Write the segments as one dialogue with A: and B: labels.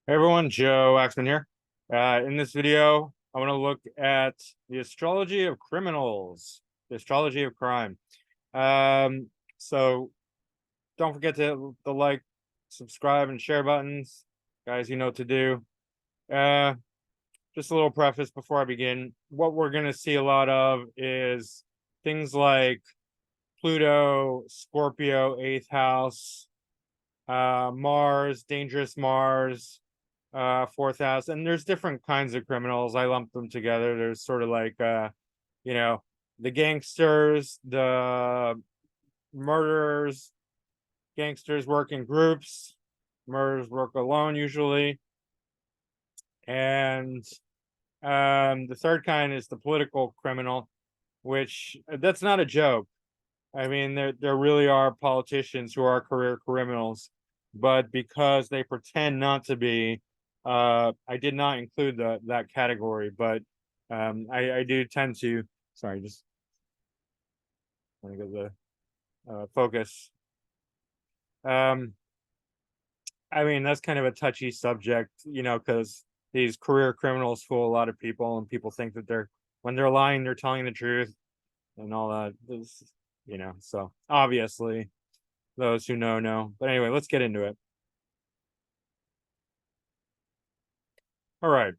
A: Hey everyone, Joe Axman here. In this video, I want to look at the astrology of criminals, the astrology of crime. So don't forget to the like, subscribe, and share buttons, guys. You know what to do. Uh, just a little preface before I begin. What we're gonna see a lot of is things like Pluto, Scorpio, eighth house, Mars, dangerous Mars, fourth house, and there's different kinds of criminals. I lump them together. There's sort of like you know, the gangsters, the murderers. Gangsters work in groups, murderers work alone usually. And the third kind is the political criminal, which that's not a joke. I mean, there really are politicians who are career criminals, but because they pretend not to be, I did not include that category. But I do tend to. Sorry, just want to get the focus. Um, I mean, that's kind of a touchy subject, because these career criminals fool a lot of people, and people think that when they're lying, they're telling the truth and all that. So obviously those who know. But anyway, let's get into it. All right.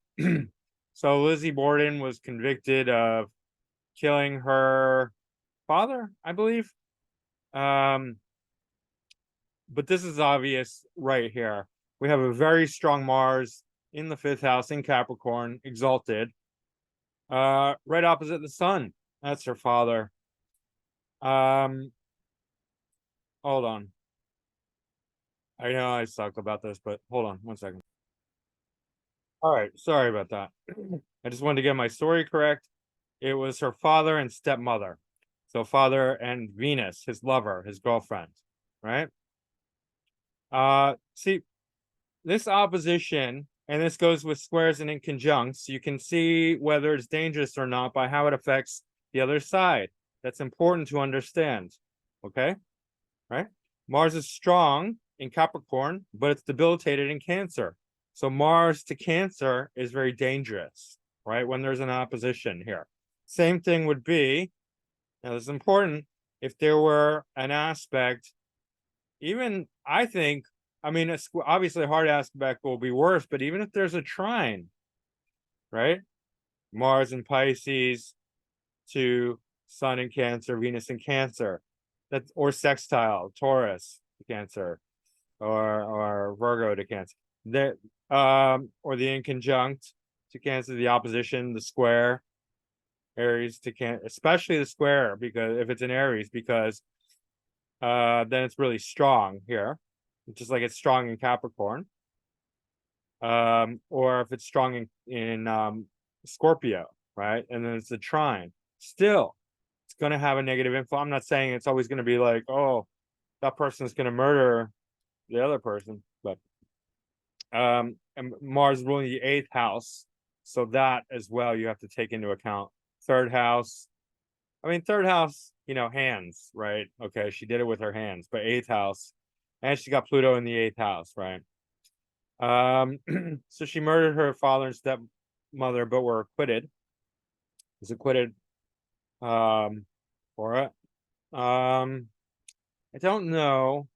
A: So Lizzie Borden was convicted of killing her father, I believe. Um, but this is obvious right here. We have a very strong Mars in the fifth house in Capricorn, exalted, right opposite the sun. That's her father. Um, hold on. I know I suck about this, but hold on 1 second. All right, sorry about that. I just wanted to get my story correct. It was her father and stepmother. So father and Venus, his lover, his girlfriend, right? See, this opposition, and this goes with squares and inconjuncts, you can see whether it's dangerous or not by how it affects the other side. That's important to understand. Okay? Right? Mars is strong in Capricorn, but it's debilitated in Cancer. So Mars to Cancer is very dangerous, right? When there's an opposition here. Same thing would be, now this is important, if there were an aspect, even I think, I mean, obviously a hard aspect will be worse, but even if there's a trine, right? Mars in Pisces to Sun in Cancer, Venus in Cancer, or sextile, Taurus to Cancer, or Virgo to Cancer. That or the inconjunct to Cancer, the opposition, the square, Aries to Cancer, especially the square, because if it's in Aries, because then it's really strong here, just like it's strong in Capricorn. Or if it's strong in Scorpio, right? And then it's a trine. Still, it's going to have a negative influence. I'm not saying it's always going to be like, oh, that person is going to murder the other person, but and Mars ruling the eighth house, so that as well you have to take into account. Third house, I mean, third house, hands, right? Okay, she did it with her hands, but eighth house, and she got Pluto in the eighth house, right? So she murdered her father and stepmother, but were acquitted. Was acquitted for it. I don't know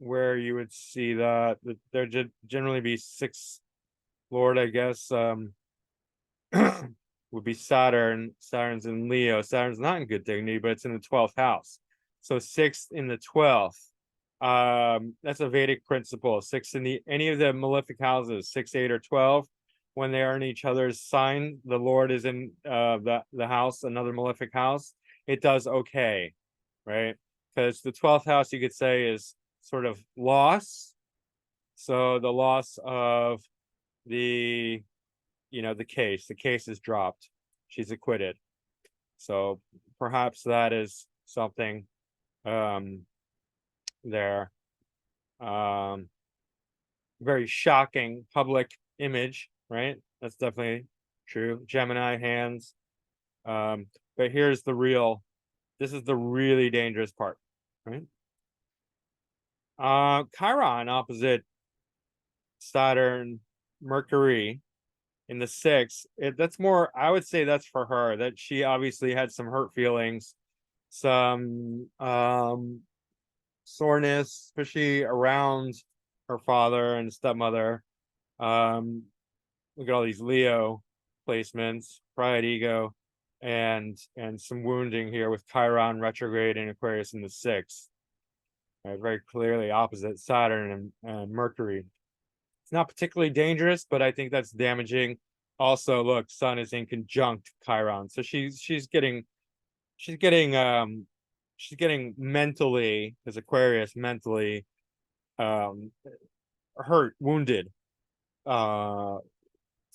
A: where you would see that. There generally be six Lord, I guess. Would be Saturn. Saturn's in Leo. Saturn's not in good dignity, but it's in the 12th house. So sixth in the 12th. That's a Vedic principle. Six in any of the malefic houses, 6, 8, or 12, when they are in each other's sign, the Lord is in the house, another malefic house. It does okay, right? Because the 12th house, you could say, is sort of loss. So the loss of the the case is dropped, she's acquitted, so perhaps that is something there. Very shocking public image, right? That's definitely true. Gemini hands. But this is the really dangerous part, right? Chiron opposite Saturn, Mercury in the sixth. That's more, I would say that's for her, that she obviously had some hurt feelings, some soreness, especially around her father and stepmother. Um, Look at all these Leo placements, pride, ego, and some wounding here with Chiron retrograde in Aquarius in the sixth. Right, very clearly opposite Saturn and Mercury. It's not particularly dangerous, but I think that's damaging. Also, look, Sun is in conjunct Chiron, so she's getting she's getting mentally, as Aquarius, mentally um hurt, wounded uh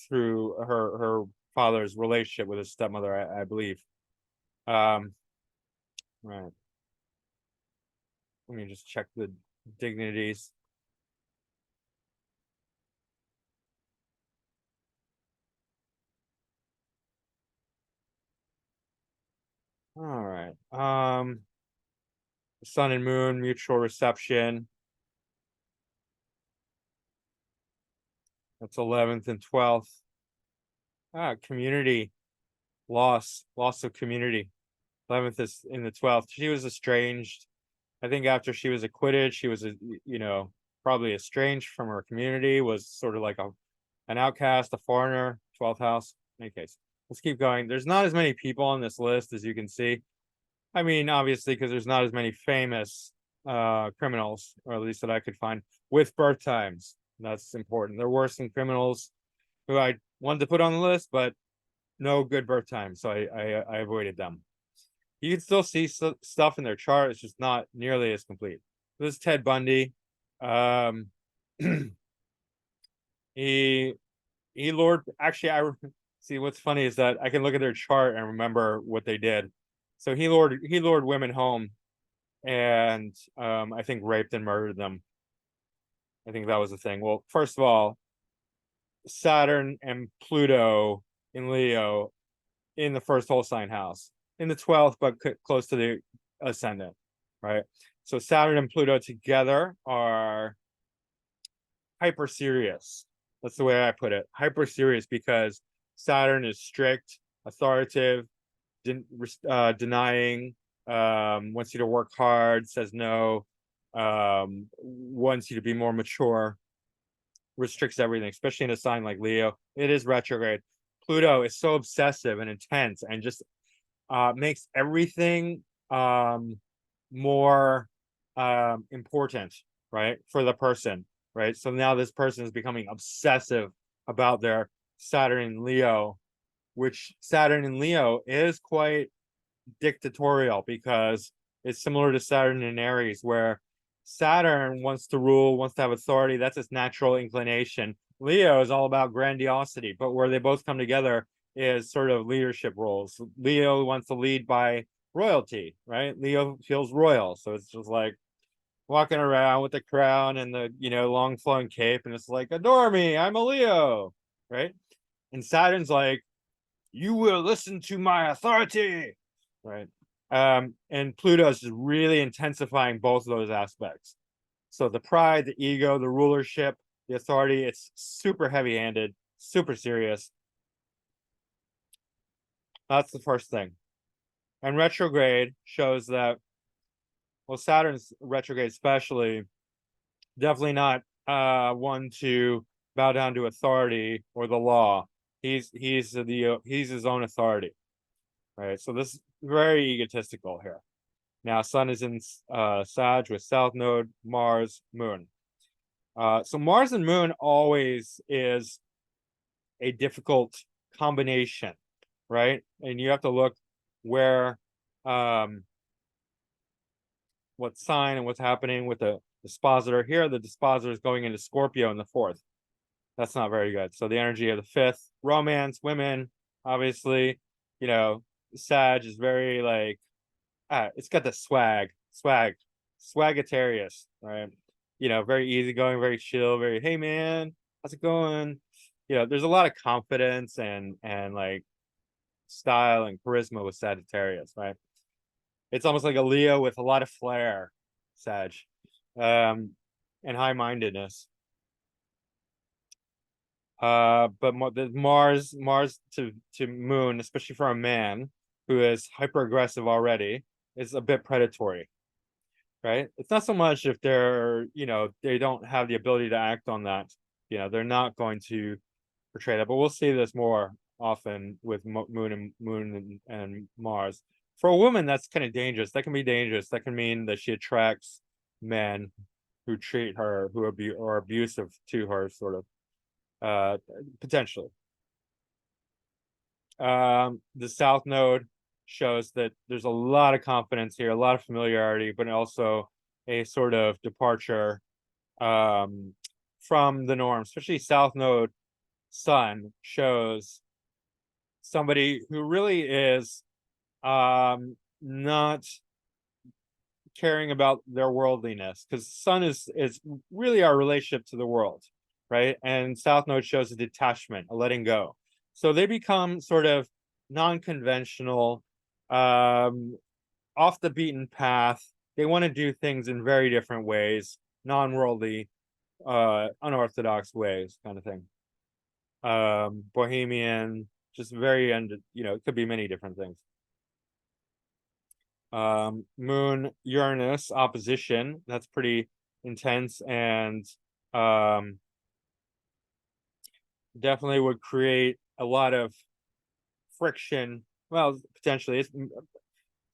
A: through her father's relationship with his stepmother, I believe. Um right. Let me just check the dignities. All right. Sun and Moon, mutual reception. That's 11th and 12th. Community loss of community. 11th is in the 12th. She was estranged. I think after she was acquitted, she was, probably estranged from her community, was sort of like an outcast, a foreigner, 12th house. In any case, let's keep going. There's not as many people on this list as you can see. I mean, obviously, because there's not as many famous criminals, or at least that I could find, with birth times. That's important. There were some criminals who I wanted to put on the list, but no good birth time, so I avoided them. You can still see stuff in their chart. It's just not nearly as complete. This is Ted Bundy. Um, he lured. Actually, I see. What's funny is that I can look at their chart and remember what they did. So he lured women home, and I think raped and murdered them. I think that was the thing. Well, first of all, Saturn and Pluto in Leo in the first whole sign house, in the 12th, but close to the ascendant, right? So Saturn and Pluto together are hyper serious. That's the way I put it. Hyper serious because Saturn is strict, authoritative, denying, wants you to work hard, says no, wants you to be more mature, restricts everything, especially in a sign like Leo. It is retrograde. Pluto is so obsessive and intense and just makes everything more important, right, for the person, right? So now this person is becoming obsessive about their Saturn in Leo, which Saturn in Leo is quite dictatorial because it's similar to Saturn in Aries, where Saturn wants to rule, wants to have authority. That's its natural inclination. Leo is all about grandiosity, but where they both come together is sort of leadership roles. Leo wants to lead by royalty, right? Leo feels royal, so it's just like walking around with the crown and the long flowing cape, and it's like, adore me, I'm a Leo, right? And Saturn's like, you will listen to my authority, right? And Pluto's is really intensifying both of those aspects. So the pride, the ego, the rulership, the authority, it's super heavy-handed, super serious. That's the first thing. And retrograde shows that, well, Saturn's retrograde especially, definitely not one to bow down to authority or the law. He's his own authority, right? So this is very egotistical here. Now, Sun is in Sag with South Node, Mars, Moon. So Mars and Moon always is a difficult combination, right? And you have to look where, what sign and what's happening with the dispositor. Here, the dispositor is going into Scorpio in the fourth. That's not very good. So the energy of the fifth, romance, women, obviously, Sag is very like, it's got the swaggitarius, right? Very easygoing, very chill, very, hey man, how's it going? There's a lot of confidence and like style and charisma with Sagittarius, right? It's almost like a Leo with a lot of flair, Sag. and high-mindedness. But the Mars to Moon, especially for a man who is hyper aggressive already, is a bit predatory, right? It's not so much if they're, they don't have the ability to act on that. They're not going to portray that, but we'll see this more often with Moon and Mars. For a woman, that's kind of dangerous. That can be dangerous. That can mean that she attracts men who treat her, who are abusive to her, sort of, potentially. The South Node shows that there's a lot of confidence here, a lot of familiarity, but also a sort of departure from the norm. Especially South Node Sun shows somebody who really is not caring about their worldliness, because Sun is really our relationship to the world, right? And South Node shows a detachment, a letting go. So they become sort of non-conventional, off the beaten path. They want to do things in very different ways, non-worldly, unorthodox ways, kind of thing. Bohemian, just very it could be many different things. Moon Uranus opposition, that's pretty intense, and definitely would create a lot of friction. Well, potentially. It's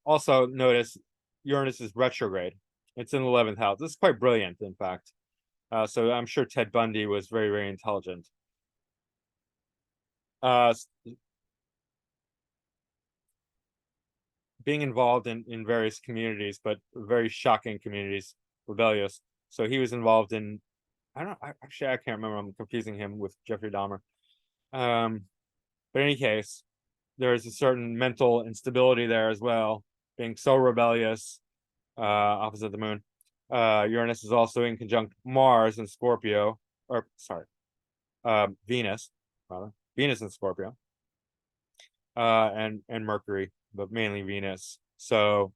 A: also, notice Uranus is retrograde. It's in the 11th house. This is quite brilliant, in fact. So I'm sure Ted Bundy was very, very intelligent. Being involved in various communities, but very shocking communities, rebellious. So he was involved in, actually, I can't remember. I'm confusing him with Jeffrey Dahmer. But in any case, there's a certain mental instability there as well, being so rebellious, opposite the moon. Uranus is also in conjunct Mars and Scorpio, or sorry, Venus, rather. Venus and Scorpio, and Mercury, but mainly Venus. So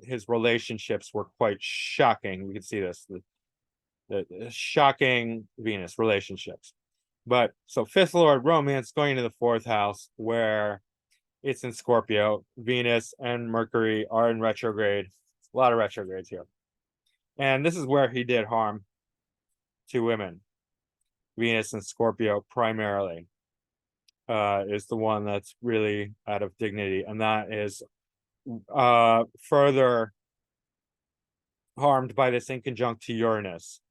A: his relationships were quite shocking. We could see this, the shocking Venus relationships. But so fifth lord romance going into the 4th house, where it's in Scorpio. Venus and Mercury are in retrograde. A lot of retrogrades here. And this is where he did harm to women. Venus and Scorpio primarily is the one that's really out of dignity. And that is further harmed by this inconjunct to Uranus,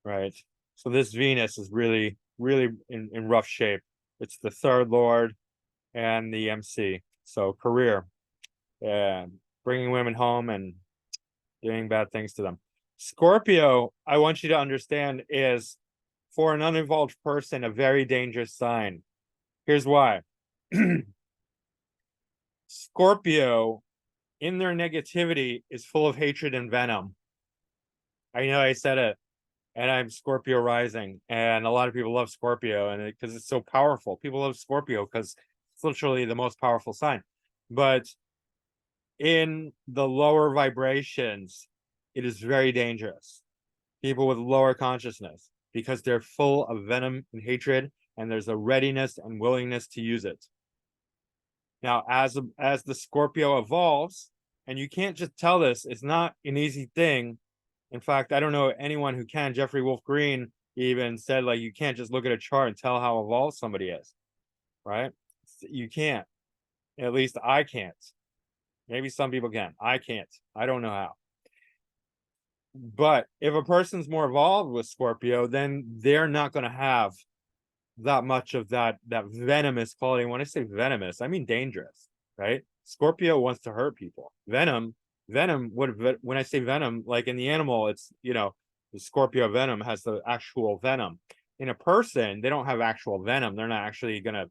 A: right? So this Venus is really, really in rough shape. It's the 3rd lord and the MC. So career, bringing women home and doing bad things to them. Scorpio, I want you to understand, is, for an uninvolved person, a very dangerous sign. Here's why. Scorpio, in their negativity, is full of hatred and venom. I know I said it, and I'm Scorpio rising, and a lot of people love Scorpio, and because it's so powerful. People love Scorpio because it's literally the most powerful sign. But in the lower vibrations, it is very dangerous. People with lower consciousness, because they're full of venom and hatred, and there's a readiness and willingness to use it. Now, as the Scorpio evolves, and you can't just tell this, it's not an easy thing. In fact, I don't know anyone who can. Jeffrey Wolf Green even said, like, you can't just look at a chart and tell how evolved somebody is, right? You can't. At least I can't. Maybe some people can. I can't. I don't know how. But if a person's more evolved with Scorpio, then they're not going to have that much of that venomous quality. When I say venomous, I mean dangerous, right? Scorpio wants to hurt people. Venom, when I say venom, like in the animal, it's, the Scorpio venom has the actual venom. In a person, they don't have actual venom. They're not actually gonna,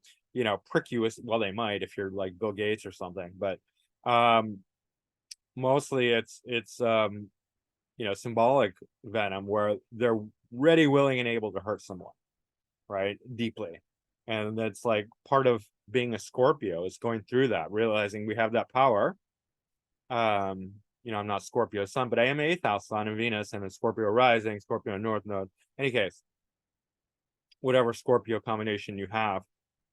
A: prick you. Well, they might if you're like Bill Gates or something, but mostly it's symbolic venom, where they're ready, willing, and able to hurt someone, right, deeply. And that's like part of being a Scorpio, is going through that, realizing we have that power, I'm not Scorpio sun, but I am 8th house sun in Venus and a Scorpio rising, Scorpio north node. Any case, whatever Scorpio combination you have,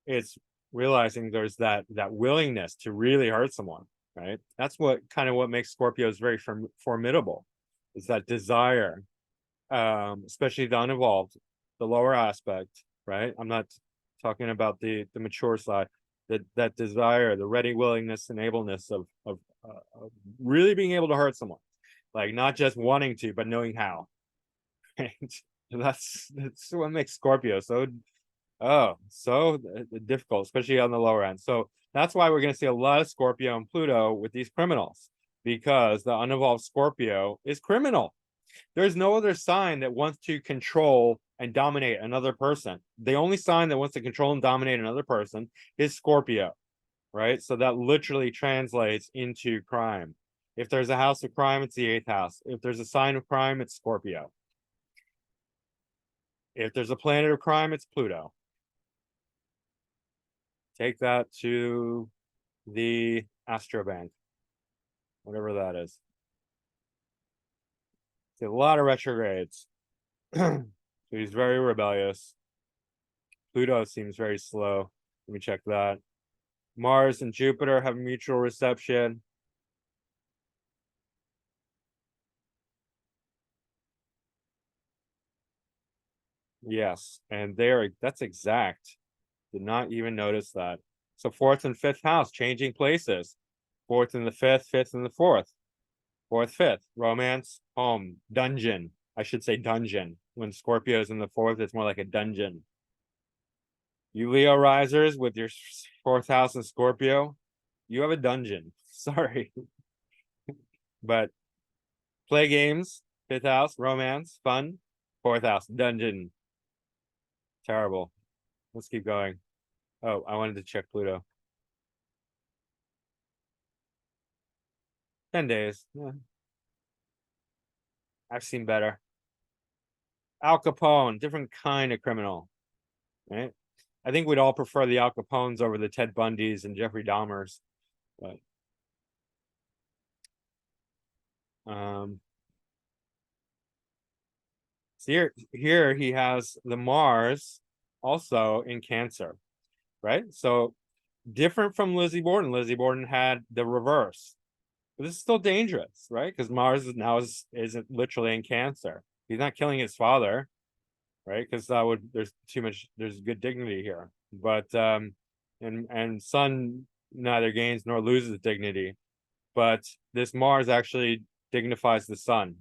A: it's realizing there's that willingness to really hurt someone, right? That's what makes Scorpios very formidable, is that desire, especially the unevolved, the lower aspect, right? I'm not talking about the mature side. That desire, the ready willingness and ableness of really being able to hurt someone, like not just wanting to, but knowing how. Right? That's what makes Scorpio so difficult, especially on the lower end. So that's why we're going to see a lot of Scorpio and Pluto with these criminals, because the unevolved Scorpio is criminal. There's no other sign that wants to control and dominate another person. The only sign that wants to control and dominate another person is Scorpio, right? So that literally translates into crime. If there's a house of crime, it's the 8th house. If there's a sign of crime, it's Scorpio. If there's a planet of crime, it's Pluto. Take that to the Astrobank, whatever that is. It's a lot of retrogrades. So he's very rebellious. Pluto seems very slow. Let me check that. Mars and Jupiter have mutual reception. Yes, and that's exact. Did not even notice that. So 4th and 5th house changing places. 4th and the 5th, 5th and the 4th. 4th, 5th, romance, home, dungeon. I should say dungeon. When Scorpio is in the 4th, it's more like a dungeon. You Leo risers with your 4th house in Scorpio, you have a dungeon. Sorry. But play games, 5th house, romance, fun. 4th house, dungeon. Terrible. Let's keep going. Oh, I wanted to check Pluto. 10 days. Yeah. I've seen better. Al Capone, different kind of criminal, right? I think we'd all prefer the Al Capones over the Ted Bundys and Jeffrey Dahmers, but so here he has the Mars also in Cancer, right? So different from Lizzie Borden. Lizzie Borden had the reverse. But this is still dangerous, right? Because Mars isn't literally in Cancer. He's not killing his father, right? Because there's good dignity here. But and Sun neither gains nor loses dignity. But this Mars actually dignifies the Sun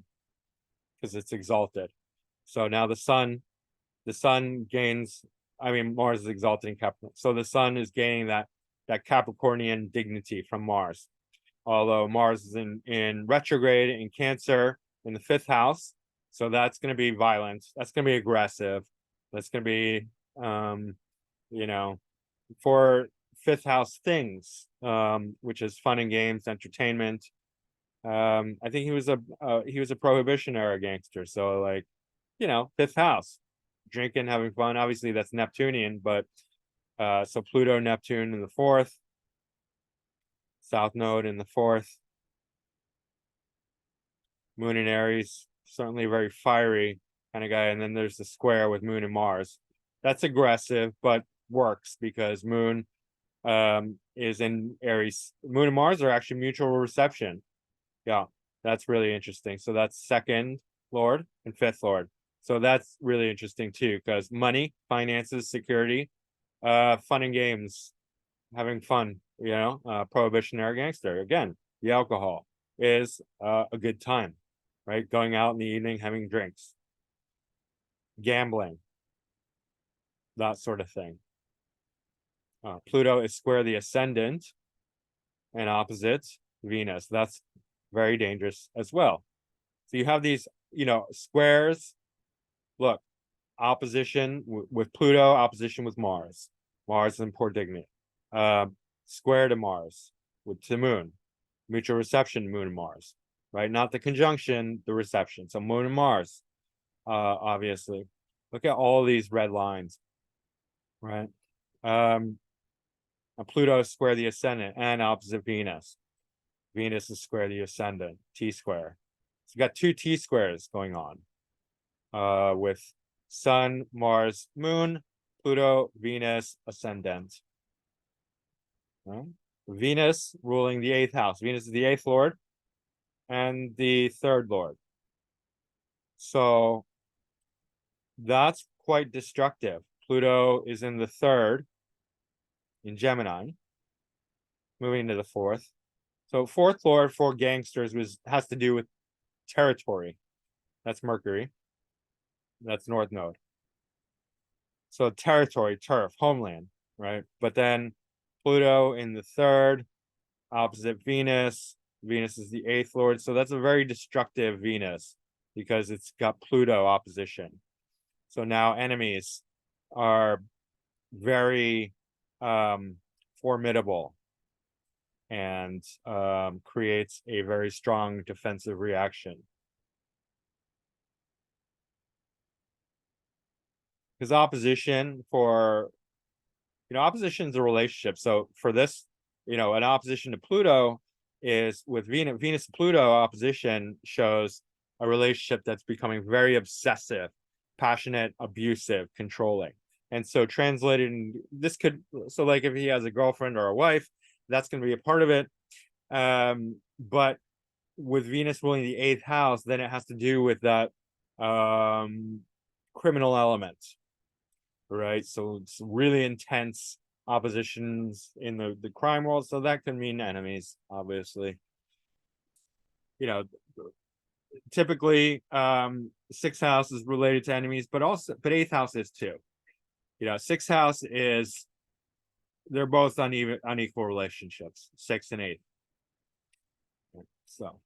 A: because it's exalted. So now the Sun gains. I mean, Mars is exalted in Capricorn, so the Sun is gaining that Capricornian dignity from Mars. Although Mars is in retrograde in Cancer in the 5th house, so that's going to be violent. That's going to be aggressive. That's going to be, for 5th house things, which is fun and games, entertainment. I think he was a prohibition era gangster. So like, 5th house, drinking, having fun. Obviously that's Neptunian, but so Pluto, Neptune in the 4th, South Node in the 4th, Moon and Aries, certainly a very fiery kind of guy. And then there's the square with Moon and Mars. That's aggressive, but works because Moon is in Aries. Moon and Mars are actually mutual reception. Yeah, that's really interesting. So that's 2nd Lord and 5th Lord. So that's really interesting too, because money, finances, security, fun and games, having fun, prohibition era gangster. Again, the alcohol is a good time, right? Going out in the evening, having drinks, gambling, that sort of thing. Pluto is square the ascendant and opposite Venus. That's very dangerous as well. So you have these, squares. Look, opposition with Pluto, opposition with Mars. Mars is in poor dignity. Square to Mars to the Moon. Mutual reception, Moon and Mars, right? Not the conjunction, the reception. So Moon and Mars, obviously. Look at all these red lines, right? Pluto square the ascendant and opposite Venus. Venus is square the ascendant, T square. So you got two T squares going on with Sun, Mars, Moon, Pluto, Venus, ascendant. Right? Venus ruling the 8th house. Venus is the 8th lord and the 3rd lord. So that's quite destructive. Pluto is in the 3rd in Gemini, moving to the 4th. So 4th lord for gangsters has to do with territory. That's Mercury. That's North Node. So territory, turf, homeland, right? But then Pluto in the 3rd, opposite Venus. Venus is the 8th lord. So that's a very destructive Venus because it's got Pluto opposition. So now enemies are very formidable and creates a very strong defensive reaction. Because opposition is a relationship. So for this, an opposition to Pluto is with Venus Pluto opposition shows a relationship that's becoming very obsessive, passionate, abusive, controlling. And so translated, this could, so like if he has a girlfriend or a wife, that's going to be a part of it. But with Venus ruling the 8th house, then it has to do with that criminal element, right? So it's really intense oppositions in the crime world. So that can mean enemies, obviously. Typically 6th house is related to enemies, but 8th house is too. 6th house is, they're both unequal relationships, 6th and 8th. So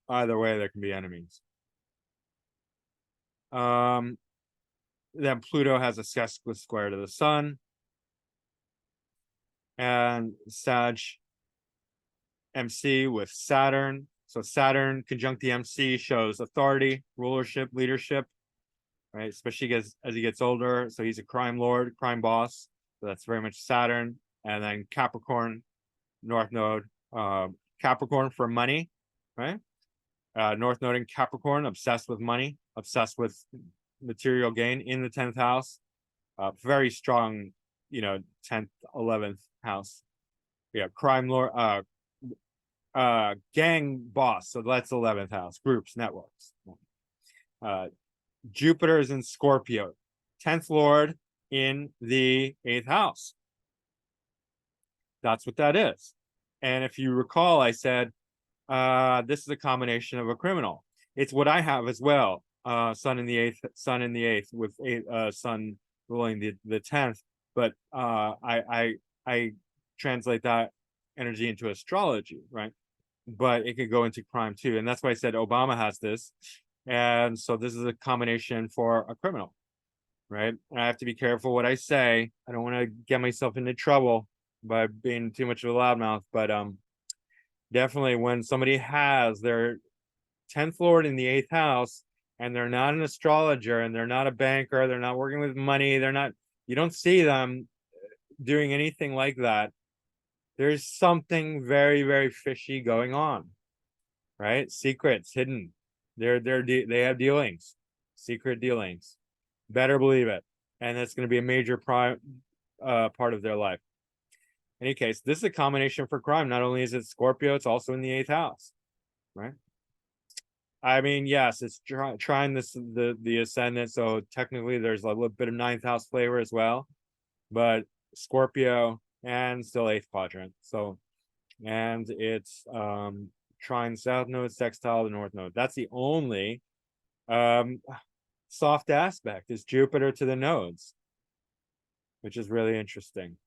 A: either way, there can be enemies. Then Pluto has a sesquicent square to the sun. And Sag MC with Saturn. So Saturn conjunct the MC shows authority, rulership, leadership, right? Especially as he gets older. So he's a crime lord, crime boss. So that's very much Saturn. And then Capricorn, North Node, Capricorn for money, right? North Node in Capricorn, obsessed with money, obsessed with material gain in the 10th house. Very strong, 10th, 11th house. Yeah, crime lord, gang boss. So that's 11th house, groups, networks. Jupiter is in Scorpio, 10th lord in the 8th house. That's what that is. And if you recall, I said this is a combination of a criminal. It's what I have as well. Sun in the 8th with Sun ruling the 10th. But I translate that energy into astrology, right? But it could go into crime too. And that's why I said Obama has this. And so this is a combination for a criminal, right? And I have to be careful what I say. I don't want to get myself into trouble by being too much of a loudmouth. But definitely when somebody has their 10th lord in the 8th house and they're not an astrologer and they're not a banker, they're not working with money, you don't see them doing anything like that. There's something very, very fishy going on, right? Secrets hidden. They have dealings, secret dealings. Better believe it. And that's going to be a major part of their life. In any case, this is a combination for crime. Not only is it Scorpio, it's also in the 8th house, right? I mean, yes, it's trying the ascendant, so technically there's a little bit of 9th house flavor as well, but Scorpio and still 8th quadrant. So, and it's trine south node, sextile the north node. That's the only soft aspect is Jupiter to the nodes, which is really interesting.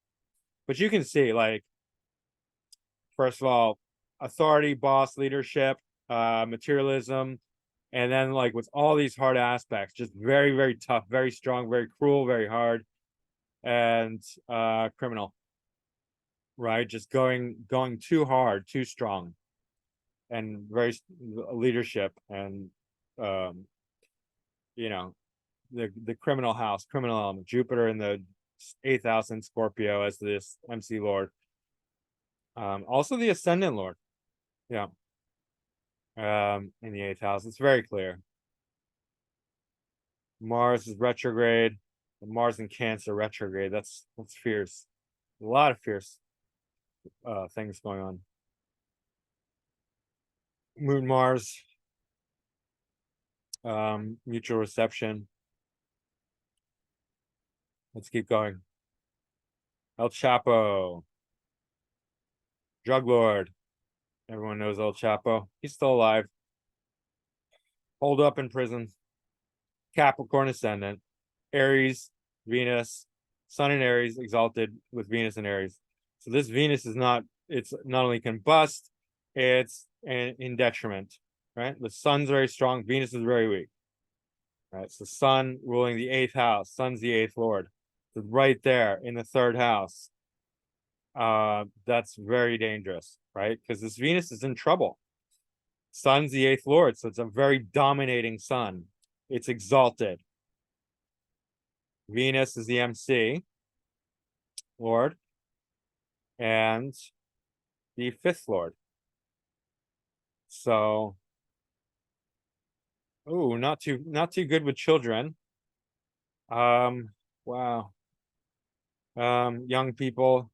A: But you can see, like, first of all, authority, boss, leadership, materialism, and then like with all these hard aspects, just very, very tough, very strong, very cruel, very hard, and criminal, right? Just going too hard, too strong, and very leadership, and the criminal house, criminal element, Jupiter in the 8th house in Scorpio as this MC Lord. Also the ascendant lord. Yeah. In the 8th house. It's very clear. Mars is retrograde. Mars in Cancer retrograde. That's fierce. A lot of fierce things going on. Moon Mars, mutual reception. Let's keep going. El Chapo, drug lord. Everyone knows El Chapo. He's still alive. Holed up in prison. Capricorn ascendant. Aries, Venus, Sun in Aries, exalted with Venus in Aries. So this Venus is not, it's not only combust, it's in detriment, right? The Sun's very strong, Venus is very weak, right? So Sun ruling the 8th house, Sun's the 8th lord. So right there in the 3rd house. That's very dangerous, right? Because this Venus is in trouble. Sun's the 8th lord, so it's a very dominating sun. It's exalted. Venus is the MC lord and the 5th lord. So, oh, not too good with children. Wow. Young people,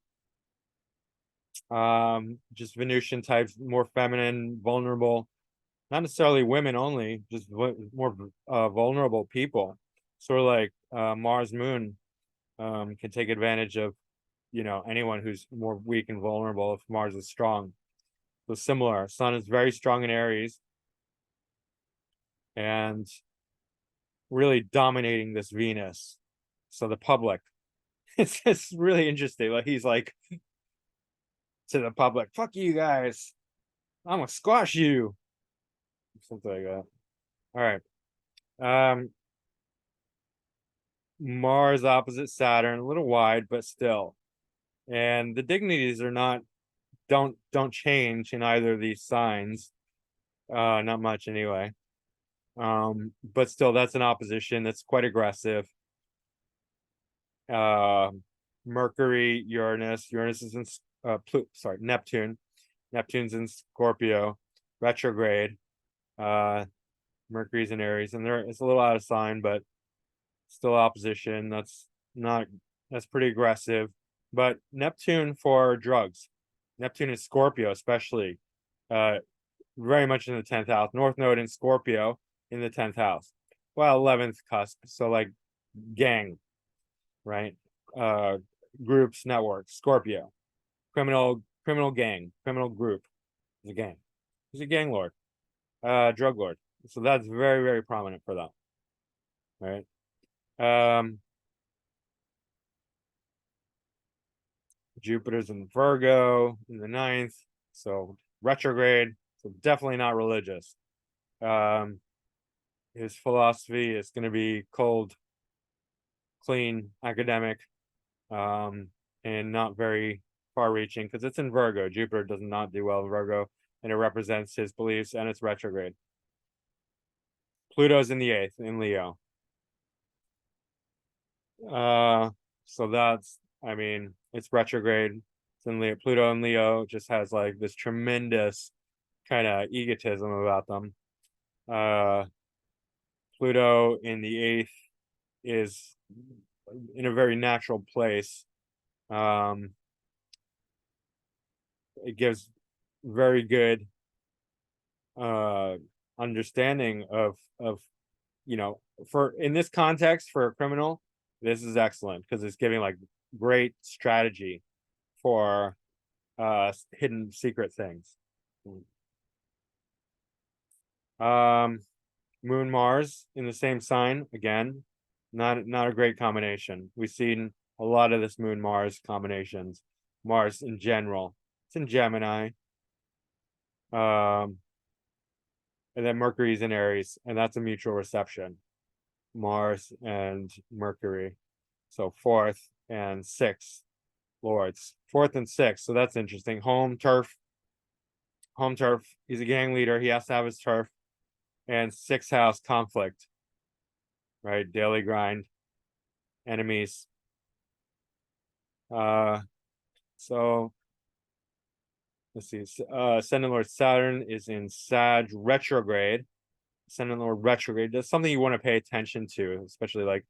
A: just Venusian types, more feminine, vulnerable, not necessarily women only, just more vulnerable people. Sort of like Mars Moon can take advantage of, anyone who's more weak and vulnerable if Mars is strong. So similar. Sun is very strong in Aries and really dominating this Venus. So the public, it's really interesting. Like he's like to the public, fuck you guys. I'm gonna squash you. Something like that. All right. Mars opposite Saturn, a little wide, but still. And the dignities are not don't change in either of these signs. Not much anyway. But still that's an opposition that's quite aggressive. Mercury, Uranus is in Neptune. Neptune's in Scorpio, retrograde. Mercury's in Aries, and it's a little out of sign, but still opposition. That's pretty aggressive. But Neptune for drugs. Neptune is Scorpio, especially. Very much in the 10th house. North Node in Scorpio in the 10th house. Well, 11th cusp. So like gang, right? Groups, networks, Scorpio. Criminal gang, criminal group. He's a gang. He's a gang lord. Drug lord. So that's very, very prominent for them. Right. Jupiter's in Virgo in the 9th. So retrograde. So definitely not religious. His philosophy is going to be cold, clean, academic, and not very far-reaching because it's in Virgo. Jupiter does not do well in Virgo, and it represents his beliefs, and it's retrograde. Pluto's in the 8th in Leo. So that's, I mean, it's retrograde. It's in Leo. Pluto in Leo just has like this tremendous kind of egotism about them. Pluto in the 8th is in a very natural place. It gives very good understanding of for in this context for a criminal, this is excellent because it's giving like great strategy for hidden secret things. Moon Mars in the same sign again, not a great combination. We've seen a lot of this Moon Mars combinations. Mars in general, it's in Gemini. And then Mercury's in Aries, and that's a mutual reception. Mars and Mercury. So 4th and 6th lords. 4th and 6th. So that's interesting. Home turf. Home turf. He's a gang leader. He has to have his turf. And 6th house conflict. Right? Daily grind. Enemies. So let's see. Ascendant Lord Saturn is in Sag retrograde. Ascendant Lord retrograde. That's something you want to pay attention to, especially like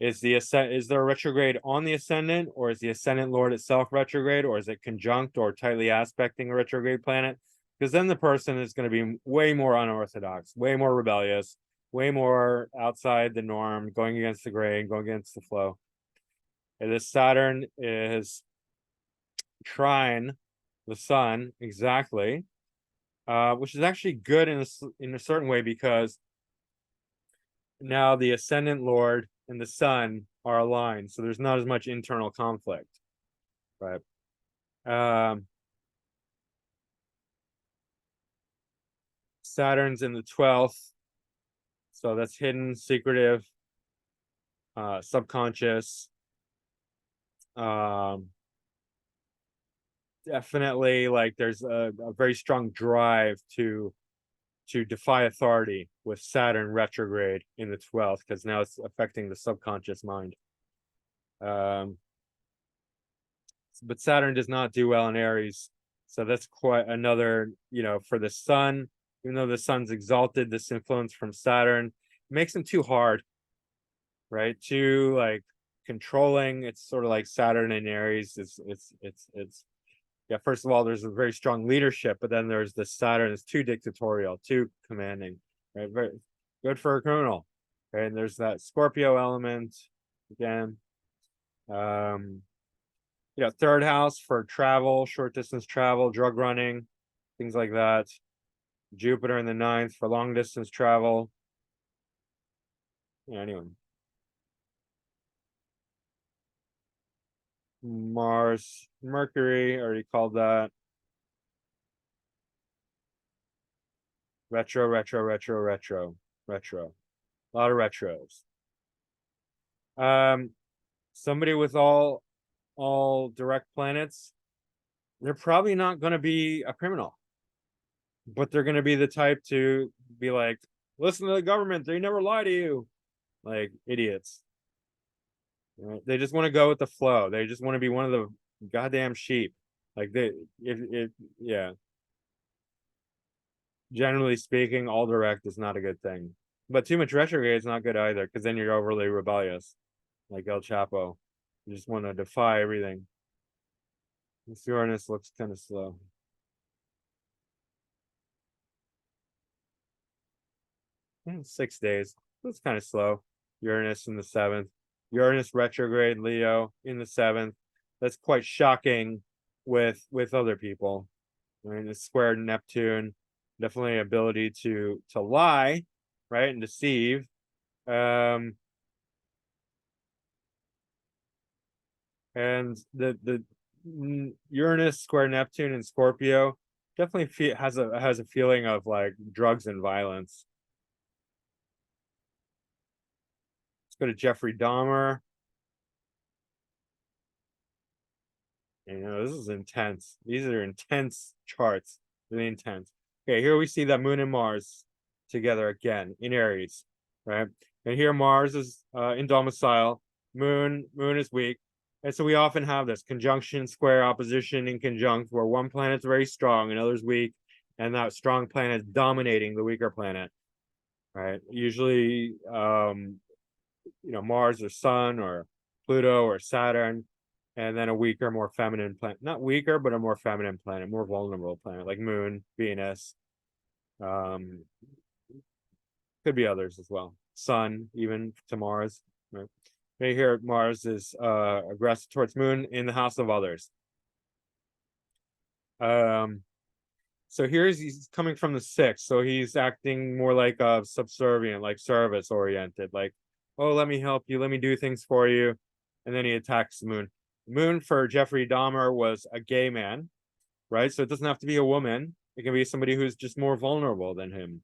A: is there a retrograde on the ascendant, or is the ascendant Lord itself retrograde, or is it conjunct or tightly aspecting a retrograde planet? Because then the person is going to be way more unorthodox, way more rebellious, way more outside the norm, going against the grain, going against the flow. And this Saturn is trine the sun exactly, which is actually good in a certain way, because now the ascendant Lord and the sun are aligned, so there's not as much internal conflict, right? Saturn's in the 12th, so that's hidden, secretive, subconscious. Definitely, like there's a very strong drive to defy authority with Saturn retrograde in the 12th, because now it's affecting the subconscious mind. But Saturn does not do well in Aries, so that's quite another, for the sun. Even though the sun's exalted, this influence from Saturn makes him too hard, right? Too like controlling. It's sort of like Saturn in Aries. It's yeah. First of all, there's a very strong leadership, but then there's this Saturn is too dictatorial, too commanding, right? Very good for a criminal, right? And there's that Scorpio element again. Third house for travel, short distance travel, drug running, things like that. Jupiter in the 9th for long distance travel. Yeah, anyway. Mars, Mercury, already called that. Retro, retro, retro, retro, retro. A lot of retros. Somebody with all direct planets, they're probably not going to be a criminal, but they're going to be the type to be like, listen to the government, they never lie to you, like idiots. They just want to go with the flow. They just want to be one of the goddamn sheep. Like yeah. Generally speaking, all direct is not a good thing, but too much retrograde is not good either, because then you're overly rebellious, like El Chapo. You just want to defy everything. This Uranus looks kind of slow. 6 days. That's kind of slow. Uranus in the 7th. Uranus retrograde Leo in the 7th. That's quite shocking with other people. I mean, it's square Neptune. Definitely ability to lie, right, and deceive. And the Uranus square Neptune and Scorpio definitely has a feeling of like drugs and violence. Let's go to Jeffrey Dahmer. This is intense. These are intense charts, really intense. Okay, here we see that Moon and Mars together again in Aries, right? And here Mars is in domicile. Moon is weak. And so we often have this conjunction, square, opposition, and conjunct, where one planet's very strong, another's weak, and that strong planet is dominating the weaker planet, right? Usually, Mars or Sun or Pluto or Saturn, and then a weaker, more feminine planet. Not weaker, but a more feminine planet, more vulnerable planet, like Moon, Venus. Um, could be others as well. Sun, even to Mars. Right? Right here, Mars is aggressive towards Moon in the house of others. So he's coming from the 6th, so he's acting more like a subservient, like service oriented, like, oh, let me help you, let me do things for you, and then he attacks the Moon. Moon for Jeffrey Dahmer was a gay man, right? So it doesn't have to be a woman. It can be somebody who's just more vulnerable than him.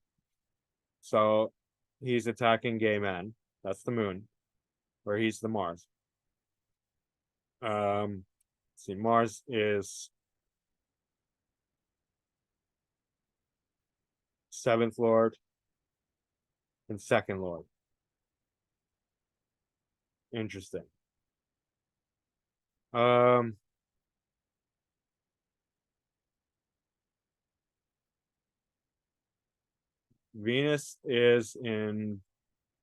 A: So he's attacking gay men. That's the Moon, where he's the Mars. Let's see, Mars is 7th Lord and 2nd Lord. Interesting. Um, Venus is in,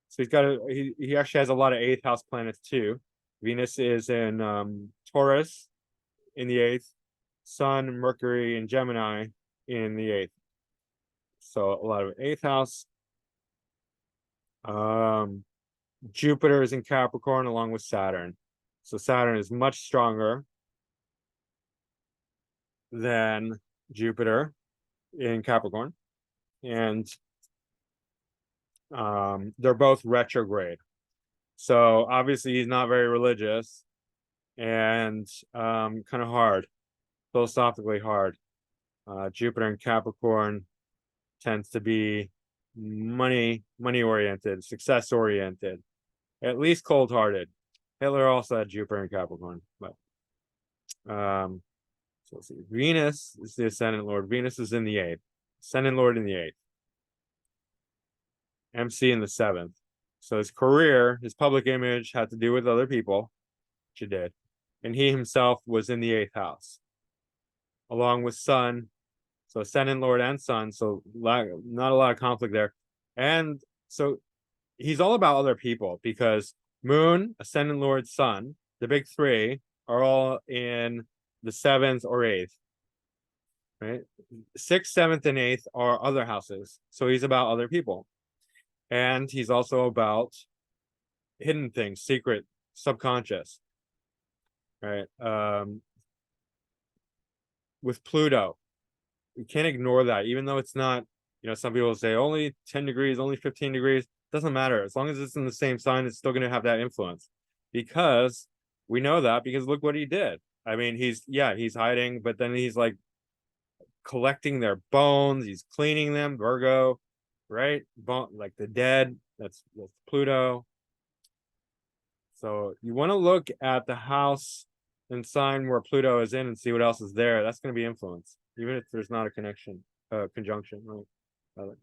A: so he actually has a lot of eighth house planets too. Venus is in Taurus in the eighth, Sun, Mercury, and Gemini in the eighth. So a lot of eighth house. Jupiter is in Capricorn along with Saturn. So Saturn is much stronger than Jupiter in Capricorn. And they're both retrograde. So obviously he's not very religious and kind of hard, philosophically hard. Jupiter in Capricorn tends to be money oriented, success oriented, at least cold hearted. Hitler also had Jupiter in Capricorn, but so let's see. Venus is the ascendant lord. Venus is in the eighth. Ascendant lord in the eighth. MC in the seventh. So his career, his public image had to do with other people, which it did. And he himself was in the eighth house, along with Sun. So ascendant lord and Sun. So not a lot of conflict there. And so he's all about other people because Moon, ascendant lord, Sun, the big three are all in the seventh or eighth. Right? Sixth, seventh, and eighth are other houses. So he's about other people. And he's also about hidden things, secret, subconscious. Right. With Pluto, you can't ignore that, even though it's not, some people say only 10 degrees, only 15 degrees. Doesn't matter. As long as it's in the same sign, it's still going to have that influence. Because we know that because look what he did. I mean, he's hiding, but then he's like collecting their bones, he's cleaning them, Virgo, right? Like the dead, that's Pluto. So you want to look at the house and sign where Pluto is in and see what else is there. That's going to be influence, even if there's not a conjunction, right?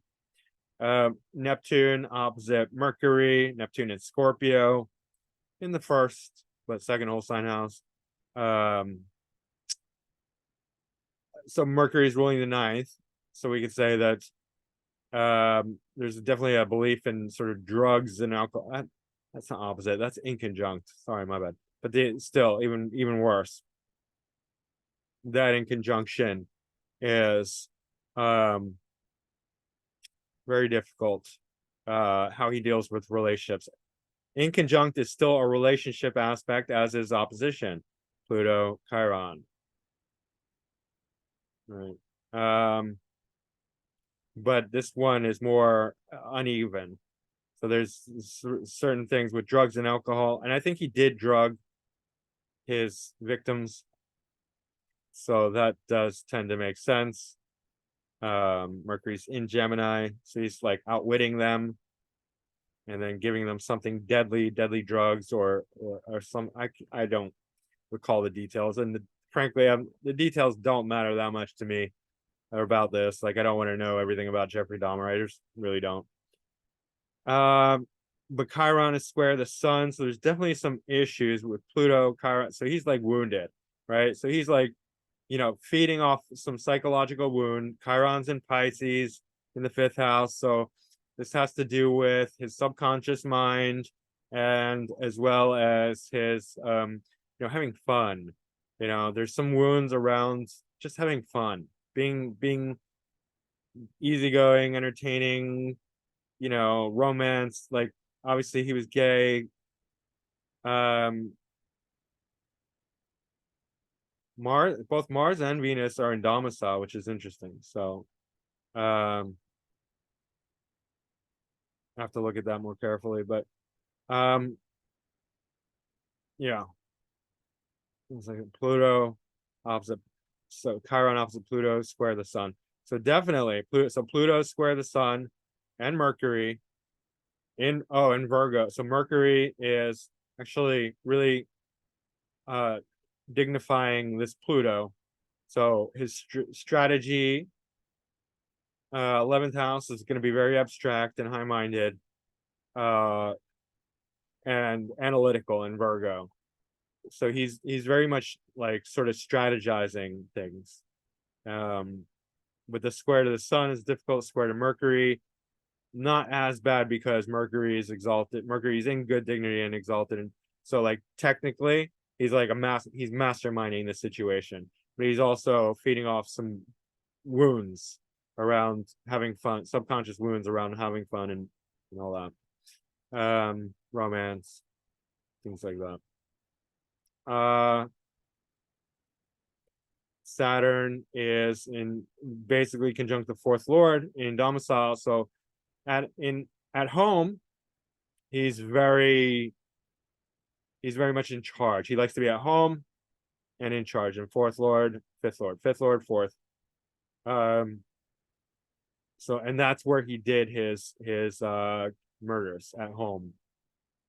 A: Neptune opposite Mercury, Neptune in Scorpio in the first, but second whole sign house. So Mercury is ruling the ninth. So we could say that there's definitely a belief in sort of drugs and alcohol. That's not opposite. That's inconjunct. Sorry, my bad. But still, even worse. That in conjunction is very difficult. How he deals with relationships. Inconjunct is still a relationship aspect, as is opposition. Pluto, Chiron. Right. But this one is more uneven. So there's certain things with drugs and alcohol, and I think he did drug his victims. So that does tend to make sense. Mercury's in Gemini, so he's like outwitting them and then giving them something deadly drugs or some, I don't recall the details, and frankly, the details don't matter that much to me about this. Like, I don't want to know everything about Jeffrey Dahmer. I just really don't. But Chiron is square the sun, so there's definitely some issues with Pluto, Chiron. So he's like wounded, right? So he's like, feeding off some psychological wound. Chiron's in Pisces in the fifth house, so this has to do with his subconscious mind and as well as his having fun. There's some wounds around just having fun, being easygoing, entertaining, romance. Like, obviously he was gay. Both Mars and Venus are in domicile, which is interesting. So I have to look at that more carefully, but yeah. It's like Pluto opposite, so Chiron opposite Pluto, square the sun. So definitely Pluto square the sun and Mercury in Virgo. So Mercury is actually really dignifying this Pluto. So his strategy, 11th house, is going to be very abstract and high-minded and analytical in Virgo. So he's very much like sort of strategizing things. With the square to the sun is difficult, square to Mercury. not as bad because Mercury is exalted. Mercury's in good dignity and exalted, and so like technically he's like he's masterminding the situation, but he's also feeding off some wounds around having fun, subconscious wounds around having fun and all that. Romance, things like that. Saturn is in basically conjunct the fourth lord in domicile. So at home, he's very much in charge. He likes to be at home and in charge. And fourth lord, fifth lord, fourth. So and that's where he did his murders at home,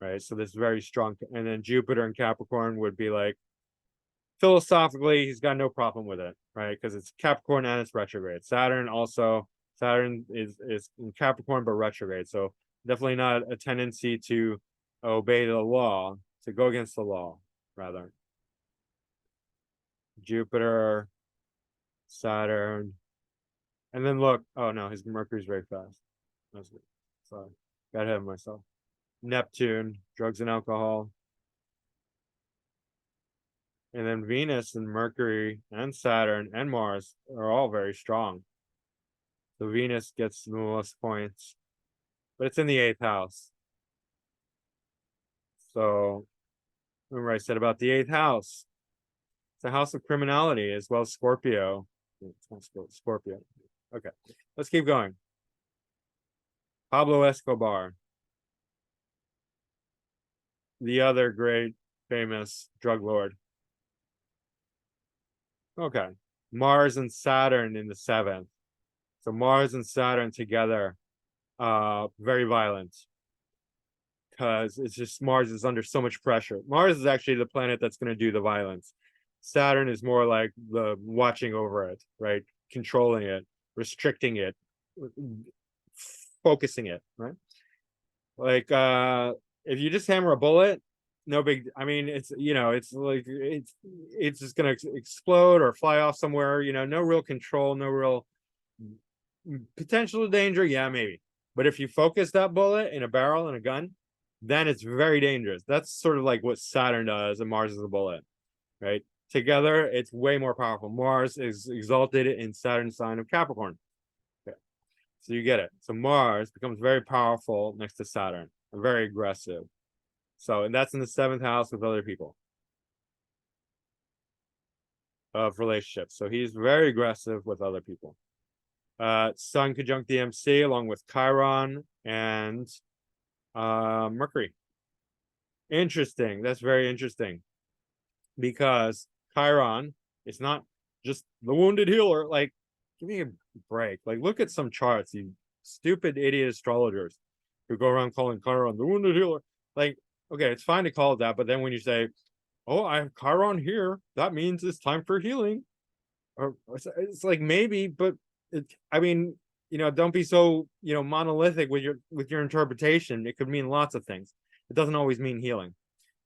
A: right? So this very strong. And then Jupiter and Capricorn would be like, philosophically, he's got no problem with it, right? Because it's Capricorn and it's retrograde. Saturn is in Capricorn but retrograde, so definitely not a tendency to obey the law, to go against the law, rather. Jupiter, Saturn, and then look. Oh no, his Mercury's very fast. That's good. Sorry, got ahead of myself. Neptune, drugs and alcohol. And then Venus and Mercury and Saturn and Mars are all very strong. So Venus gets the most points, but it's in the eighth house. So remember I said about the eighth house. It's a house of criminality as well as Scorpio. Scorpio. Okay, let's keep going. Pablo Escobar, the other great famous drug lord. Okay, Mars and Saturn in the seventh. So Mars and Saturn together, very violent. Because it's just Mars is under so much pressure. Mars is actually the planet that's going to do the violence. Saturn is more like the watching over it, right? Controlling it, restricting it, focusing it, right? Like if you just hammer a bullet, no big. I mean, it's it's like it's just gonna explode or fly off somewhere. No real control, no real potential danger. Yeah, maybe. But if you focus that bullet in a barrel and a gun, then it's very dangerous. That's sort of like what Saturn does, and Mars is a bullet, right? Together, it's way more powerful. Mars is exalted in Saturn's sign of Capricorn. Okay. So you get it. So Mars becomes very powerful next to Saturn, and very aggressive. So, and that's in the seventh house with other people of relationships. So he's very aggressive with other people. Sun conjunct the MC along with Chiron and Mercury. Interesting. That's very interesting because Chiron is not just the wounded healer. Like, give me a break. Like, look at some charts, you stupid idiot astrologers who go around calling Chiron the wounded healer. Like, okay, it's fine to call it that, but then when you say, "Oh, I have Chiron here," that means it's time for healing. Or it's like maybe, but I mean, don't be so monolithic with your interpretation. It could mean lots of things. It doesn't always mean healing,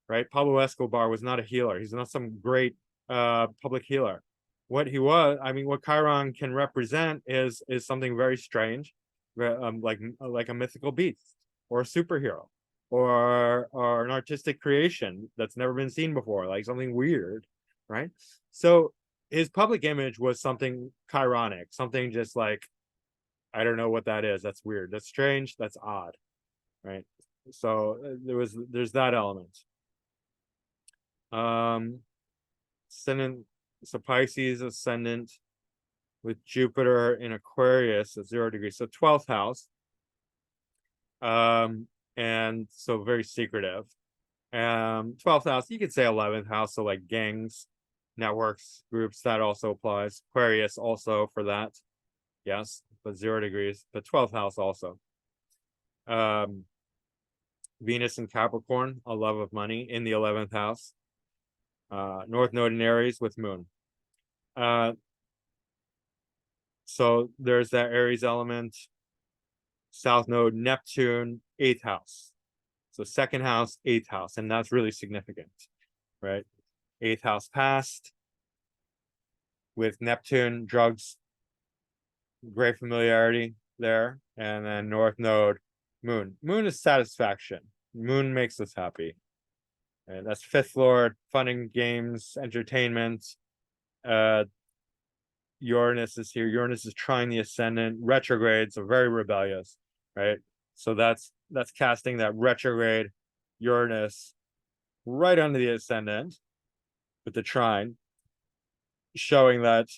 A: right? Pablo Escobar was not a healer. He's not some great public healer. What he was, I mean, what Chiron can represent is something very strange, like a mythical beast or a superhero or an artistic creation that's never been seen before, like something weird, right? So his public image was something chironic, something just like, I don't know what that is. That's weird. That's strange. That's odd, right? So there's that element. Ascendant, so Pisces ascendant with Jupiter in Aquarius at 0 degrees, so 12th house. And so very secretive. 12th house, you could say 11th house, so like gangs, networks, groups, that also applies. Aquarius also for that. Yes, but 0 degrees, but 12th house also. Venus in Capricorn, a love of money in the 11th house. North Node in Aries with Moon. So there's that Aries element. South Node, Neptune, 8th house. So 2nd house, 8th house, and that's really significant, right? 8th house past with Neptune, drugs, great familiarity there. And then North Node, Moon. Moon is satisfaction. Moon makes us happy. And that's fifth lord, funding games, entertainment. Uh Uranus is here. Uranus is trying the ascendant, retrograde, so very rebellious, right? So that's casting that retrograde Uranus right under the ascendant with the trine, showing that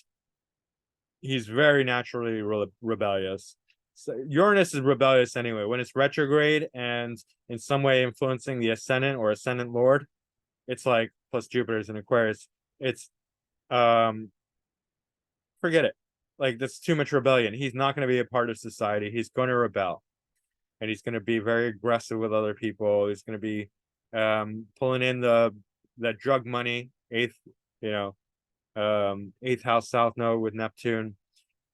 A: he's very naturally rebellious. So Uranus is rebellious anyway. When it's retrograde and in some way influencing the ascendant or ascendant lord, it's like plus Jupiter's in Aquarius. It's um forget it. Like that's too much rebellion. He's not going to be a part of society. He's going to rebel, and he's going to be very aggressive with other people. He's going to be pulling in the that drug money. You know, eighth house south node with Neptune,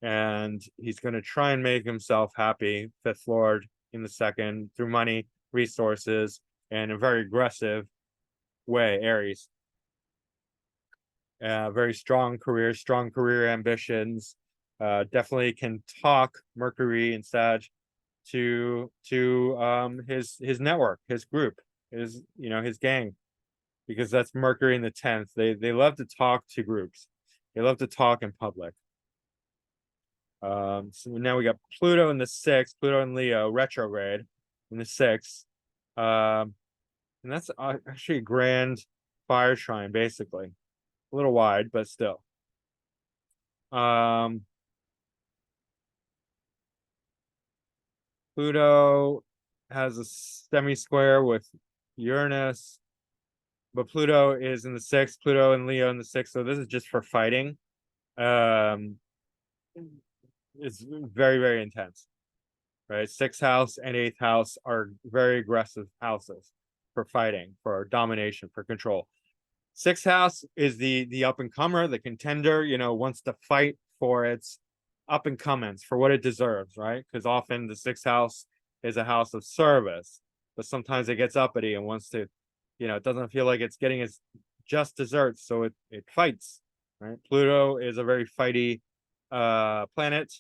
A: and he's going to try and make himself happy. Fifth lord in the second through money, resources, and a very aggressive way. Aries, very strong career ambitions. Definitely can talk Mercury and Sag to his network, his group, his gang, because that's Mercury in the 10th. They love to talk to groups. They love to talk in public. So now we got Pluto in the 6th, Pluto in Leo, retrograde in the 6th. And that's actually a grand fire trine, basically. A little wide, but still. Pluto has a semi-square with Uranus, but Pluto is in the 6th, Pluto and Leo in the 6th, so this is just for fighting. It's very, very intense, right? 6th house and 8th house are very aggressive houses for fighting, for domination, for control. 6th house is the up and comer, the contender, wants to fight for its up and comings, for what it deserves, right? Because often the 6th house is a house of service, but sometimes it gets uppity and wants to, it doesn't feel like it's getting its just desserts, so it fights, right? Pluto is a very fighty planet,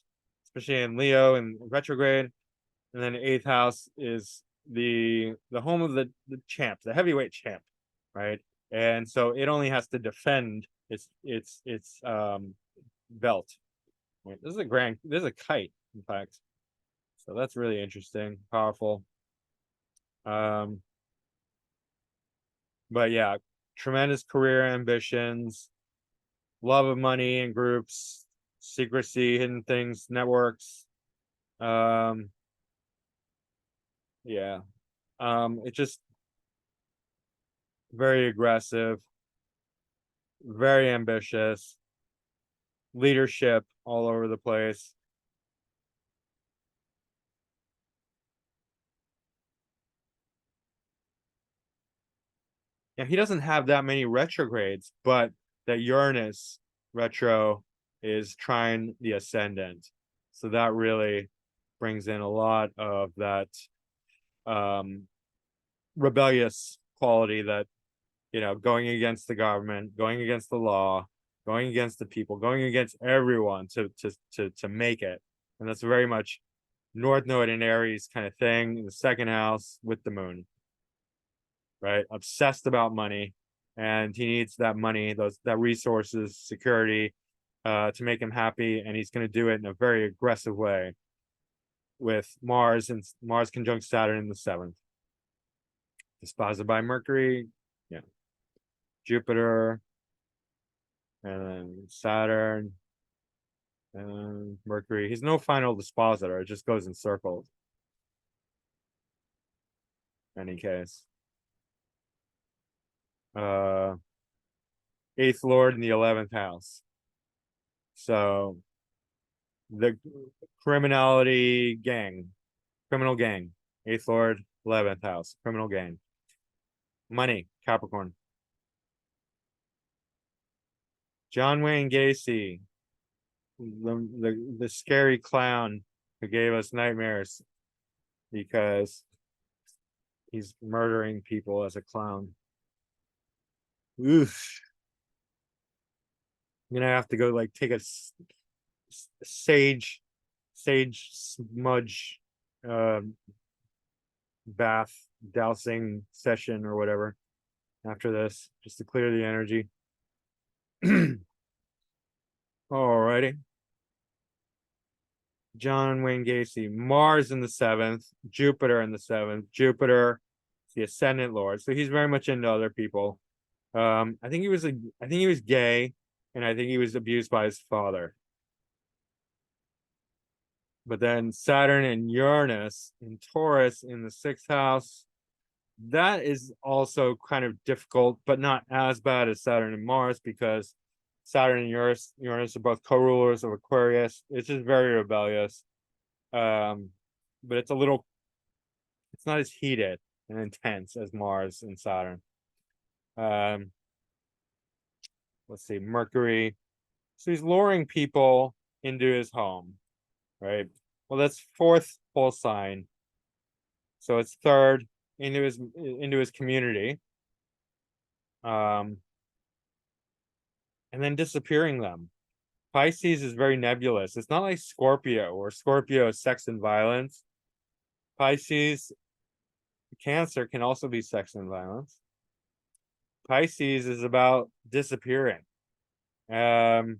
A: especially in Leo and retrograde. And then 8th house is the home of the champ, the heavyweight champ, right? And so it only has to defend its belt. Right? This is a kite, in fact. So that's really interesting, powerful. But yeah, tremendous career ambitions, love of money and groups, secrecy, hidden things, networks. Yeah. It's just very aggressive, very ambitious, leadership all over the place. Yeah, he doesn't have that many retrogrades, but that Uranus retro is trying the ascendant. So that really brings in a lot of that rebellious quality that, going against the government, going against the law, going against the people, going against everyone to make it. And that's very much North Node in Aries kind of thing in the second house with the moon, right? Obsessed about money, and he needs that money, that resources, security, to make him happy, and he's going to do it in a very aggressive way with Mars and Mars conjunct Saturn in the 7th, disposited by Mercury, yeah, Jupiter, and then Saturn and Mercury. He's no final dispositor; it just goes in circles. In any case, uh, 8th Lord in the 11th house. So the criminality gang, criminal gang, 8th Lord, 11th house, criminal gang. Money, Capricorn. John Wayne Gacy, the scary clown who gave us nightmares because he's murdering people as a clown. Oof. I'm gonna have to go like take a sage sage smudge bath dousing session or whatever after this, just to clear the energy. Alrighty. John Wayne Gacy, Mars in the 7th, Jupiter in the 7th. Jupiter, the ascendant lord, so he's very much into other people. I think he was gay, and I think he was abused by his father. But then Saturn and Uranus in Taurus in the 6th house, that is also kind of difficult, but not as bad as Saturn and Mars, because Saturn and Uranus are both co-rulers of Aquarius. It's just very rebellious. But it's not as heated and intense as Mars and Saturn. Let's see, Mercury. So he's luring people into his home, right? Well, that's 4th pole sign. So it's 3rd into his community. And then disappearing them. Pisces is very nebulous. It's not like Scorpio, or Scorpio is sex and violence. Pisces, Cancer can also be sex and violence. Pisces is about disappearing. And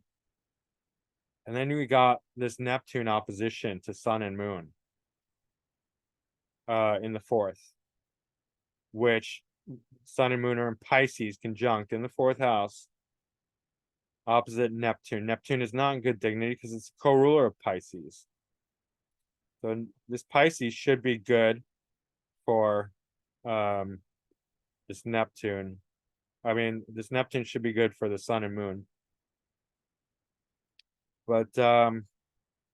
A: then we got this Neptune opposition to Sun and Moon in the 4th, which Sun and Moon are in Pisces conjunct in the 4th house, opposite Neptune. Neptune is not in good dignity because it's co-ruler of Pisces. So this Pisces should be good for this Neptune. I mean, this Neptune should be good for the Sun and Moon. But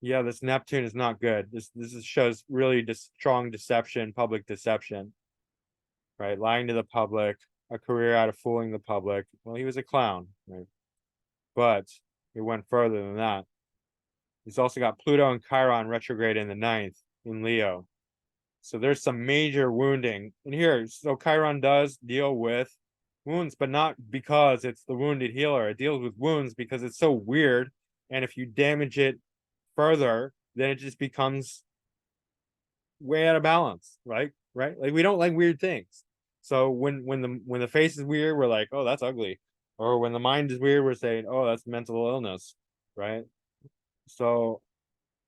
A: yeah, this Neptune is not good. This shows really strong deception, public deception, right? Lying to the public, a career out of fooling the public. Well, he was a clown, right? But it went further than that. He's also got Pluto and Chiron retrograde in the 9th in Leo. So there's some major wounding in here. So Chiron does deal with wounds, but not because it's the wounded healer. It deals with wounds because it's so weird. And if you damage it further, then it just becomes way out of balance, right? Right? Like, we don't like weird things. So when the face is weird, we're like, oh, that's ugly. Or when the mind is weird, we're saying, oh, that's mental illness, right? So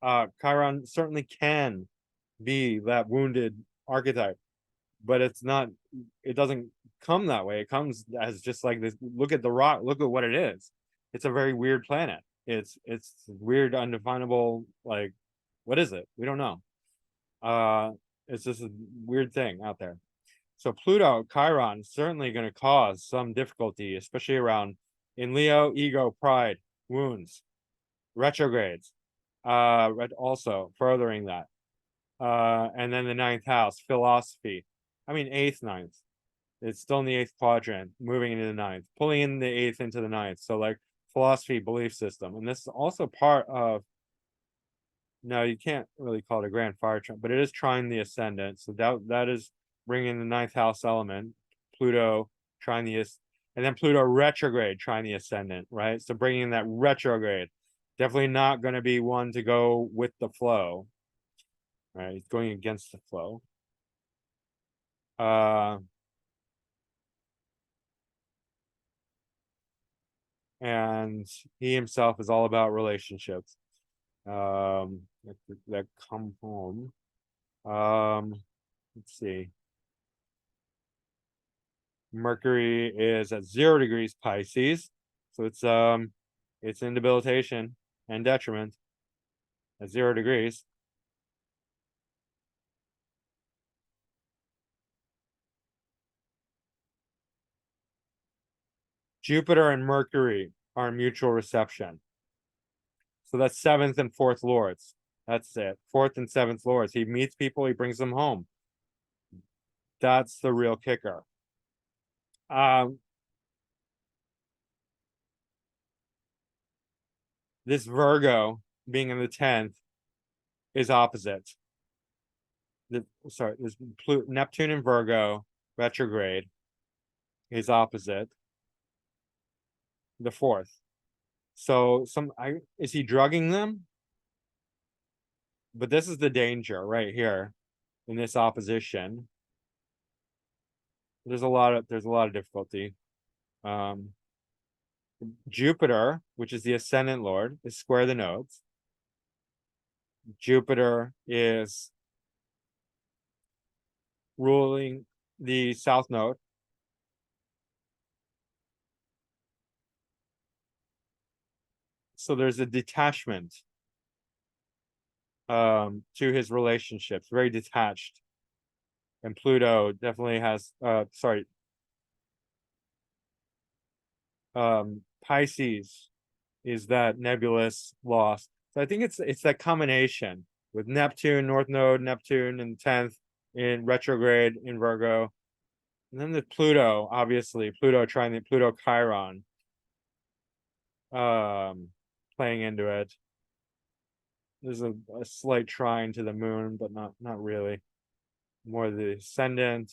A: Chiron certainly can be that wounded archetype, but it doesn't come that way. It comes as just like this. Look at the rock, look at what it is. It's a very weird planet. It's weird, undefinable, like, what is it? We don't know. It's just a weird thing out there. So Pluto, Chiron is certainly going to cause some difficulty, especially around in Leo, ego, pride, wounds, retrogrades, also furthering that. And then the 9th house, philosophy. I mean, 8th, 9th. It's still in the 8th quadrant, moving into the 9th, pulling in the 8th into the 9th. So like philosophy, belief system. And this is also part of, no, you can't really call it a grand fire trine, but it is trine the ascendant. So that is bringing the 9th house element, Pluto trine the, and then Pluto retrograde trine the ascendant, right? So bringing in that retrograde, definitely not going to be one to go with the flow, right? It's going against the flow. And he himself is all about relationships that come home. Let's see. Mercury is at 0 degrees Pisces, so it's in debilitation and detriment at 0 degrees. Jupiter and Mercury are in mutual reception. So that's 7th and 4th lords. That's it. 4th and 7th lords. He meets people, he brings them home. That's the real kicker. This Virgo being in the 10th is opposite. This Neptune and Virgo retrograde is opposite the 4th. So is he drugging them? But this is the danger right here in this opposition. There's a lot of difficulty. Jupiter, which is the ascendant lord, is square the nodes. Jupiter is ruling the south node. So there's a detachment to his relationships, very detached. And Pluto definitely has Pisces is that nebulous loss. So I think it's that combination with Neptune, North Node, Neptune in 10th in retrograde in Virgo. And then the Pluto, obviously, Pluto Chiron playing into it. There's a slight trine to the moon, but not really. More the ascendant.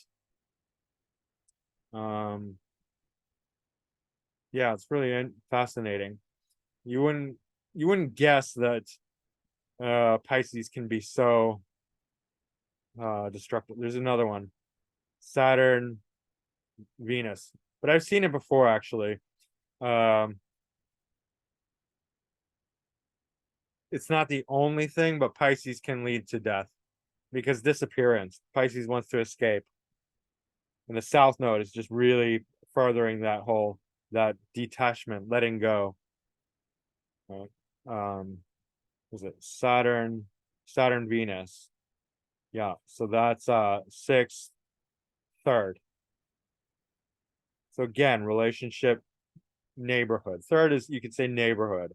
A: Yeah, it's really fascinating. You wouldn't guess that Pisces can be so destructive. There's another one. Saturn, Venus. But I've seen it before actually. It's not the only thing, but Pisces can lead to death because disappearance. Pisces wants to escape. And the South Node is just really furthering that detachment, letting go. Right? Was it Saturn, Venus? Yeah, so that's sixth, third. So again, relationship, neighborhood. Third is you could say neighborhood.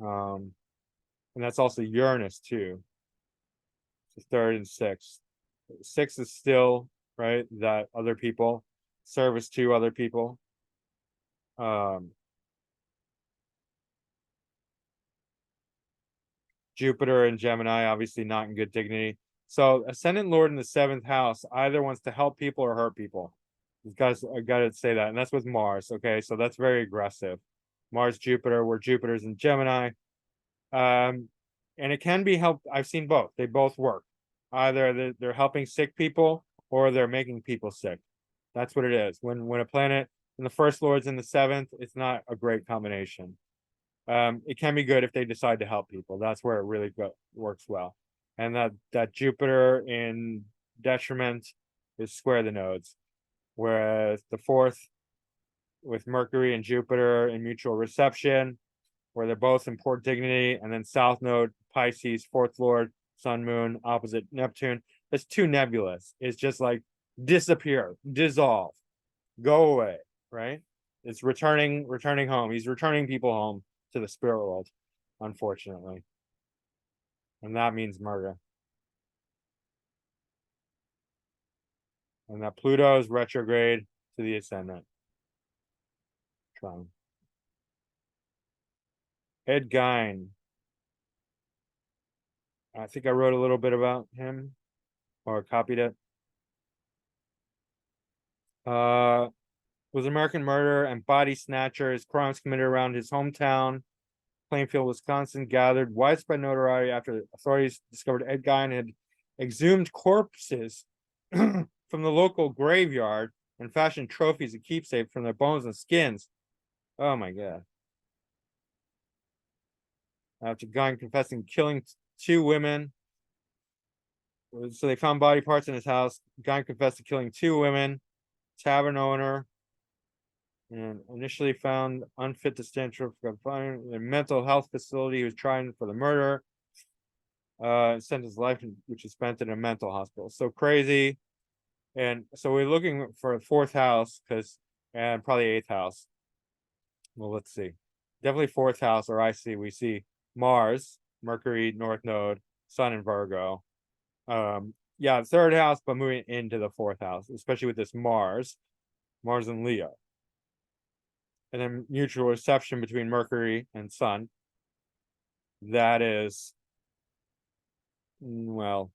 A: And that's also Uranus too. So third and sixth. Six is still right that other people, service to other people. Jupiter and Gemini, obviously not in good dignity. So ascendant lord in the seventh house either wants to help people or hurt people. Guys, I gotta say that, and that's with Mars. Okay, so that's very aggressive. Mars, Jupiter, where Jupiter's in Gemini. And it can be helped. I've seen both. They both work. Either they're helping sick people or they're making people sick. That's what it is. When a planet when the first lord's in the seventh, it's not a great combination. It can be good if they decide to help people. That's where it really works well. And that Jupiter in detriment is square the nodes, whereas the fourth with Mercury and Jupiter in mutual reception, where they're both in poor dignity, and then South Node, Pisces, fourth lord, Sun, Moon, opposite Neptune. It's too nebulous. It's just like disappear, dissolve, go away, right? It's returning home. He's returning people home to the spirit world, unfortunately. And that means murder. And that Pluto is retrograde to the ascendant. Trying. Ed Gein. I think I wrote a little bit about him or copied it. Was American murderer and body snatcher. His crimes committed around his hometown, Plainfield, Wisconsin, gathered widespread notoriety after authorities discovered Ed Gein had exhumed corpses from the local graveyard and fashioned trophies and keepsake from their bones and skins. Oh my god. After Gein confessing killing two women. So they found body parts in his house. Gein confessed to killing two women, tavern owner, and initially found unfit to stand trial for confinement in a mental health facility. He was trying for the murder. Spent his life, which he spent in a mental hospital. So crazy. And so we're looking for a fourth house and probably eighth house. Well, let's see. Definitely fourth house, or we see Mars, Mercury, North Node, Sun, and Virgo. Yeah, third house, but moving into the fourth house, especially with this Mars and Leo. And then mutual reception between Mercury and Sun. That is, well,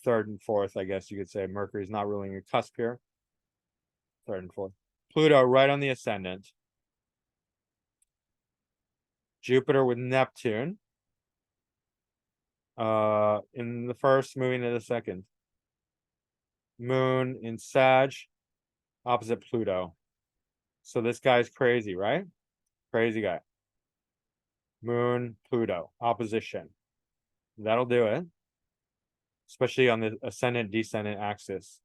A: third and fourth, I guess you could say. Mercury's not ruling a cusp here. Third and fourth. Pluto right on the ascendant. Jupiter with Neptune. In the first, moving to the second. Moon in Sag, opposite Pluto. So this guy's crazy, right? Crazy guy. Moon, Pluto, opposition. That'll do it. Especially on the ascendant descendant axis.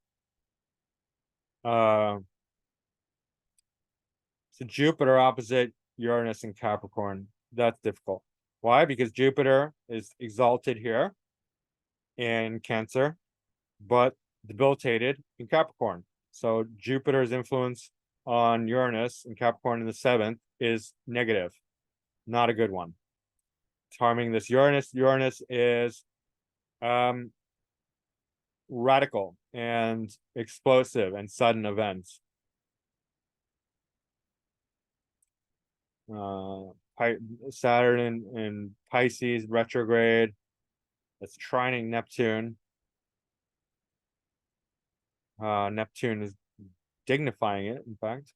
A: So Jupiter opposite Uranus and Capricorn. That's difficult. Why? Because Jupiter is exalted here in Cancer, but debilitated in Capricorn. So Jupiter's influence on Uranus and Capricorn in the seventh is negative. Not a good one. It's harming this Uranus. Uranus is radical and explosive and sudden events. Saturn in Pisces retrograde. That's trining Neptune. Neptune is dignifying it, in fact.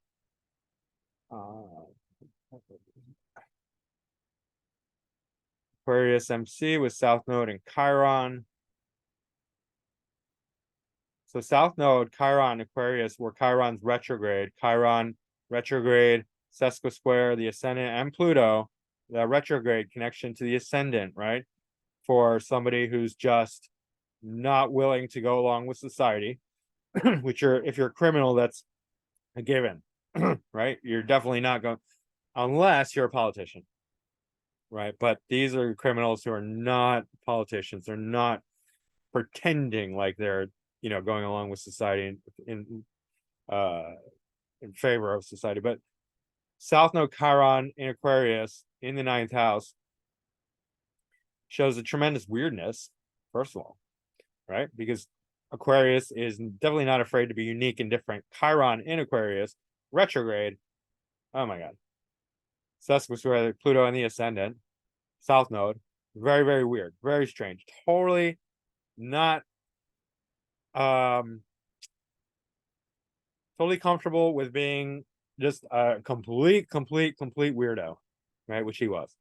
A: Aquarius MC with South Node and Chiron. So South Node, Chiron, Aquarius, where Chiron's retrograde. Chiron retrograde, sesquisquare, the ascendant, and Pluto. The retrograde connection to the ascendant, right? For somebody who's just not willing to go along with society, which if you're a criminal, that's a given, right? You're definitely not going, unless you're a politician, right? But these are criminals who are not politicians. They're not pretending like they're, going along with society in favor of society. But South Node Chiron in Aquarius in the ninth house shows a tremendous weirdness, first of all, right? Because Aquarius is definitely not afraid to be unique and different. Chiron in Aquarius, retrograde. Oh my God. Sesquisquare, Pluto in the ascendant, South Node. Very, very weird. Very strange. Totally not totally comfortable with being just a complete weirdo, right? Which he was.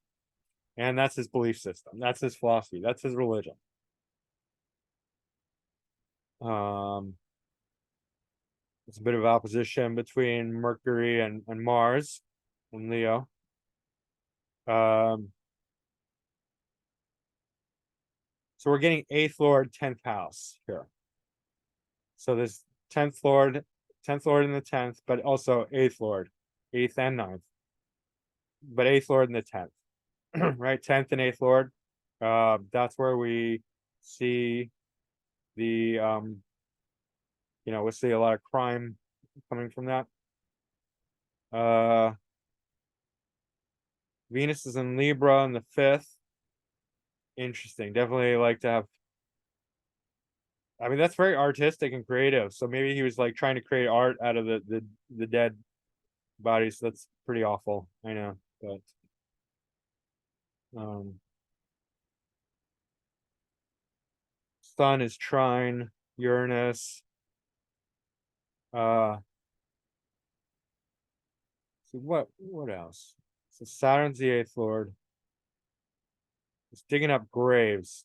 A: And that's his belief system. That's his philosophy. That's his religion. It's a bit of opposition between Mercury and Mars and Leo. So we're getting 8th Lord, 10th house here. So this 10th Lord in the 10th, but also 8th Lord, 8th and 9th. But 8th Lord in the 10th, right? 10th and 8th Lord. That's where we see the we see a lot of crime coming from that. Venus is in Libra in the 5th. Interesting. Definitely like to have. I mean, that's very artistic and creative. So maybe he was like trying to create art out of the dead bodies. That's pretty awful. I know, but Sun is trine Uranus. So what else? So Saturn's the 8th Lord. It's digging up graves.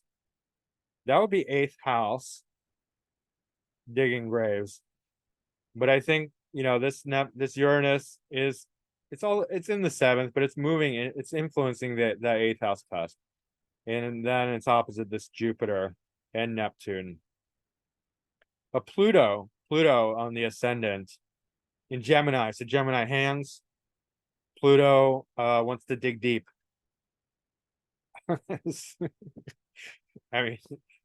A: That would be 8th house. Digging graves. But I think, this Uranus is it's in the 7th, but it's moving, it's influencing that 8th house cusp. And then it's opposite this Jupiter and Neptune. But Pluto on the ascendant in Gemini. So Gemini hands. Pluto wants to dig deep. I mean,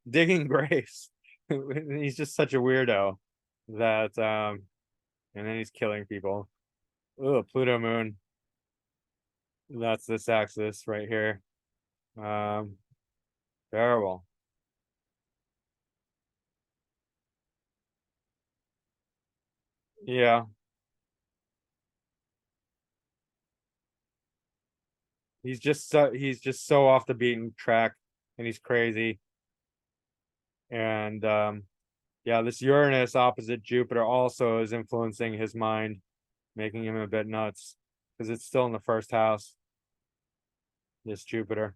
A: digging graves. He's just such a weirdo that and then he's killing people. Oh, Pluto moon. That's this axis right here. Terrible. Yeah. He's just so off the beaten track and he's crazy. And yeah, this Uranus opposite Jupiter also is influencing his mind, making him a bit nuts because it's still in the first house. this Jupiter.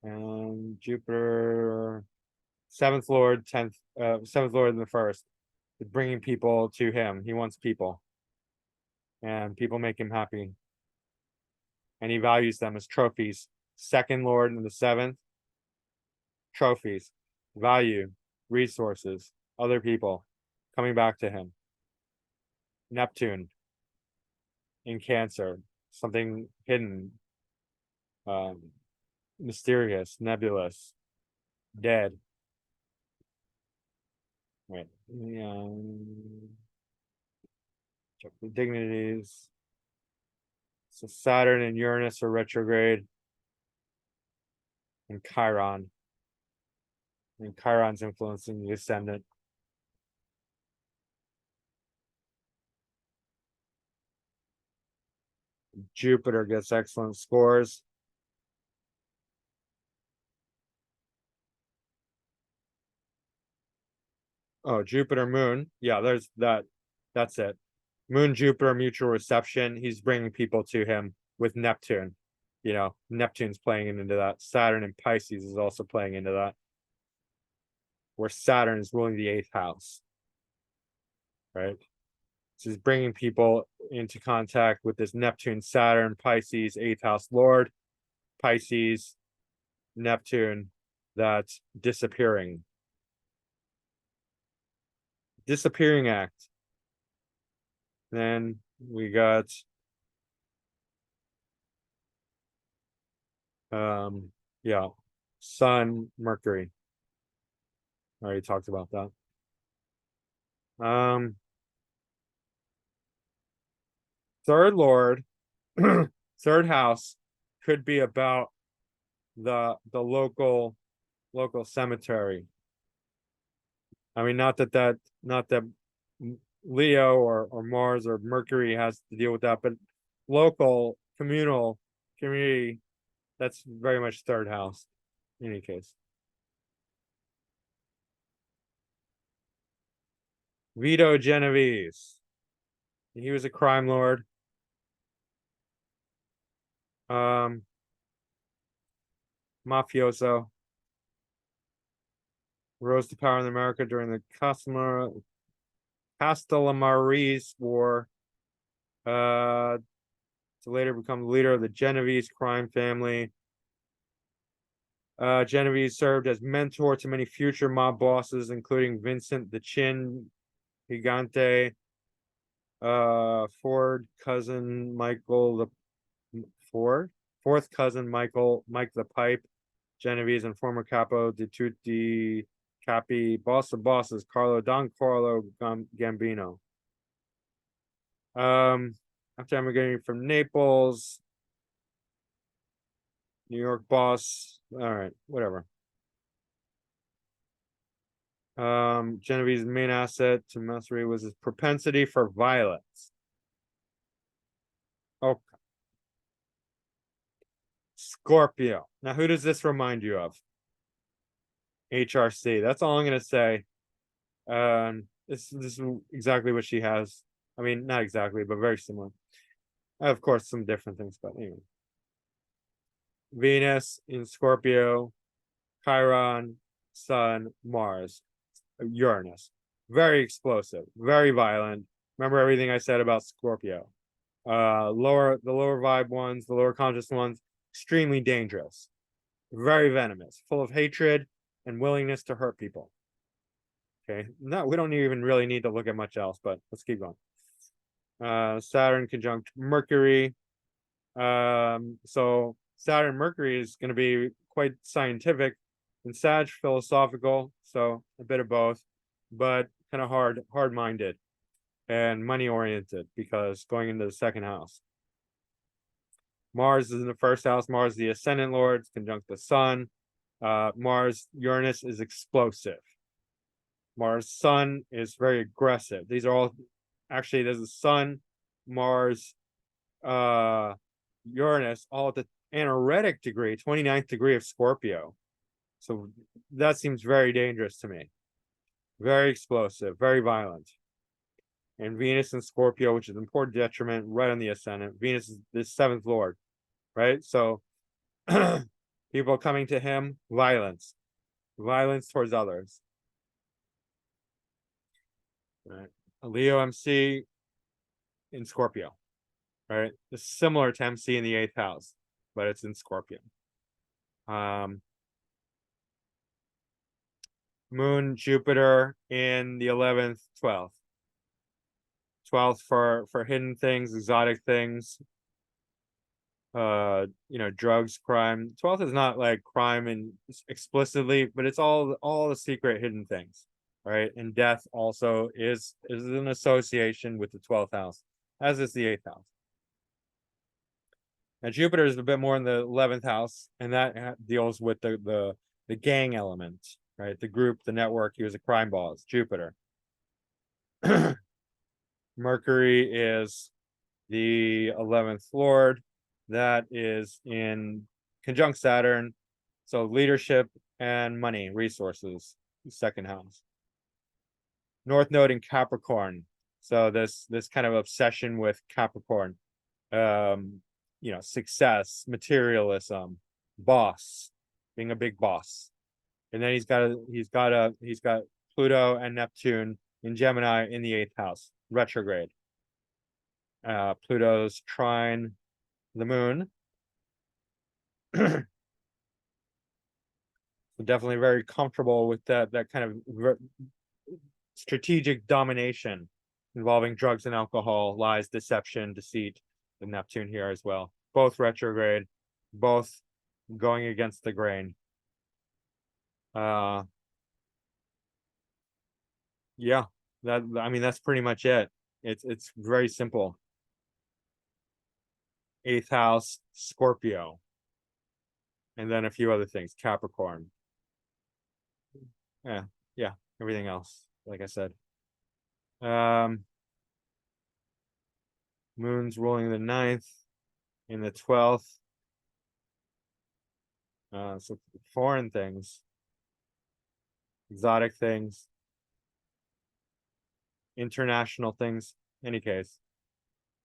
A: And Jupiter, seventh lord, 7th lord in the first, is bringing people to him. He wants people, and people make him happy, and he values them as trophies. Second lord in the seventh, trophies, value, resources, other people coming back to him. Neptune in Cancer, something hidden, um, mysterious, nebulous, dead. Wait, yeah. Check the dignities. So Saturn and Uranus are retrograde, and Chiron. And Chiron's influencing the ascendant. Jupiter gets excellent scores. Oh, Jupiter Moon. Yeah, there's that. That's it. Moon Jupiter mutual reception. He's bringing people to him with Neptune. Neptune's playing into that. Saturn and Pisces is also playing into that, where Saturn is ruling the 8th house, right? So he's bringing people into contact with this Neptune, Saturn, Pisces, 8th house Lord, Pisces, Neptune, that's disappearing act. Then we got yeah, Sun, Mercury. I already talked about that. Third lord, third house could be about the local cemetery. I mean, not that Leo or Mars or Mercury has to deal with that, but local, communal, community, that's very much third house in any case. Vito Genovese. He was a crime lord. Mafioso. Rose to power in America during the Castellamarese War. To later become the leader of the Genovese crime family. Genovese served as mentor to many future mob bosses, including Vincent the Chin Gigante, Ford cousin Michael the fourth cousin Mike the Pipe, Genovese, and former Capo di Tutti Capi, boss of bosses, Don Carlo Gambino. After emigrating from Naples, New York boss. All right, whatever. Genevieve's main asset to mastery was his propensity for violence. Okay. Scorpio. Now, who does this remind you of? HRC. That's all I'm gonna say. This is exactly what she has. I mean, not exactly, but very similar. Of course, some different things, but anyway. Venus in Scorpio, Chiron, Sun, Mars, Uranus. Very explosive, very violent. Remember everything I said about Scorpio. The lower vibe ones, the lower conscious ones, extremely dangerous, very venomous, full of hatred and willingness to hurt people. Okay, no, we don't even really need to look at much else, but let's keep going. Saturn conjunct Mercury. So Saturn Mercury is going to be quite scientific, and Sag philosophical, so a bit of both, but kind of hard-minded and money oriented, because going into the second house. Mars is in the first house. Mars, the ascendant lord, conjunct the sun. Mars, Uranus is explosive. Mars, Sun is very aggressive. These are all actually, there's the Sun, Mars, Uranus, all at the anaretic degree, 29th degree of Scorpio. So that seems very dangerous to me. Very explosive, very violent. And Venus and Scorpio, which is an important detriment right on the ascendant. Venus is the 7th lord, right? So People coming to him, violence. Violence towards others. Right. A Leo MC in Scorpio. Right. It's similar to MC in the 8th house, but it's in Scorpio. Moon, Jupiter in the 11th, 12th. 12th for hidden things, exotic things, drugs, crime. 12th is not like crime and explicitly, but it's all the secret hidden things, right? And death also is an association with the 12th house, as is the 8th house. Now Jupiter is a bit more in the 11th house, and that deals with the gang element, right? The group, the network. He was a crime boss. Jupiter. Mercury is the 11th lord. That is in conjunct Saturn. So leadership and money, resources, second house. North node in Capricorn. So this kind of obsession with Capricorn. Success, materialism, boss, being a big boss. And then he's got Pluto and Neptune in Gemini in the 8th house, retrograde. Pluto's trine the moon. So definitely very comfortable with that kind of strategic domination involving drugs and alcohol, lies, deception, deceit. The Neptune here as well. Both retrograde, both going against the grain. Yeah, that's pretty much it. It's very simple. 8th house, Scorpio. And then a few other things, Capricorn. Yeah, everything else, like I said. Moon's ruling the 9th in the 12th. So foreign things, exotic things, international things, any case.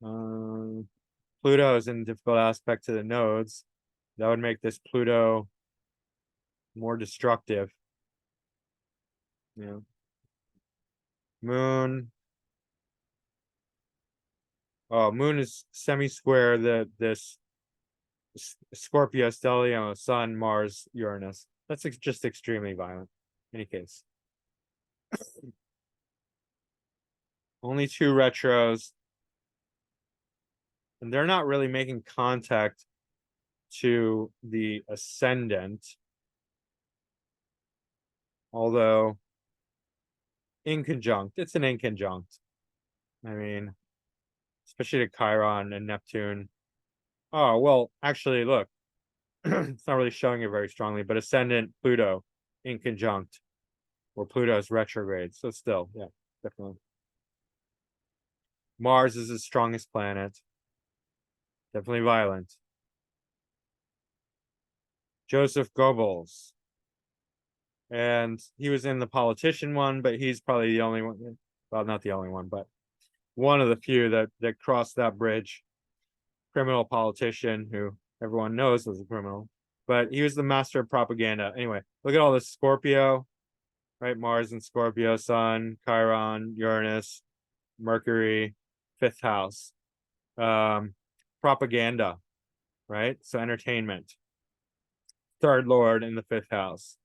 A: Pluto is in difficult aspect to the nodes. That would make this Pluto more destructive. Yeah. Moon. Oh, Moon is semi-square this Scorpio, stellium, Sun, Mars, Uranus. That's just extremely violent. In any case. Only 2 retros. And they're not really making contact to the ascendant. Although in conjunct, it's an inconjunct. I mean, especially to Chiron and Neptune. Oh, well, actually, look, it's not really showing it very strongly, but ascendant Pluto in conjunct, or Pluto's retrograde. So still, yeah, definitely. Mars is the strongest planet. Definitely violent. Joseph Goebbels. And he was in the politician one, but he's probably the only one. Well, not the only one, but one of the few that crossed that bridge. Criminal politician who everyone knows was a criminal, but he was the master of propaganda. Anyway, look at all this Scorpio, right? Mars and Scorpio, Sun, Chiron, Uranus, Mercury, 5th house. Propaganda, right? So entertainment. 3rd lord in the 5th house.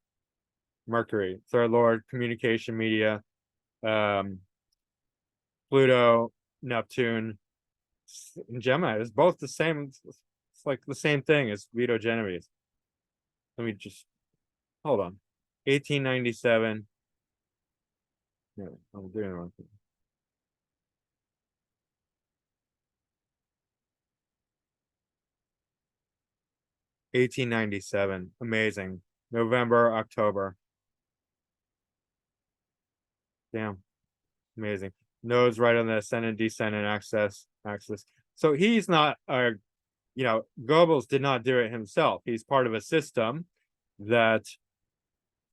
A: Mercury, 3rd lord, communication, media. Pluto, Neptune, and Gemini. It's both the same. It's like the same thing as Vito Genovese. Let me just hold on. 1897. Yeah, I'm doing the wrong thing. 1897. Amazing. November, October. Damn. Amazing. Nodes right on the ascendant, descendant axis. So he's not Goebbels did not do it himself. He's part of a system that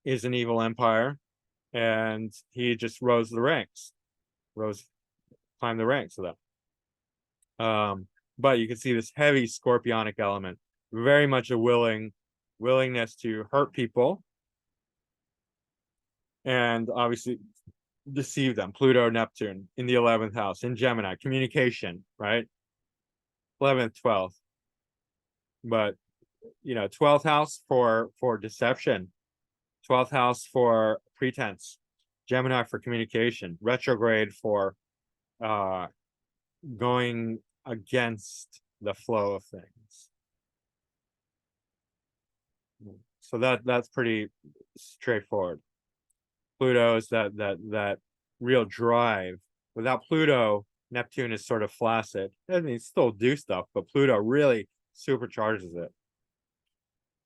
A: is an evil empire, and he just climbed the ranks of that. But you can see this heavy scorpionic element. very much a willingness to hurt people and obviously deceive them. Pluto, Neptune in the 11th house in Gemini, communication, right? 11th, 12th. But 12th house for deception, 12th house for pretense, Gemini for communication, retrograde for uh going against the flow of things. So that's pretty straightforward. Pluto is that real drive. Without Pluto, Neptune is sort of flaccid. I mean, still do stuff, but Pluto really supercharges it.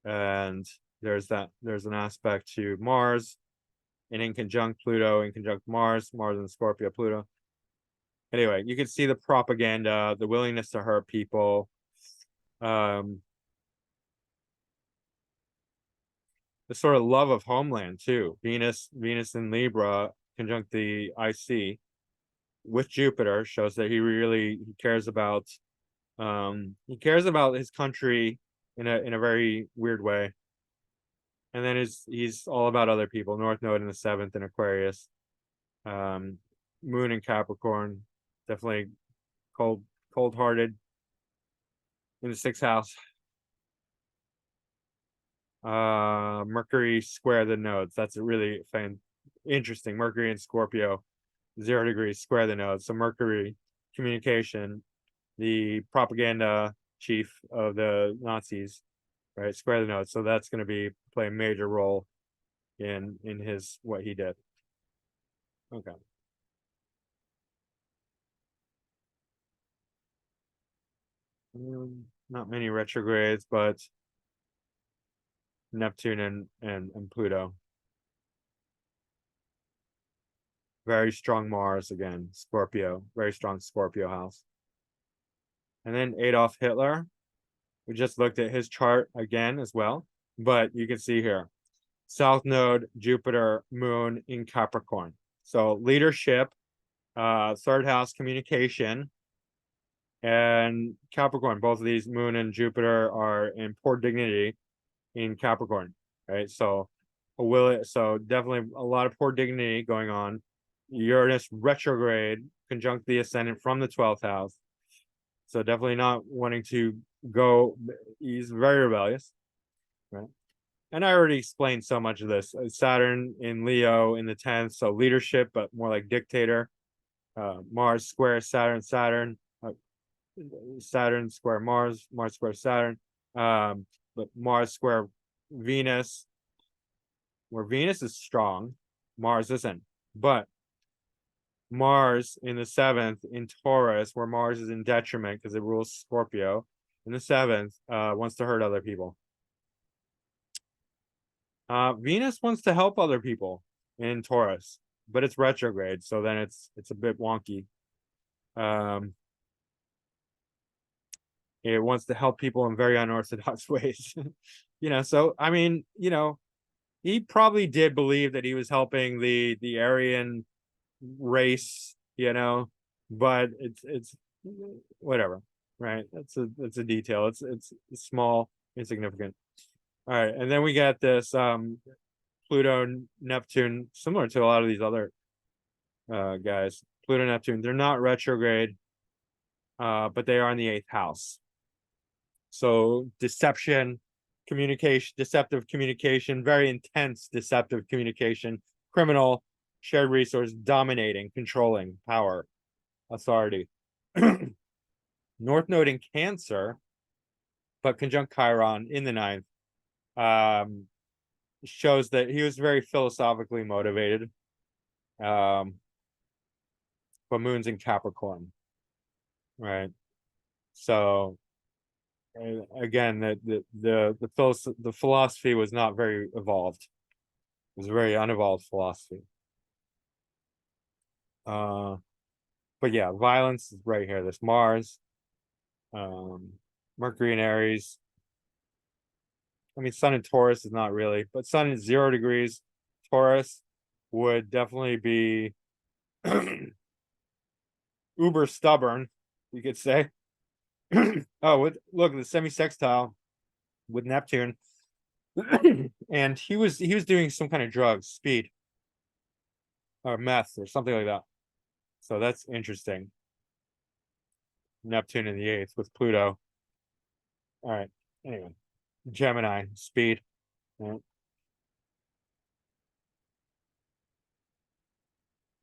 A: And there's an aspect to Mars, and in conjunct Pluto, in conjunct Mars and Scorpio, Pluto. Anyway, you can see the propaganda, the willingness to hurt people. The sort of love of homeland too. Venus in Libra conjunct the IC with Jupiter shows that he cares about his country in a very weird way. And then he's all about other people. North Node in the 7th in Aquarius. Moon in Capricorn, definitely cold-hearted in the 6th house. Mercury square the nodes. That's a really interesting. Mercury in Scorpio, 0 degrees square the nodes. So Mercury, communication, the propaganda chief of the Nazis, right? Square the nodes. So that's going to play a major role in what he did. Okay. Not many retrogrades, but Neptune and Pluto. Very strong Mars again, Scorpio, very strong Scorpio house. And then Adolf Hitler, we just looked at his chart again as well, but you can see here, South Node, Jupiter, Moon in Capricorn. So leadership, 3rd house, communication, and Capricorn. Both of these, Moon and Jupiter, are in poor dignity in Capricorn, right? So definitely a lot of poor dignity going on. Uranus retrograde conjunct the ascendant from the 12th house. So definitely not wanting to go. He's very rebellious, right? And I already explained so much of this. Saturn in Leo in the 10th, so leadership, but more like dictator. Mars square Saturn, Saturn square Mars square Saturn. But Mars square Venus, where Venus is strong, Mars isn't. But Mars in the 7th in Taurus, where Mars is in detriment because it rules Scorpio, in the 7th, wants to hurt other people. Venus wants to help other people in Taurus, but it's retrograde, so then it's a bit wonky. It wants to help people in very unorthodox ways. So I mean, he probably did believe that he was helping the Aryan race, but it's whatever, right? That's a detail. It's small, insignificant. All right, and then we got this Pluto, Neptune, similar to a lot of these other guys. Pluto, Neptune, they're not retrograde, but they are in the 8th house. So deception, communication, deceptive communication, very intense deceptive communication, criminal, shared resource, dominating, controlling, power, authority. North Node in Cancer, but conjunct Chiron in the 9th, shows that he was very philosophically motivated. But Moon's in Capricorn, right? So again, the philosophy was not very evolved. It was a very unevolved philosophy. But yeah, violence is right here. This Mars, Mercury in Aries. I mean, Sun in Taurus is not really, but Sun in 0 degrees Taurus would definitely be uber stubborn, you could say. Oh, look, the semi-sextile with Neptune. And he was doing some kind of drugs, speed or meth or something like that. So that's interesting. Neptune in the eighth with Pluto. All right. Anyway, Gemini, speed. Yeah.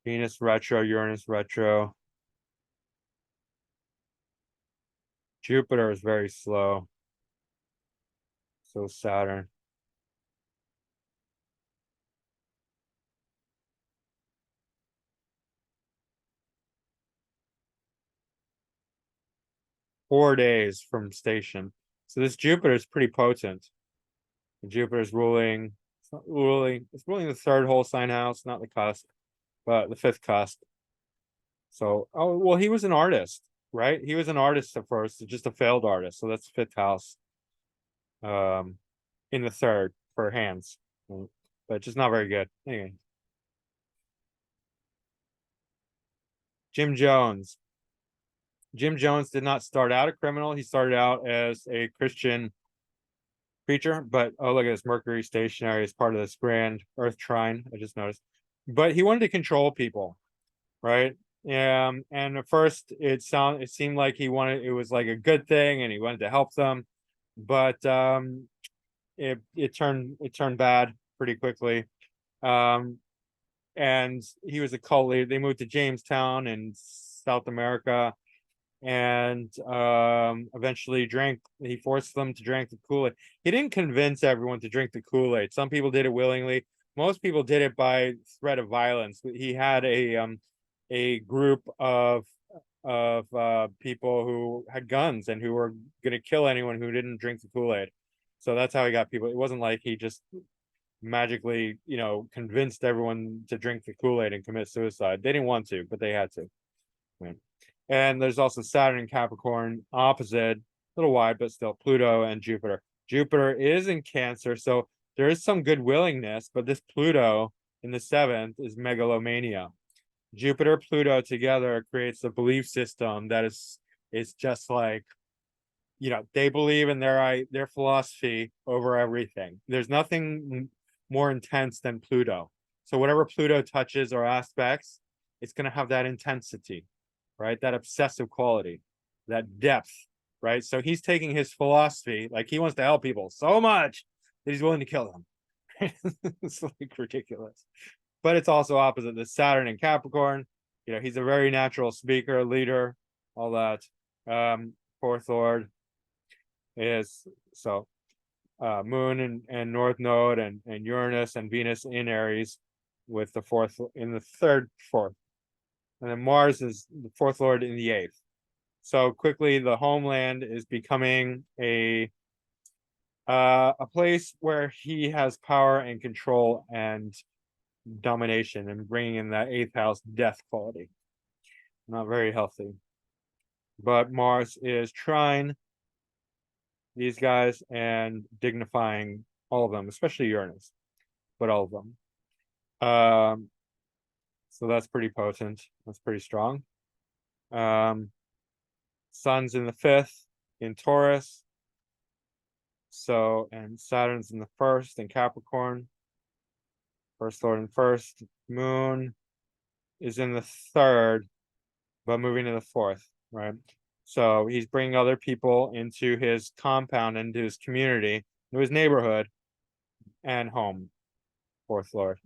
A: Venus retro, Uranus retro. Jupiter is very slow. So Saturn. Four days from station. So this Jupiter is pretty potent. Jupiter's ruling, it's ruling the third whole sign house, not the cusp, but the fifth cusp. So, oh, well, he was an artist, right? He was an artist at first, just a failed artist. So that's fifth house. In the third for hands, but just not very good. Anyway, Jim Jones. Jim Jones did not start out a criminal. He started out as a Christian preacher, but oh, look at this Mercury stationary as part of this grand Earth trine. I just noticed, but he wanted to control people, right? And at first it seemed like it was like a good thing, and he wanted to help them, but it turned bad pretty quickly. And he was a cult leader. They moved to Jamestown in South America, and eventually he forced them to drink the Kool-Aid. He didn't convince everyone to drink the Kool-Aid. Some people did it willingly. Most people did it by threat of violence. He had a group of people who had guns and who were going to kill anyone who didn't drink the Kool-Aid. So that's how he got people. It wasn't like he just magically, convinced everyone to drink the Kool-Aid and commit suicide. They didn't want to, but they had to. Yeah. And there's also Saturn and Capricorn opposite, a little wide, but still Pluto and Jupiter. Jupiter is in Cancer, so there is some good willingness, but this Pluto in the seventh is megalomania. Jupiter, Pluto together creates a belief system that is just like, they believe in their philosophy over everything. There's nothing more intense than Pluto. So whatever Pluto touches or aspects, it's going to have that intensity, right? That obsessive quality, that depth, right? So he's taking his philosophy, like he wants to help people so much that he's willing to kill them. It's like ridiculous. But it's also opposite the Saturn and Capricorn. He's a very natural speaker, leader, all that. Fourth Lord is so Moon and North Node and Uranus and Venus in Aries with the fourth in the fourth. And then Mars is the fourth lord in the eighth. So quickly the homeland is becoming a place where he has power and control and domination, and bringing in that eighth house death quality. Not very healthy. But Mars is trine these guys and dignifying all of them, especially Uranus, but all of them. So that's pretty potent. That's pretty strong. Sun's in the fifth in Taurus. So, and Saturn's in the first in Capricorn. First lord in first. Moon is in the third, but moving to the fourth, right? So he's bringing other people into his compound, into his community, into his neighborhood, and home. Fourth lord,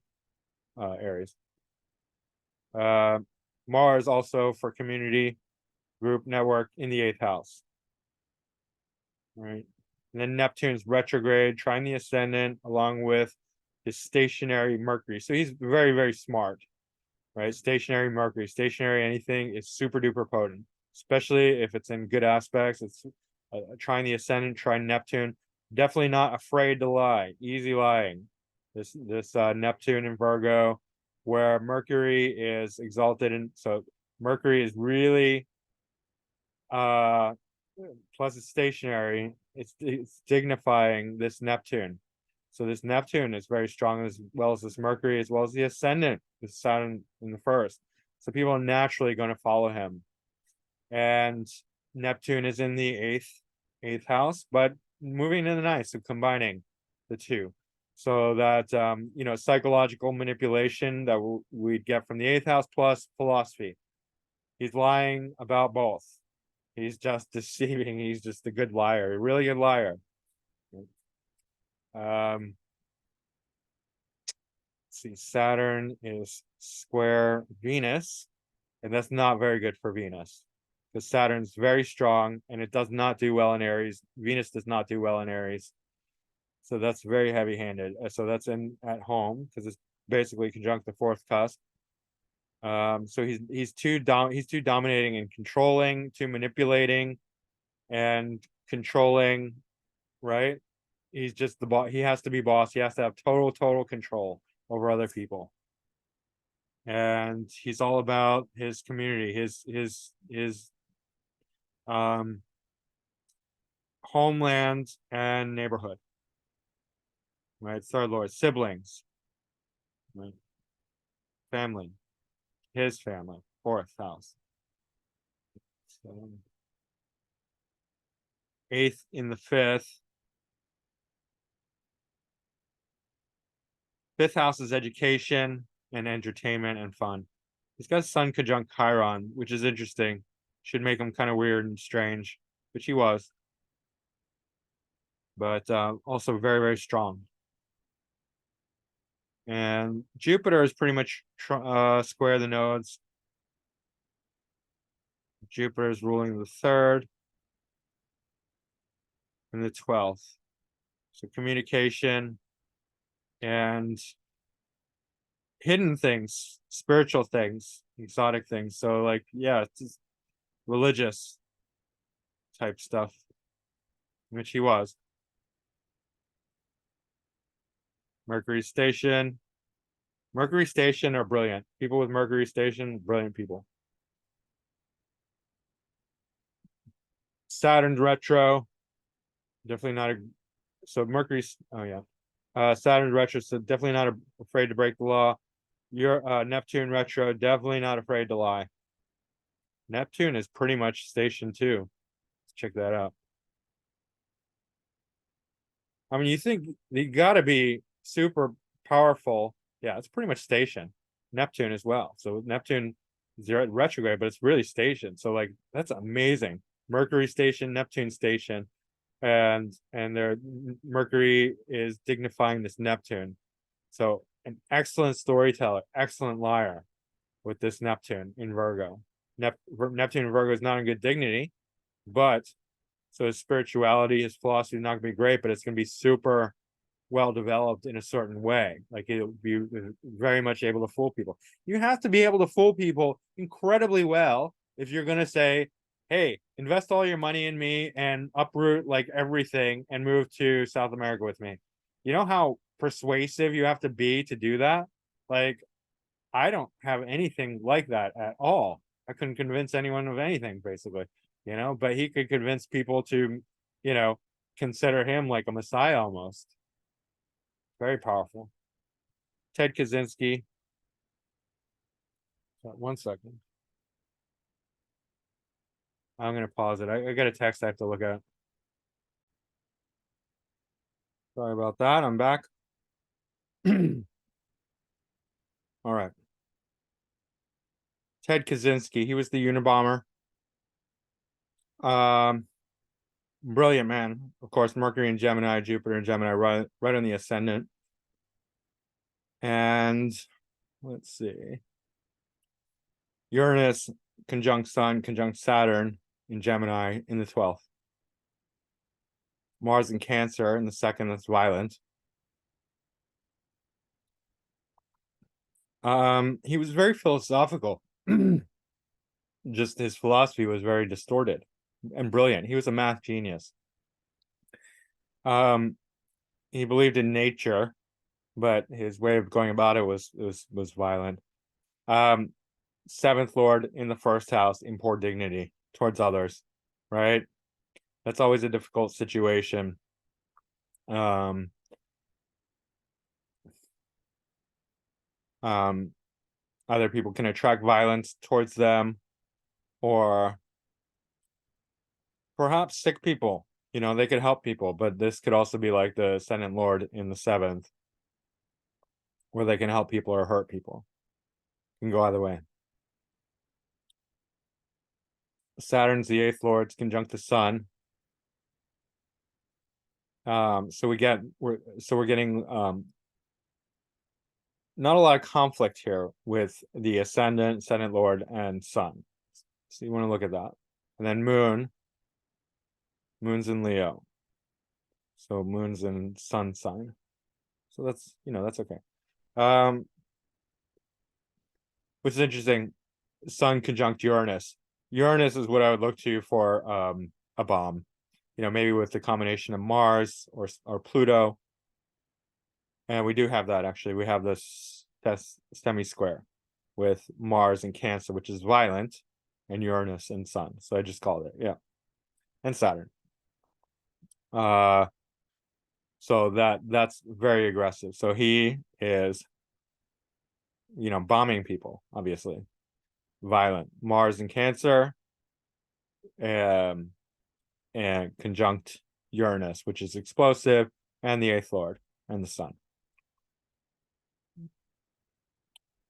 A: Aries. Mars also for community, group, network in the eighth house. Right. And then Neptune's retrograde, trying the ascendant, along with his stationary Mercury. So he's very, very smart, right? Stationary Mercury, stationary anything is super duper potent, especially if it's in good aspects. It's trying the ascendant, trying Neptune. Definitely not afraid to lie, easy lying. This Neptune in Virgo, where Mercury is exalted, and so Mercury is really plus it's stationary, it's dignifying this Neptune. So this Neptune is very strong, as well as this Mercury, as well as the ascendant, the Saturn in the first. So people are naturally going to follow him. And Neptune is in the eighth house, but moving to the ninth, so combining the two. So that psychological manipulation that we'd get from the eighth house plus philosophy. He's lying about both. He's just deceiving. He's just a good liar, a really good liar. See, Saturn is square Venus, and that's not very good for Venus because Saturn's very strong and it does not do well in Aries. Venus does not do well in Aries. So that's very heavy-handed. So that's in at home because it's basically conjunct the fourth cusp. So he's too dominating and controlling, too manipulating and controlling, right? He's just the boss. He has to be boss. He has to have total control over other people. And he's all about his community, his homeland and neighborhood. Right? Third lord, siblings, right? Family, his family, fourth house. So, eighth in the fifth. Fifth house is education and entertainment and fun. He's got Sun conjunct Chiron, which is interesting. Should make him kind of weird and strange, which he was. But also very strong. And Jupiter is pretty much square the nodes. Jupiter is ruling the third and the 12th. So communication and hidden things, spiritual things, exotic things. So like, yeah, it's just religious type stuff, which he was. Mercury station. Mercury station are brilliant. People with Mercury station, brilliant people. Saturn's retro. Definitely not a so Mercury's oh yeah. Saturn's retro, so definitely not afraid to break the law. Your Neptune retro, definitely not afraid to lie. Neptune is pretty much station 2. Let's check that out. I mean, you think you gotta be super powerful. Yeah, it's pretty much station. Neptune as well. So Neptune is retrograde, but it's really station. So like that's amazing. Mercury station, Neptune station, and their Mercury is dignifying this Neptune. So an excellent storyteller, excellent liar with this Neptune in Virgo. Neptune in Virgo is not in good dignity, but so his spirituality, his philosophy is not going to be great, but it's going to be super well developed in a certain way. Like it'll be very much able to fool people. You have to be able to fool people incredibly well if you're going to say, hey, invest all your money in me and uproot like everything and move to South America with me. You know how persuasive you have to be to do that? Like, I don't have anything like that at all. I couldn't convince anyone of anything, basically, but he could convince people to, consider him like a messiah almost. Very powerful. Ted Kaczynski. One second. I'm going to pause it. I got a text I have to look at. Sorry about that. I'm back. All right. Ted Kaczynski. He was the Unabomber. Brilliant man. Of course, Mercury and Gemini, Jupiter and Gemini, right on the ascendant. And let's see. Uranus conjunct Sun, conjunct Saturn in Gemini in the 12th. Mars in Cancer in the 2nd, that's violent. He was very philosophical. Just his philosophy was very distorted and brilliant. He was a math genius. He believed in nature, but his way of going about it was violent. 7th lord in the 1st house in poor dignity towards others, right? That's always a difficult situation. Other people can attract violence towards them, or perhaps sick people, You know, they could help people, but this could also be like the Ascendant Lord in the 7th, where they can help people or hurt people. It can go either way. Saturn's the 8th Lord. It's conjunct the Sun. So we're getting not a lot of conflict here with the Ascendant Lord, and Sun. So you want to look at that. And then Moon's in Leo. So Moon's in Sun sign. So that's, that's okay. Which is interesting. Sun conjunct Uranus. Uranus is what I would look to for a bomb. Maybe with the combination of Mars or Pluto. And we do have that, actually. We have this semi-square with Mars and Cancer, which is violent, and Uranus and Sun. So I just called it, yeah. And Saturn. So that's very aggressive. So he is, bombing people, obviously. Violent. Mars and Cancer, and conjunct Uranus, which is explosive, and the 8th Lord, and the Sun.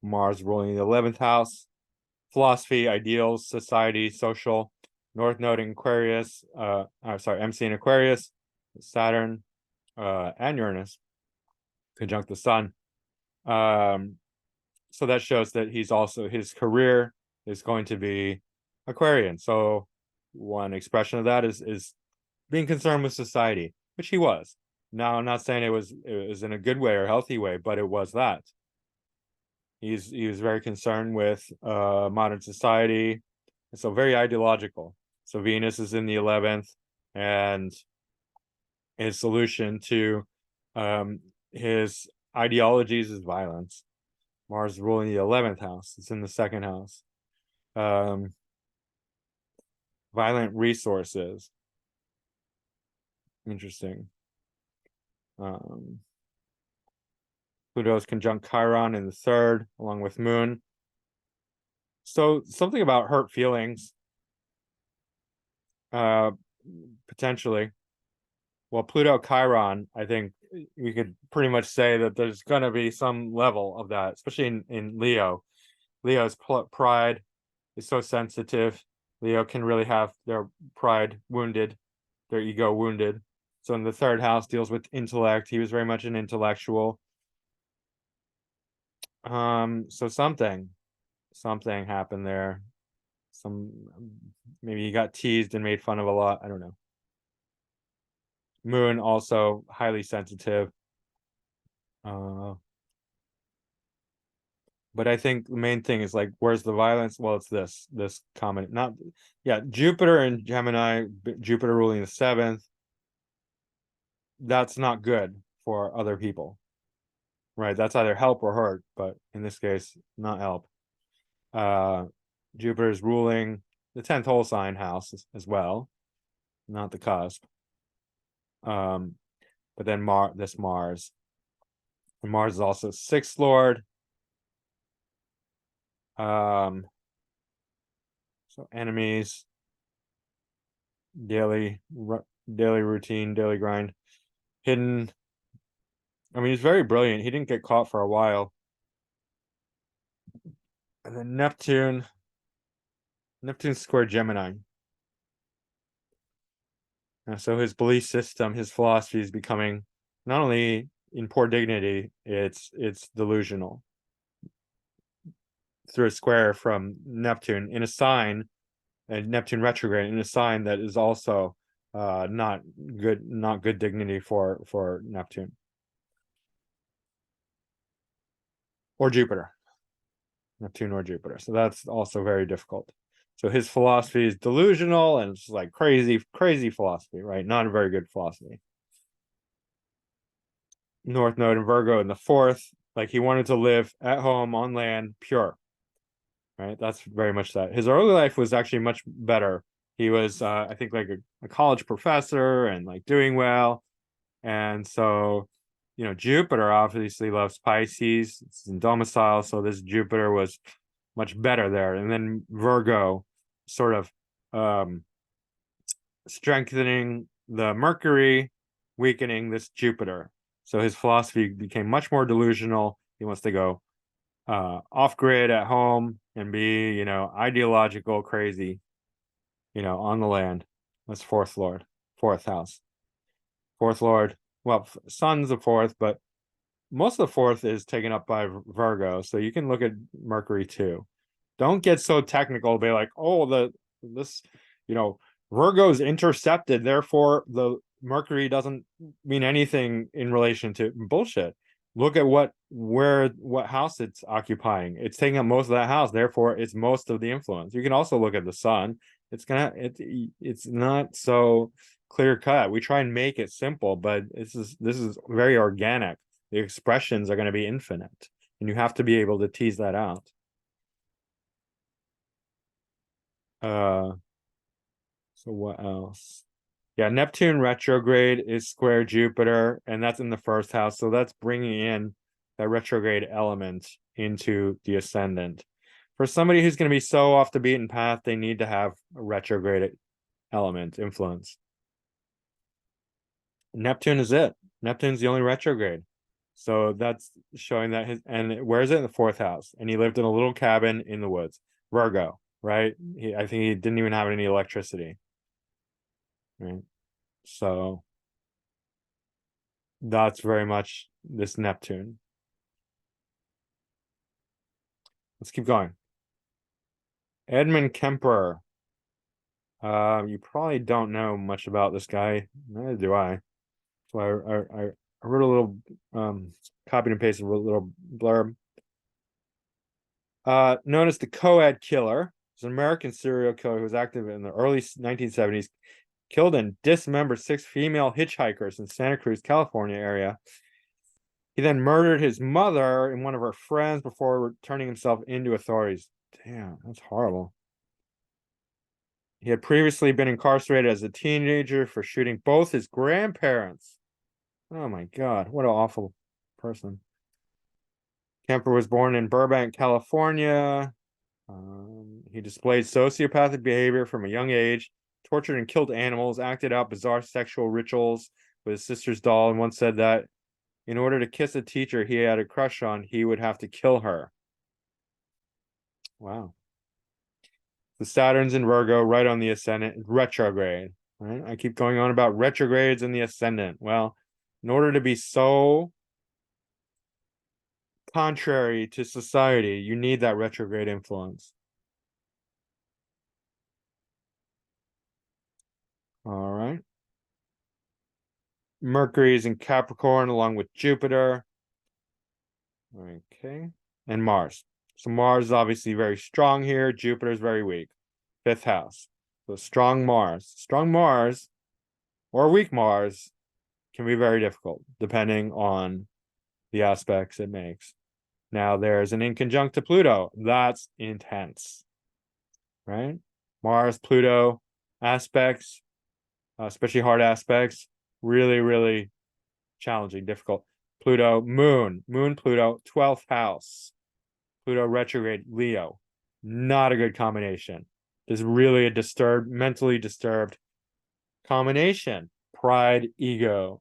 A: Mars ruling the 11th house. Philosophy, ideals, society, social. North Node in Aquarius. MC in Aquarius. Saturn, and Uranus conjunct the Sun. So that shows that his career is going to be Aquarian. So one expression of that is being concerned with society, which he was. Now, I'm not saying it was in a good way or healthy way, but it was that. He was very concerned with modern society, and so very ideological. So Venus is in the 11th, and his solution to his ideologies is violence. Mars ruling the 11th house. It's in the 2nd house. Violent resources. Interesting. Pluto's conjunct Chiron in the 3rd, along with Moon. So something about hurt feelings. Potentially. Well, Pluto Chiron, I think we could pretty much say that there's going to be some level of that, especially in Leo. Leo's pride is so sensitive. Leo can really have their pride wounded, their ego wounded. So in the 3rd house deals with intellect. He was very much an intellectual. So something happened there. Maybe he got teased and made fun of a lot. I don't know. Moon also highly sensitive. But I think the main thing is like, where's the violence? Well, it's this comment. Jupiter and Gemini, Jupiter ruling the 7th. That's not good for other people, right? That's either help or hurt, but in this case, not help. Jupiter's ruling the 10th whole sign house as well, not the cusp. But then Mars. And Mars is also 6th Lord. So enemies, daily routine, daily grind, hidden. I mean, he's very brilliant. He didn't get caught for a while. And then Neptune square Gemini. So his belief system, his philosophy is becoming not only in poor dignity, it's delusional. Through a square from Neptune in a sign, and Neptune retrograde in a sign that is also not good dignity for Neptune or Jupiter. Neptune or Jupiter. So that's also very difficult. So his philosophy is delusional, and it's like crazy philosophy, right? Not a very good philosophy. North Node in Virgo in the 4th, like he wanted to live at home on land, pure. Right? That's very much that. His early life was actually much better. He was, I think, like a college professor and like doing well. And so, Jupiter obviously loves Pisces. It's in domicile, so this Jupiter was much better there. And then Virgo sort of strengthening the Mercury weakening this Jupiter. So his philosophy became much more delusional. He wants to go off grid at home and be, ideological, crazy, on the land. That's fourth lord, fourth house. Fourth lord. Well, sun's the fourth, but most of the fourth is taken up by Virgo. So you can look at Mercury too. Don't get so technical. Be like, oh, this, Virgo's intercepted, therefore the Mercury doesn't mean anything in relation to bullshit. Look at what house it's occupying. It's taking up most of that house, therefore it's most of the influence. You can also look at the sun. It's not so clear cut. We try and make it simple, but this is very organic. The expressions are going to be infinite, and you have to be able to tease that out. So what else? Yeah, Neptune retrograde is square Jupiter, and that's in the first house. So that's bringing in that retrograde element into the ascendant. For somebody who's going to be so off the beaten path, they need to have a retrograde element influence. Neptune is it. Neptune's the only retrograde. So that's showing that and where is it? In the fourth house. And he lived in a little cabin in the woods. Virgo, right? I think he didn't even have any electricity. Right. So that's very much this Neptune. Let's keep going. Edmund Kemper. You probably don't know much about this guy. Neither do I. So I wrote a little copied and pasted a little blurb. Known as the co-ed killer. He's an American serial killer who was active in the early 1970s, killed and dismembered 6 female hitchhikers in Santa Cruz, California area. He then murdered his mother and one of her friends before turning himself into authorities. Damn, that's horrible. He had previously been incarcerated as a teenager for shooting both his grandparents. Oh my God, what an awful person. Kemper was born in Burbank, California. He displayed sociopathic behavior from a young age, tortured and killed animals, acted out bizarre sexual rituals with his sister's doll, and once said that in order to kiss a teacher he had a crush on, he would have to kill her. Wow. The Saturn's in Virgo, right on the ascendant, retrograde. Right? I keep going on about retrogrades in the ascendant. Well, in order to be so contrary to society, you need that retrograde influence. All right. Mercury is in Capricorn along with Jupiter. Okay. And Mars. So Mars is obviously very strong here. Jupiter is very weak. 5th house. So strong Mars. Strong Mars or weak Mars can be very difficult depending on the aspects it makes. Now there's an inconjunct to Pluto. That's intense. Right? Mars, Pluto aspects, especially hard aspects, really, really challenging, difficult. Pluto, Moon, Pluto, 12th house. Pluto retrograde, Leo. Not a good combination. There's really a mentally disturbed combination. Pride, ego.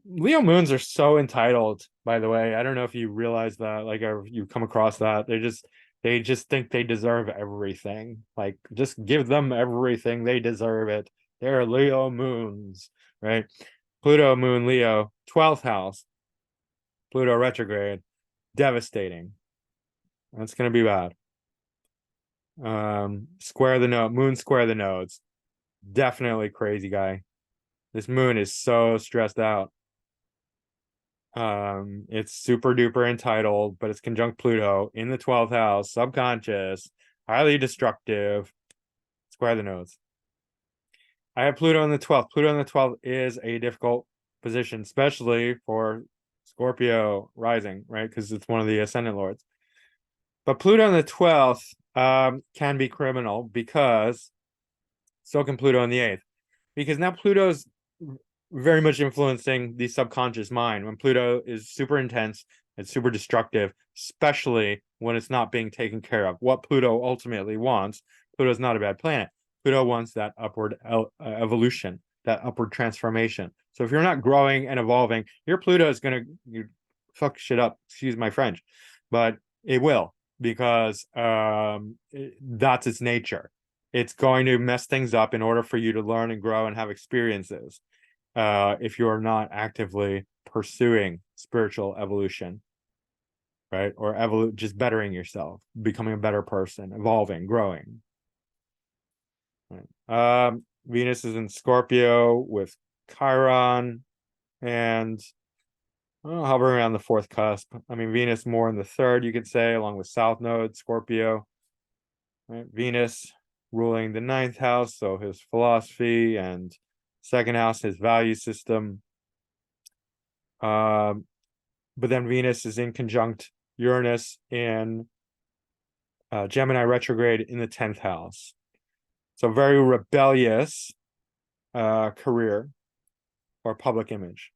A: Leo moons are so entitled, by the way. I don't know if you realize that, like, or you come across that. They just think they deserve everything. Like, just give them everything. They deserve it. They're Leo moons, right? Pluto, Moon, Leo, 12th house. Pluto retrograde. Devastating. That's going to be bad. Square the node. Moon square the nodes. Definitely crazy guy. This moon is so stressed out. It's super duper entitled, but it's conjunct Pluto in the 12th house, subconscious, highly destructive. Square the nodes. I have Pluto in the 12th. Pluto in the 12th is a difficult position, especially for Scorpio rising, right? Because it's one of the ascendant lords. But Pluto in the 12th can be criminal because so can Pluto in the 8th. Because now Pluto's very much influencing the subconscious mind. When Pluto is super intense, it's super destructive, especially when it's not being taken care of. What Pluto ultimately wants, Pluto's not a bad planet. Pluto wants that upward evolution. that upward transformation. So if you're not growing and evolving, your Pluto is going to fuck shit up. Excuse my French, but it will, because that's its nature. It's going to mess things up in order for you to learn and grow and have experiences. If you're not actively pursuing spiritual evolution, right? Or just bettering yourself, becoming a better person, evolving, growing. Right. Venus is in Scorpio with Chiron, and hovering around the fourth cusp. I mean, Venus more in the third, you could say, along with South Node, Scorpio. Right? Venus ruling the ninth house, so his philosophy, and second house, his value system. But then Venus is in conjunct Uranus in Gemini retrograde in the 10th house. So very rebellious career or public image.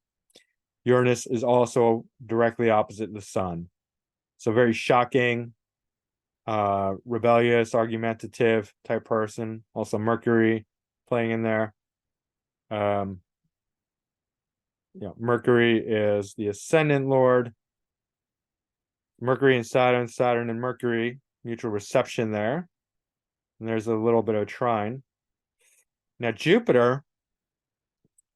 A: Uranus is also directly opposite the sun. So very shocking, rebellious, argumentative type person. Also Mercury playing in there. Mercury is the ascendant lord. Mercury and Saturn, Saturn and Mercury, mutual reception there. And there's a little bit of trine. Now Jupiter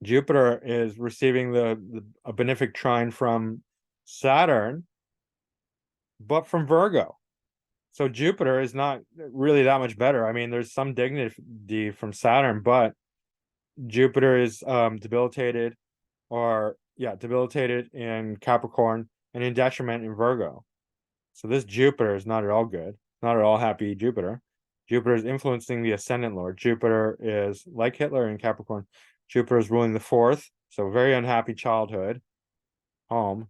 A: is receiving a benefic trine from Saturn, but from Virgo. So Jupiter is not really that much better. I mean, there's some dignity from Saturn, but Jupiter is debilitated in Capricorn and in detriment in Virgo. So this Jupiter is not at all good, not at all happy Jupiter. Jupiter is influencing the ascendant lord. Jupiter is like Hitler in Capricorn. Jupiter is ruling the fourth, so very unhappy childhood, home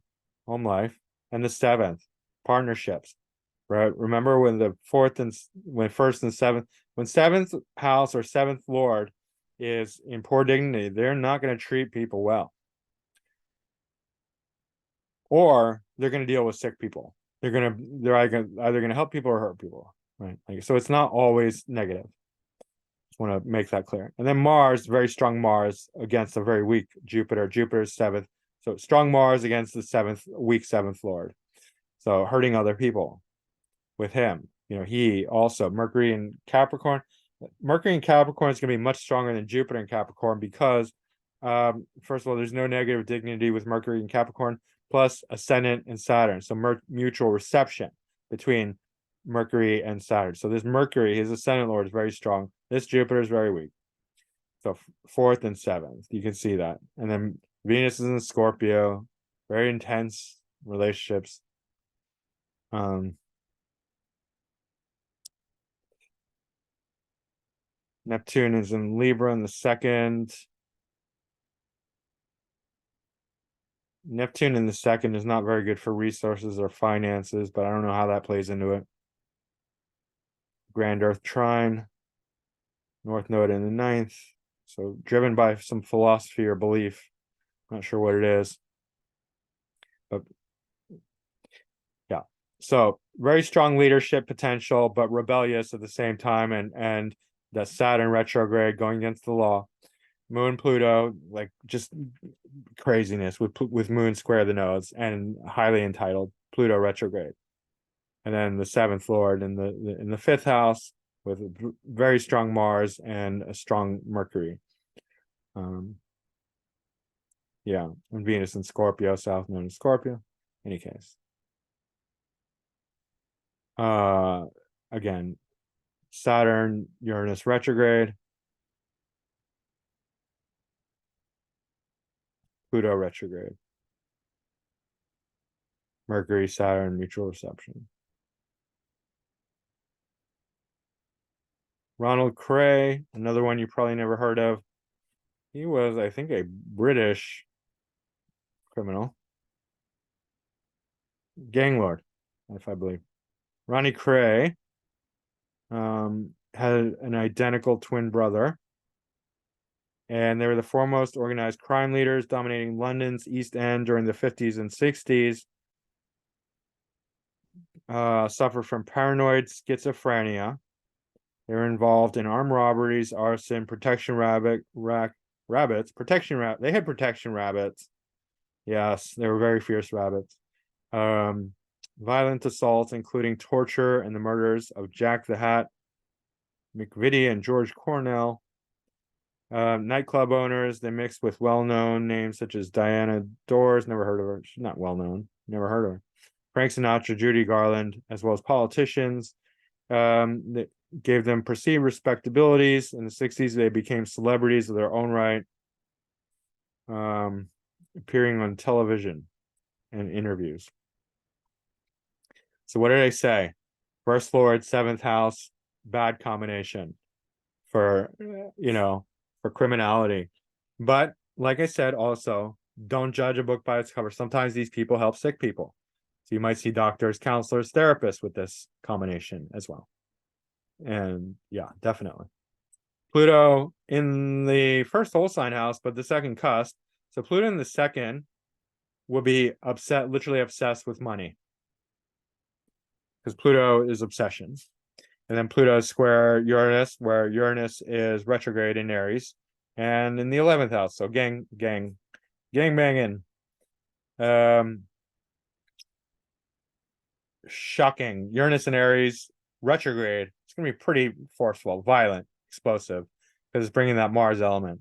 A: life, and the seventh, partnerships. Right? Remember when seventh house or seventh lord is in poor dignity, they're not going to treat people well, or they're going to deal with sick people. They're either going to help people or hurt people, right? So it's not always negative. Just want to make that clear. And then Mars, very strong Mars against a very weak Jupiter. Jupiter's seventh, so strong Mars against the weak seventh lord, so hurting other people with him. He also Mercury in Capricorn. Mercury in Capricorn is going to be much stronger than Jupiter in Capricorn because, first of all, there's no negative dignity with Mercury in Capricorn, plus ascendant and Saturn. So mutual reception between Mercury and Saturn. So this Mercury, his ascendant lord, is very strong. This Jupiter is very weak. So fourth and seventh, you can see that. And then Venus is in Scorpio, very intense relationships. Neptune is in Libra in the second. Neptune in the second is not very good for resources or finances, but I don't know how that plays into it. Grand Earth trine, North Node in the ninth. So driven by some philosophy or belief. Not sure what it is. But yeah. So very strong leadership potential, but rebellious at the same time, and that Saturn retrograde going against the law. Moon Pluto, like just craziness with Moon square the nodes, and highly entitled Pluto retrograde. And then the seventh lord in the fifth house with a very strong Mars and a strong Mercury. Yeah, and Venus in Scorpio, South Node in Scorpio. Any case. Again, Saturn, Uranus retrograde. Pluto retrograde. Mercury, Saturn, mutual reception. Ronald Cray, another one you probably never heard of. He was, I think, a British criminal. Gang lord, if I believe. Ronnie Cray had an identical twin brother. And they were the foremost organized crime leaders dominating London's East End during the 50s and 60s. Suffered from paranoid schizophrenia. They were involved in armed robberies, arson, protection racket, rabbits, they had protection rabbits. Yes, they were very fierce rabbits. Violent assaults, including torture and the murders of Jack the Hat, McVitie, and George Cornell. Nightclub owners, they mixed with well-known names such as Diana Dors, never heard of her. She's not well-known, never heard of her. Frank Sinatra, Judy Garland, as well as politicians. That gave them perceived respectabilities. In the 60s, they became celebrities of their own right, appearing on television and interviews. So what did I say? First Lord, seventh house, bad combination for, for criminality. But like I said, also, don't judge a book by its cover. Sometimes these people help sick people. So you might see doctors, counselors, therapists with this combination as well. And yeah, definitely. Pluto in the first whole sign house, but the second cusp. So Pluto in the second will be literally obsessed with money. Because Pluto is obsession. And then Pluto is square Uranus, where Uranus is retrograde in Aries. And in the 11th house. So gang banging. Shocking. Uranus in Aries, retrograde. It's going to be pretty forceful, violent, explosive, because it's bringing that Mars element.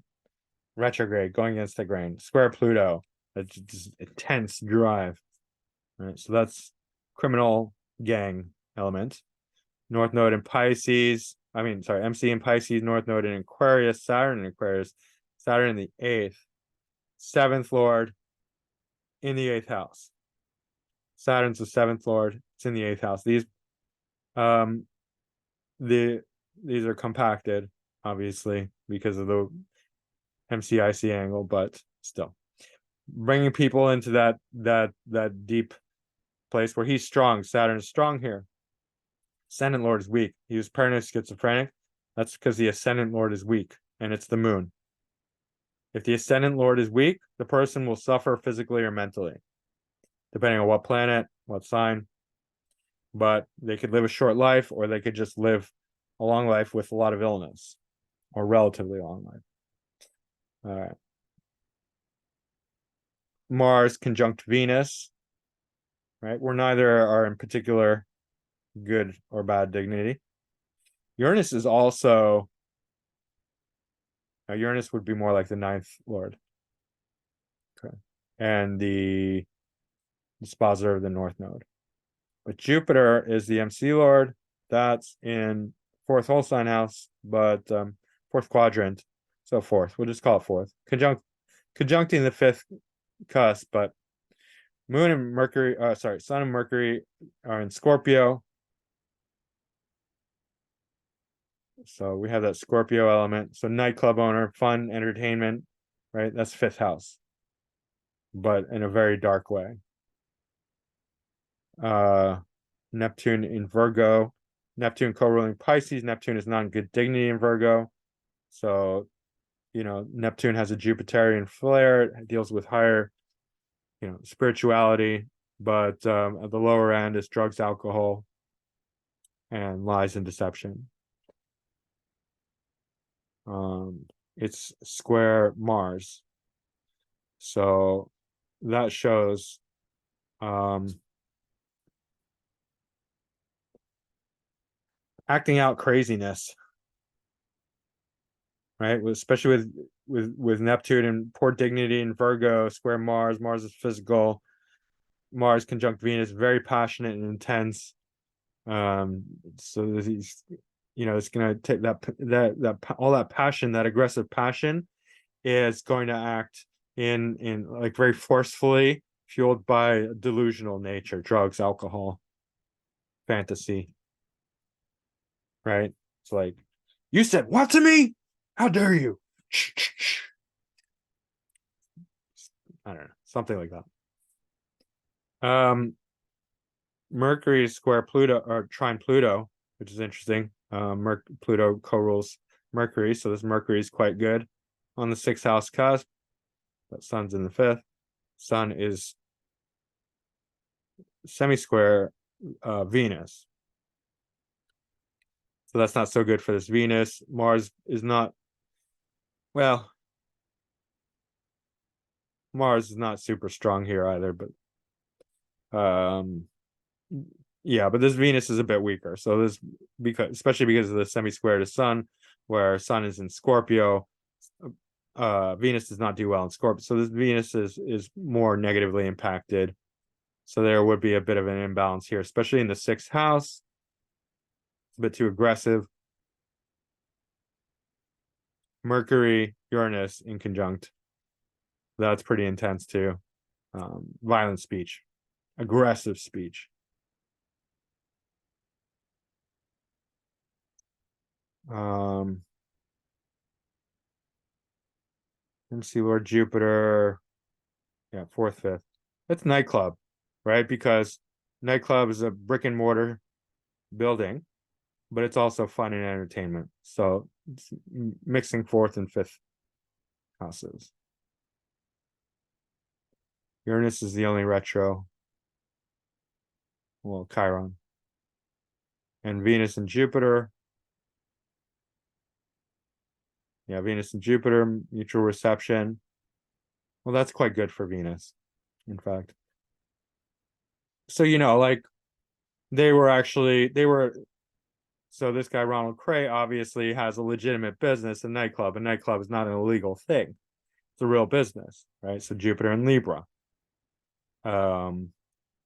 A: Retrograde, going against the grain. Square Pluto, it's just intense drive. All right, so that's criminal gang element. North Node in Pisces. MC in Pisces, North Node in Aquarius, Saturn in Aquarius, Saturn in the 8th. 7th Lord in the 8th house. Saturn's the 7th Lord. It's in the 8th house. These are compacted, obviously, because of the MCIC angle, but still bringing people into that deep place where he's strong. Saturn is strong here. Ascendant Lord is weak. He was paranoid schizophrenic. That's because the Ascendant Lord is weak, and it's the moon. If the Ascendant Lord is weak, the person will suffer physically or mentally, depending on what planet, what sign. But they could live a short life, or they could just live a long life with a lot of illness, or relatively long life. All right. Mars conjunct Venus, right? Where neither are in particular good or bad dignity. Uranus is also, Uranus would be more like the 9th Lord. Okay. And the dispositor of the North Node. But Jupiter is the MC Lord. That's in 4th whole sign house, but 4th quadrant. So 4th. We'll just call it 4th. Conjuncting the 5th cusp, but Moon and Mercury, Sun and Mercury are in Scorpio. So we have that Scorpio element. So nightclub owner, fun, entertainment, right? That's 5th house, but in a very dark way. Neptune in Virgo. Neptune co-ruling Pisces. Neptune is not in good dignity in Virgo. So, Neptune has a Jupiterian flair. It deals with higher, spirituality, but at the lower end is drugs, alcohol, and lies and deception. It's square Mars. So that shows acting out craziness, right? Especially with Neptune and poor dignity in Virgo, square Mars. Mars is physical. Mars conjunct Venus, very passionate and intense. So he's, it's going to take that all that passion, that aggressive passion, is going to act in like very forcefully, fueled by delusional nature, drugs, alcohol, fantasy. Right? It's like, you said what to me? How dare you? I don't know, something like that. Mercury is square Pluto or trine Pluto, which is interesting. Pluto co-rules Mercury, so this Mercury is quite good on the 6th house cusp. But Sun's in the 5th. Sun is semi-square Venus. So that's not so good for this Venus. Mars is not, well, Mars is not super strong here either, but yeah, but this Venus is a bit weaker. So this, because especially because of the semi-square to Sun, where Sun is in Scorpio, Venus does not do well in Scorpio. So this Venus is more negatively impacted. So there would be a bit of an imbalance here, especially in the sixth house. It's a bit too aggressive. Mercury, Uranus in conjunct. That's pretty intense too. Violent speech, aggressive speech. Let me see, Lord Jupiter. Yeah, fourth, fifth. It's nightclub, right? Because nightclub is a brick and mortar building, but it's also fun and entertainment. So it's mixing fourth and fifth houses. Uranus is the only retro. Well, Chiron. And Venus and Jupiter. Yeah, Venus and Jupiter, mutual reception. Well, that's quite good for Venus, in fact. So, like they were so this guy, Ronald Cray, obviously has a legitimate business, a nightclub. A nightclub is not an illegal thing. It's a real business, right? So Jupiter and Libra,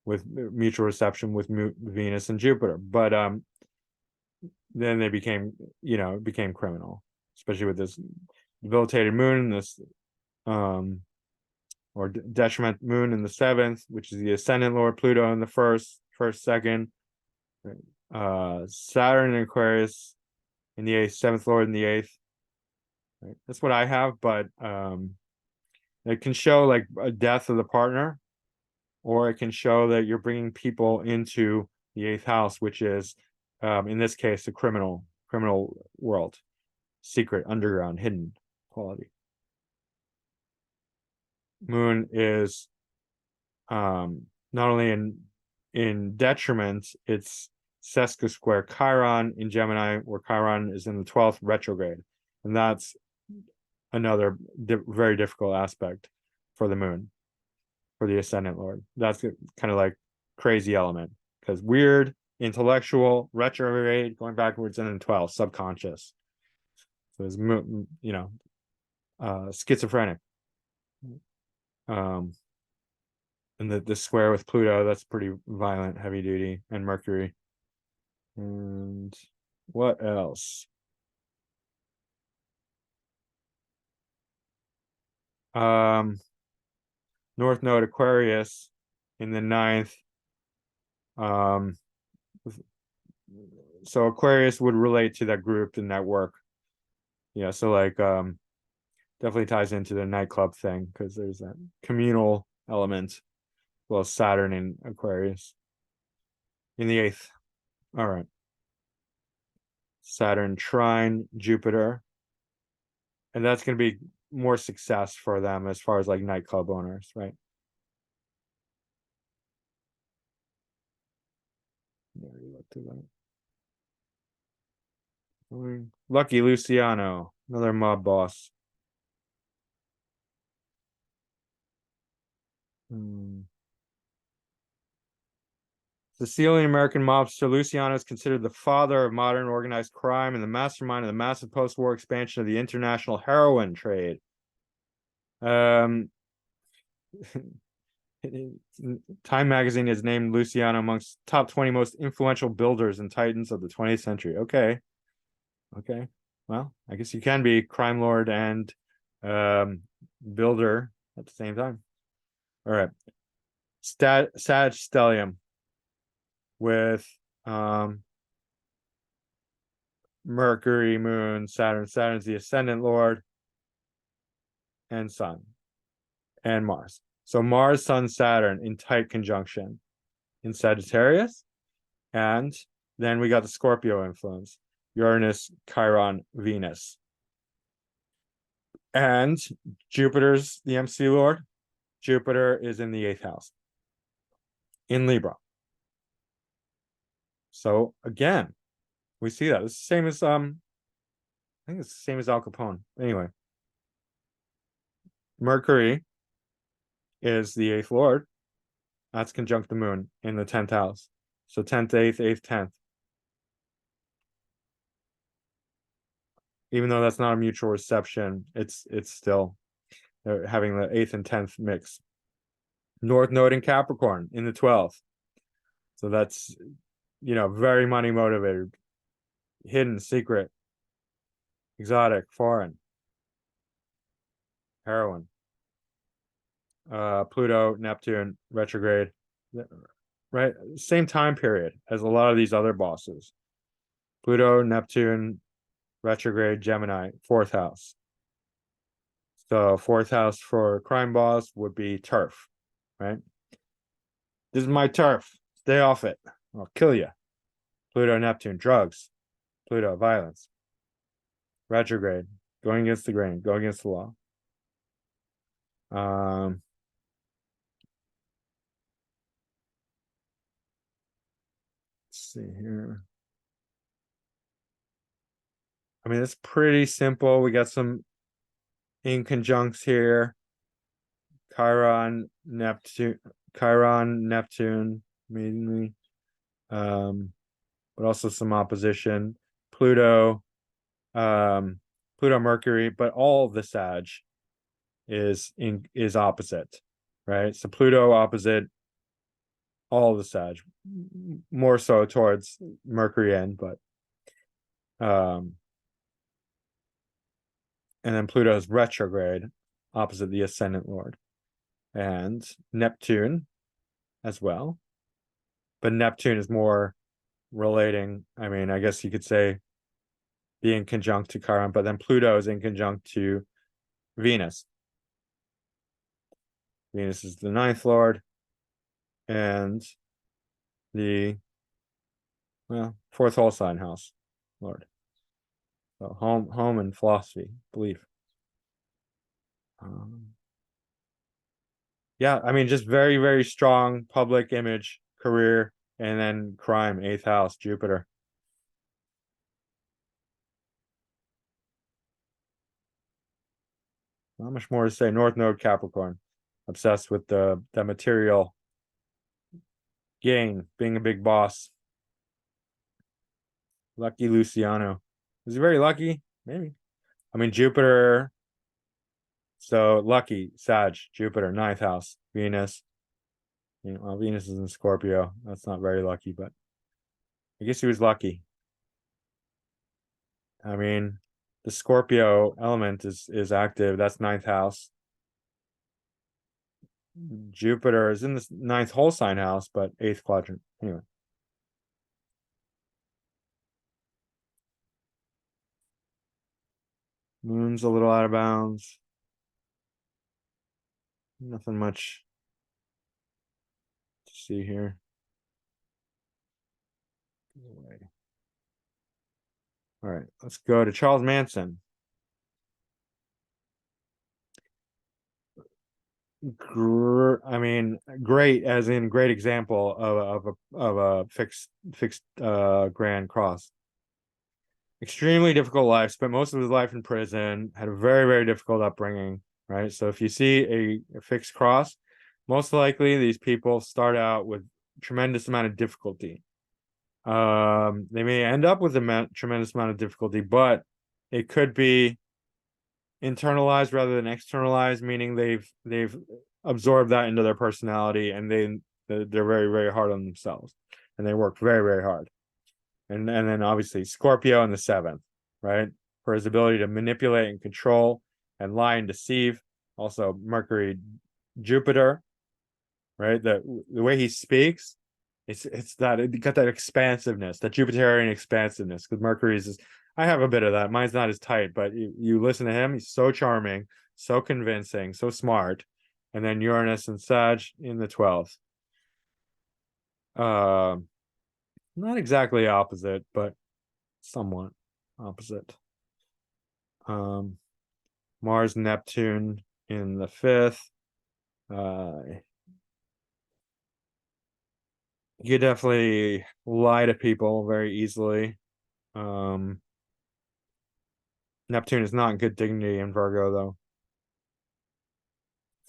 A: with mutual reception with Venus and Jupiter. But then they became criminal, especially with this debilitated moon, this or detriment moon in the seventh, which is the ascendant Lord, Pluto in the first, second, Saturn in Aquarius in the eighth, seventh Lord in the eighth. Right? That's what I have, but it can show like a death of the partner, or it can show that you're bringing people into the eighth house, which is, in this case, the criminal world, secret, underground, hidden quality. Moon is not only in detriment, it's sesqui square Chiron in Gemini, where Chiron is in the 12th retrograde, and that's another very difficult aspect for the moon, for the ascendant Lord. That's kind of like crazy element, because weird, intellectual, retrograde, going backwards, and then 12 subconscious. So it's schizophrenic. And the square with Pluto, that's pretty violent, heavy duty, and Mercury. And what else? North Node Aquarius in the ninth. So Aquarius would relate to that group and network. Yeah, so like definitely ties into the nightclub thing, because there's that communal element. Well, Saturn in Aquarius in the eighth. All right. Saturn trine Jupiter. And that's going to be more success for them as far as like nightclub owners, right? Lucky Luciano, another mob boss. Sicilian American mobster Luciano is considered the father of modern organized crime and the mastermind of the massive post-war expansion of the international heroin trade. Time magazine has named Luciano amongst top 20 most influential builders and titans of the 20th century. Okay. Well, I guess you can be crime lord and builder at the same time. All right. Sag stellium with Mercury, Moon, Saturn. Saturn's the ascendant lord, and Sun, and Mars. So Mars, Sun, Saturn in tight conjunction in Sagittarius. And then we got the Scorpio influence, Uranus, Chiron, Venus. And Jupiter's the MC lord. Jupiter is in the eighth house in Libra. So again, we see that it's the same as I think it's the same as Al Capone. Anyway, Mercury is the 8th lord. That's conjunct the moon in the 10th house. So 10th, 8th, 8th, 10th. Even though that's not a mutual reception, it's still having the 8th and 10th mix. North node in Capricorn in the 12th. So that's, very money motivated, hidden, secret, exotic, foreign, heroin. Pluto, Neptune, retrograde, right? Same time period as a lot of these other bosses. Pluto, Neptune, retrograde, Gemini, 4th house. So 4th house for crime boss would be turf, right? This is my turf. Stay off it. I'll kill you. Pluto, Neptune, drugs. Pluto, violence. Retrograde, going against the grain, going against the law. Let's see here. I mean, it's pretty simple. We got some inconjuncts here. Chiron, Neptune, mainly. But also some opposition. Pluto, Mercury, but all of the Sag is opposite, right? So Pluto opposite all of the Sag, more so towards Mercury end, but and then Pluto's retrograde opposite the ascendant lord, and Neptune as well. But Neptune is more relating. I mean, I guess you could say being conjunct to Chiron, but then Pluto is in conjunct to Venus. Venus is the 9th lord, and the 4th whole sign house lord. So home and philosophy, belief. Yeah, I mean, just very, very strong public image, career, and then crime, 8th house, Jupiter. Not much more to say. North node Capricorn, obsessed with the material gain, being a big boss. Lucky Luciano. Is he very lucky? Maybe. I mean, Jupiter. So lucky, Sag, Jupiter, 9th house, Venus. Venus is in Scorpio. That's not very lucky, but I guess he was lucky. I mean, the Scorpio element is active. That's 9th house. Jupiter is in the 9th whole sign house, but 8th quadrant. Anyway. Moon's a little out of bounds. Nothing much to see here. All right, let's go to Charles Manson. I mean, great as in great example of a fixed grand cross. Extremely difficult life. Spent most of his life in prison. Had a very, very difficult upbringing. Right. So if you see a fixed cross, most likely these people start out with tremendous amount of difficulty. They may end up with a tremendous amount of difficulty, but it could be internalized rather than externalized, meaning they've absorbed that into their personality, and they're very, very hard on themselves, and they work very, very hard. And then obviously Scorpio in the 7th, right, for his ability to manipulate and control and lie and deceive. Also Mercury, Jupiter, right? The way he speaks, it's that it got that expansiveness, that Jupiterian expansiveness, because Mercury's is, I have a bit of that. Mine's not as tight, but you listen to him, he's so charming, so convincing, so smart. And then Uranus and Sag in the 12th. Not exactly opposite, but somewhat opposite. Mars, Neptune in the 5th. You definitely lie to people very easily. Neptune is not in good dignity in Virgo, though.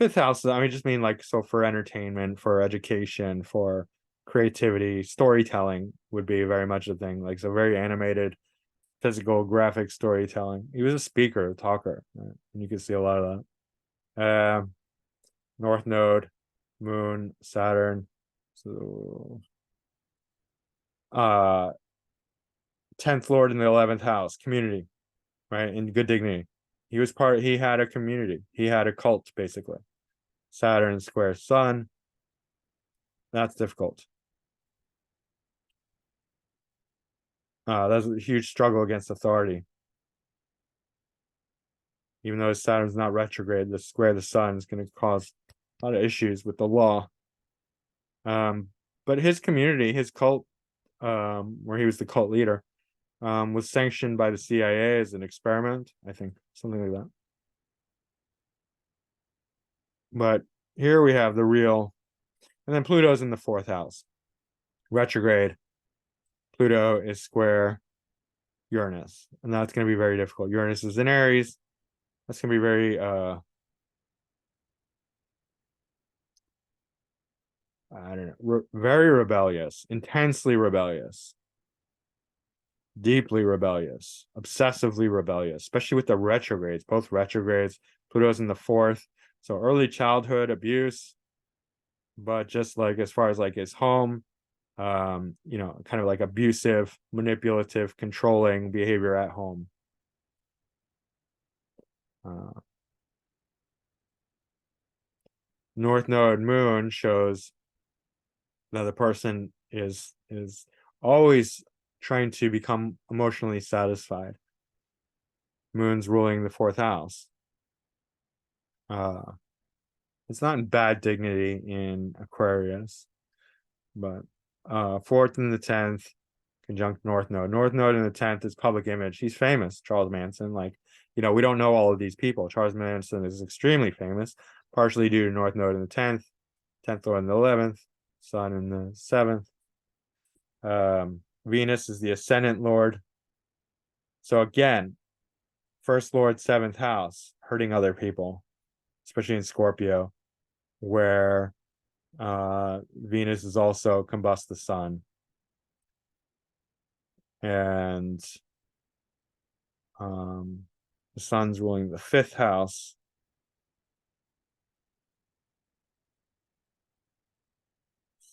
A: Fifth house, I mean, just mean like, so for entertainment, for education, for creativity, storytelling would be very much a thing. Like, so very animated, physical, graphic storytelling. He was a speaker, a talker, right? And you can see a lot of that. North Node, Moon, Saturn. So, 10th Lord in the 11th house, community, right? In good dignity. He had a community. He had a cult, basically. Saturn square Sun. That's difficult. That's a huge struggle against authority. Even though Saturn's not retrograde, the square the Sun is going to cause a lot of issues with the law. But his community, his cult, where he was the cult leader, was sanctioned by the CIA as an experiment, I think, something like that. But here we have the real, and then Pluto's in the 4th house, retrograde. Pluto is square Uranus, and that's going to be very difficult. Uranus is in Aries. That's going to be very I don't know, very rebellious, intensely rebellious, deeply rebellious, obsessively rebellious, especially with the retrogrades, both retrogrades. Pluto's in the 4th, so early childhood abuse, but just like as far as like his home, kind of like abusive, manipulative, controlling behavior at home. North Node Moon shows that the person is always trying to become emotionally satisfied. Moon's ruling the 4th house. It's not in bad dignity in Aquarius, but 4th and the 10th conjunct North Node. North Node in the 10th is public image. He's famous, Charles Manson. Like, we don't know all of these people. Charles Manson is extremely famous, partially due to North Node in the 10th Lord in the 11th, Sun in the 7th. Venus is the ascendant Lord. So again, 1st Lord, 7th house, hurting other people, especially in Scorpio, where Venus is also combust the Sun. And the Sun's ruling the 5th house.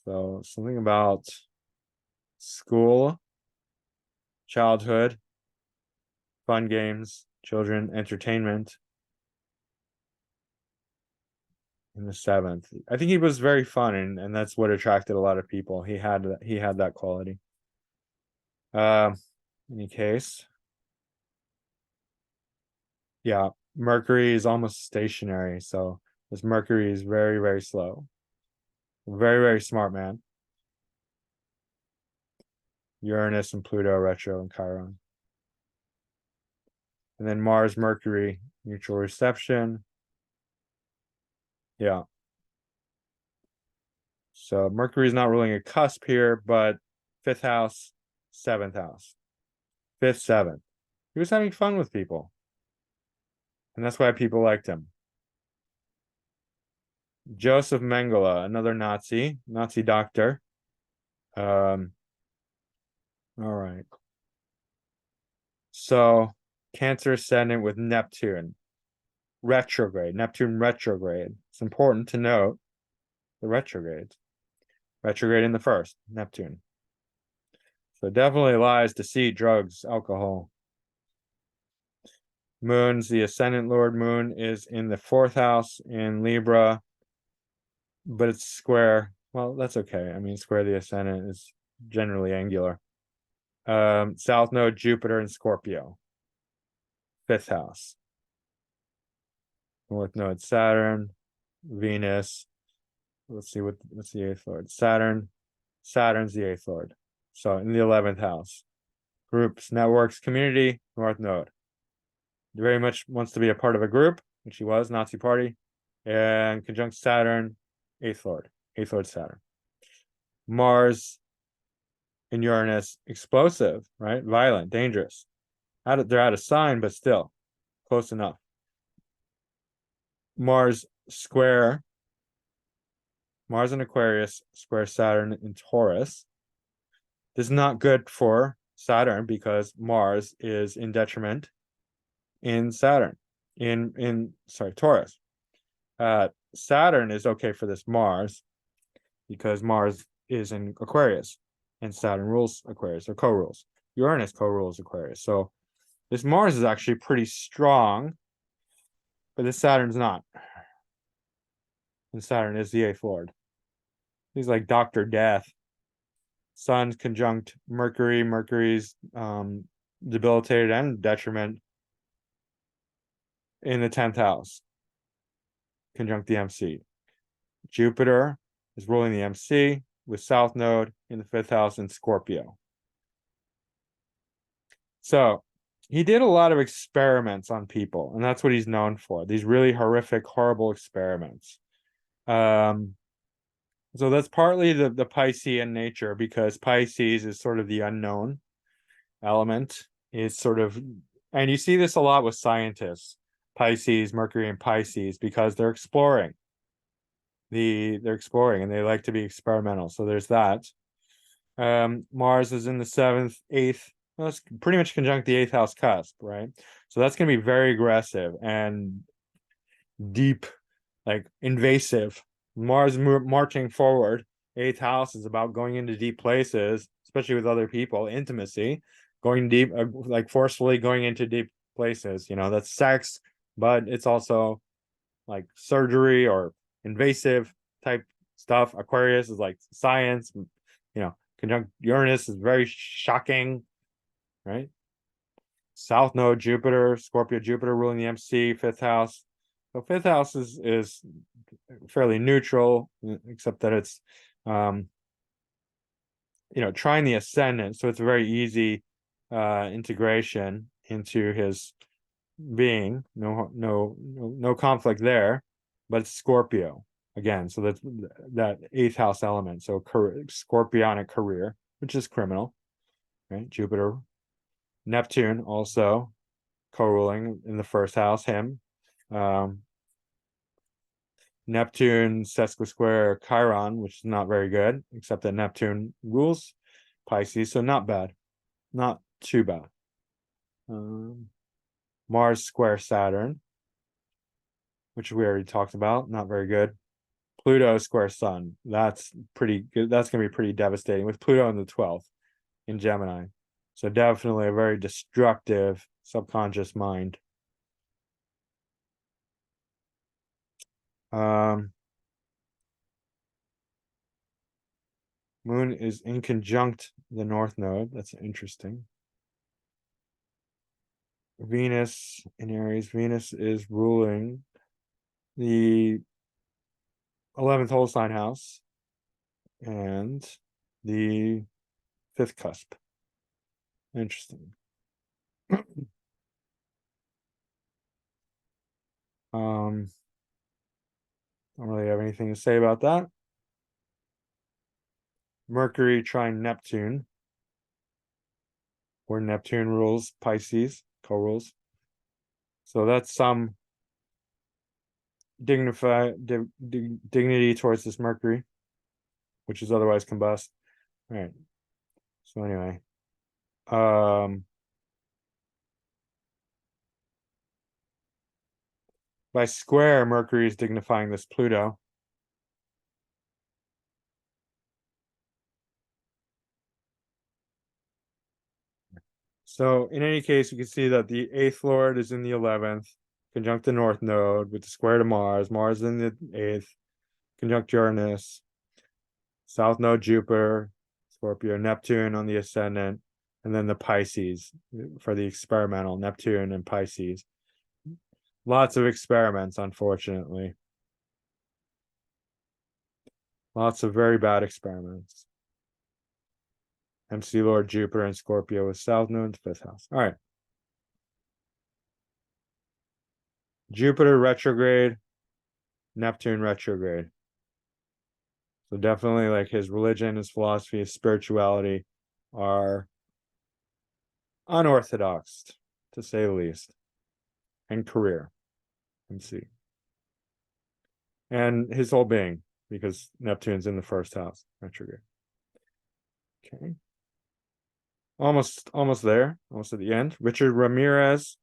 A: So something about school, childhood, fun games, children, entertainment in the 7th. I think he was very fun, and that's what attracted a lot of people. He had that quality. Any case, yeah, Mercury is almost stationary, so this Mercury is very, very slow. Very, very smart man. Uranus and Pluto retro and Chiron. And then Mars, Mercury, mutual reception. Yeah. So Mercury is not ruling a cusp here, but 5th house, 7th house. 5th, 7th. He was having fun with people. And that's why people liked him. Joseph Mengele, another Nazi doctor. All right. So Cancer ascendant with Neptune retrograde. Neptune retrograde. It's important to note the retrogrades. Retrograde in the 1st, Neptune. So definitely lies, deceit, drugs, alcohol. Moon's the ascendant Lord. Moon is in the 4th house in Libra, but it's square. Well, that's okay. I mean, square the ascendant is generally angular. South node Jupiter in Scorpio, 5th house. North node Saturn, Venus. Let's see what's the 8th lord. Saturn's the 8th lord. So in the 11th house. Groups, networks, community, North node. He very much wants to be a part of a group, which he was, Nazi party. And conjunct Saturn, 8th lord Saturn. Mars in Uranus, explosive, right? Violent, dangerous. They're out of sign, but still close enough. Mars square Mars in Aquarius, square Saturn in Taurus. This is not good for Saturn because Mars is in detriment in Saturn, in Taurus. Saturn is okay for this Mars because Mars is in Aquarius and Saturn rules Aquarius or co-rules. Uranus co-rules Aquarius. So this Mars is actually pretty strong, but this Saturn's not. And Saturn is the eighth lord. He's like Dr. Death. Sun's conjunct Mercury. Mercury's debilitated and detriment in the 10th house. Conjunct the MC. Jupiter is ruling the MC with South Node in the 5th house in Scorpio. So he did a lot of experiments on people, and that's what he's known for. These really horrific, horrible experiments. So that's partly the Piscean nature, because Pisces is sort of the unknown element. Is sort of, and you see this a lot with scientists, Pisces, Mercury, and Pisces, because they're exploring. They're exploring and they like to be experimental. So there's that. Mars is in the 7th, 8th. Well, it's pretty much conjunct the 8th house cusp, right? So that's going to be very aggressive and deep, like invasive. Mars marching forward. 8th house is about going into deep places, especially with other people, intimacy, going deep, like forcefully going into deep places. You know, that's sex, but it's also like surgery or invasive type stuff. Aquarius is like science, you know, conjunct Uranus is very shocking, right? South node Jupiter, Scorpio Jupiter ruling the MC, 5th house. So 5th house is fairly neutral, except that it's you know, trying the ascendant, so it's a very easy integration into his being. No conflict there, but it's Scorpio again, so that's that 8th house element. So scorpionic career, which is criminal, right? Jupiter, Neptune also co-ruling in the 1st house, him. Neptune sesquisquare Chiron, which is not very good, except that Neptune rules Pisces, so not bad, not too bad. Mars square Saturn, which we already talked about, not very good. Pluto square Sun, that's pretty good. That's going to be pretty devastating with Pluto in the 12th in Gemini. So definitely a very destructive subconscious mind. Moon is in conjunct the North Node. That's interesting. Venus in Aries. Venus is ruling the 11th whole sign house and the 5th cusp. Interesting. Don't really have anything to say about that. Mercury trine Neptune, where Neptune rules Pisces, co-rules. So that's some dignity towards this Mercury, which is otherwise combust. All right. So anyway, by square, Mercury is dignifying this Pluto. So in any case, you can see that the 8th lord is in the 11th, conjunct the North Node with the square to Mars. Mars in the 8th, conjunct Uranus. South Node Jupiter, Scorpio, Neptune on the ascendant, and then the Pisces for the experimental, Neptune and Pisces. Lots of experiments, unfortunately. Lots of very bad experiments. MC Lord Jupiter and Scorpio with South Node, 5th house. All right. Jupiter retrograde, Neptune retrograde. So definitely like his religion, his philosophy, his spirituality are unorthodox, to say the least. And career. MC. and his whole being, because Neptune's in the first house, retrograde. Okay. Almost there. Almost at the end. Richard Ramirez.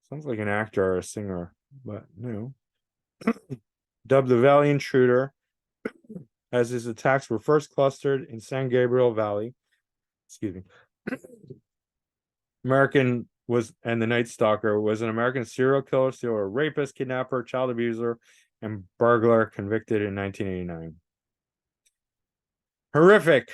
A: Sounds like an actor or a singer, but no. Dubbed the Valley Intruder, as his attacks were first clustered in San Gabriel Valley. Excuse me. American was, and the Night Stalker was an American serial killer, stealer, rapist, kidnapper, child abuser, and burglar convicted in 1989. Horrific.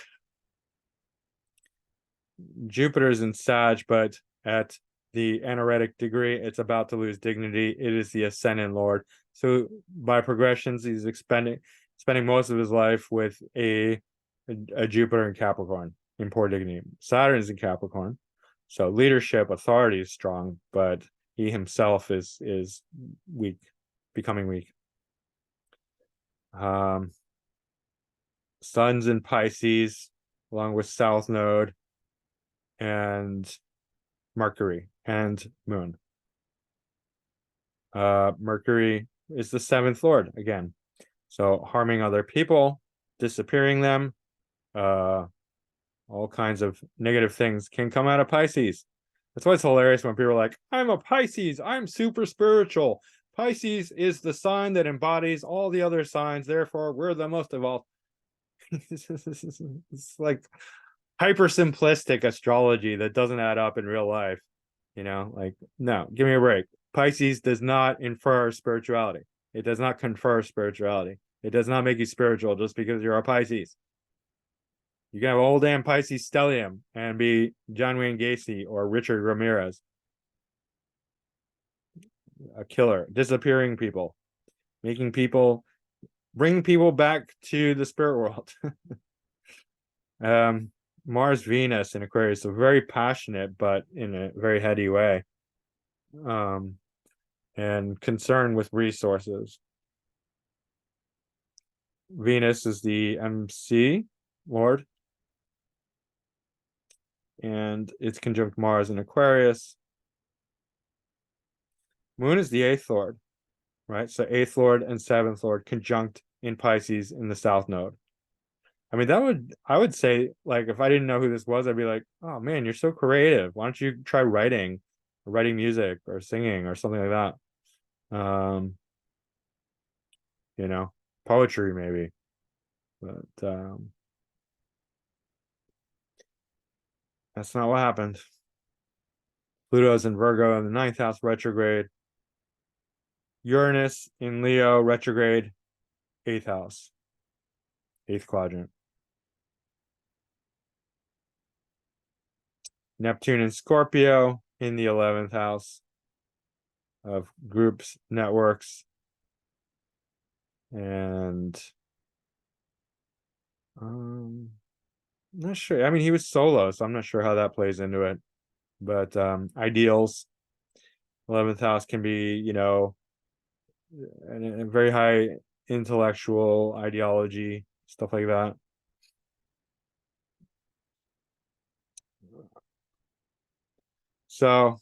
A: Jupiter's in Sag, but at the anaretic degree, it's about to lose dignity. It is the ascendant lord. So by progressions, he's spending most of his life with a Jupiter in Capricorn in poor dignity. Saturn's in Capricorn. So leadership, authority is strong, but he himself is weak, becoming weak. Sun's in Pisces, along with South Node and Mercury and Moon. Mercury is the seventh lord again. So harming other people, disappearing them, all kinds of negative things can come out of Pisces. That's why it's hilarious when people are like, I'm a Pisces, I'm super spiritual. Pisces is the sign that embodies all the other signs, therefore we're the most evolved. It's like hyper simplistic astrology that doesn't add up in real life. Like, no, give me a break. Pisces does not infer spirituality. It does not confer spirituality. It does not make you spiritual just because you're a Pisces. You can have old damn Pisces stellium and be John Wayne Gacy or Richard Ramirez, a killer, disappearing people, bringing people back to the spirit world. Mars, Venus in Aquarius, so very passionate, but in a very heady way. And concerned with resources. Venus is the MC Lord, and it's conjunct Mars in Aquarius. Moon is the eighth Lord, right? So eighth Lord and seventh Lord conjunct in Pisces in the South Node. I mean, I would say, like, if I didn't know who this was, I'd be like, oh man, you're so creative. Why don't you try writing music or singing or something like that? Poetry maybe. But that's not what happened. Pluto's in Virgo in the ninth house retrograde. Uranus in Leo retrograde, eighth house, eighth quadrant. Neptune in Scorpio in the 11th house of groups, networks, and not sure. I mean, he was solo, so I'm not sure how that plays into it. But ideals, 11th house can be, a very high intellectual ideology, stuff like that. So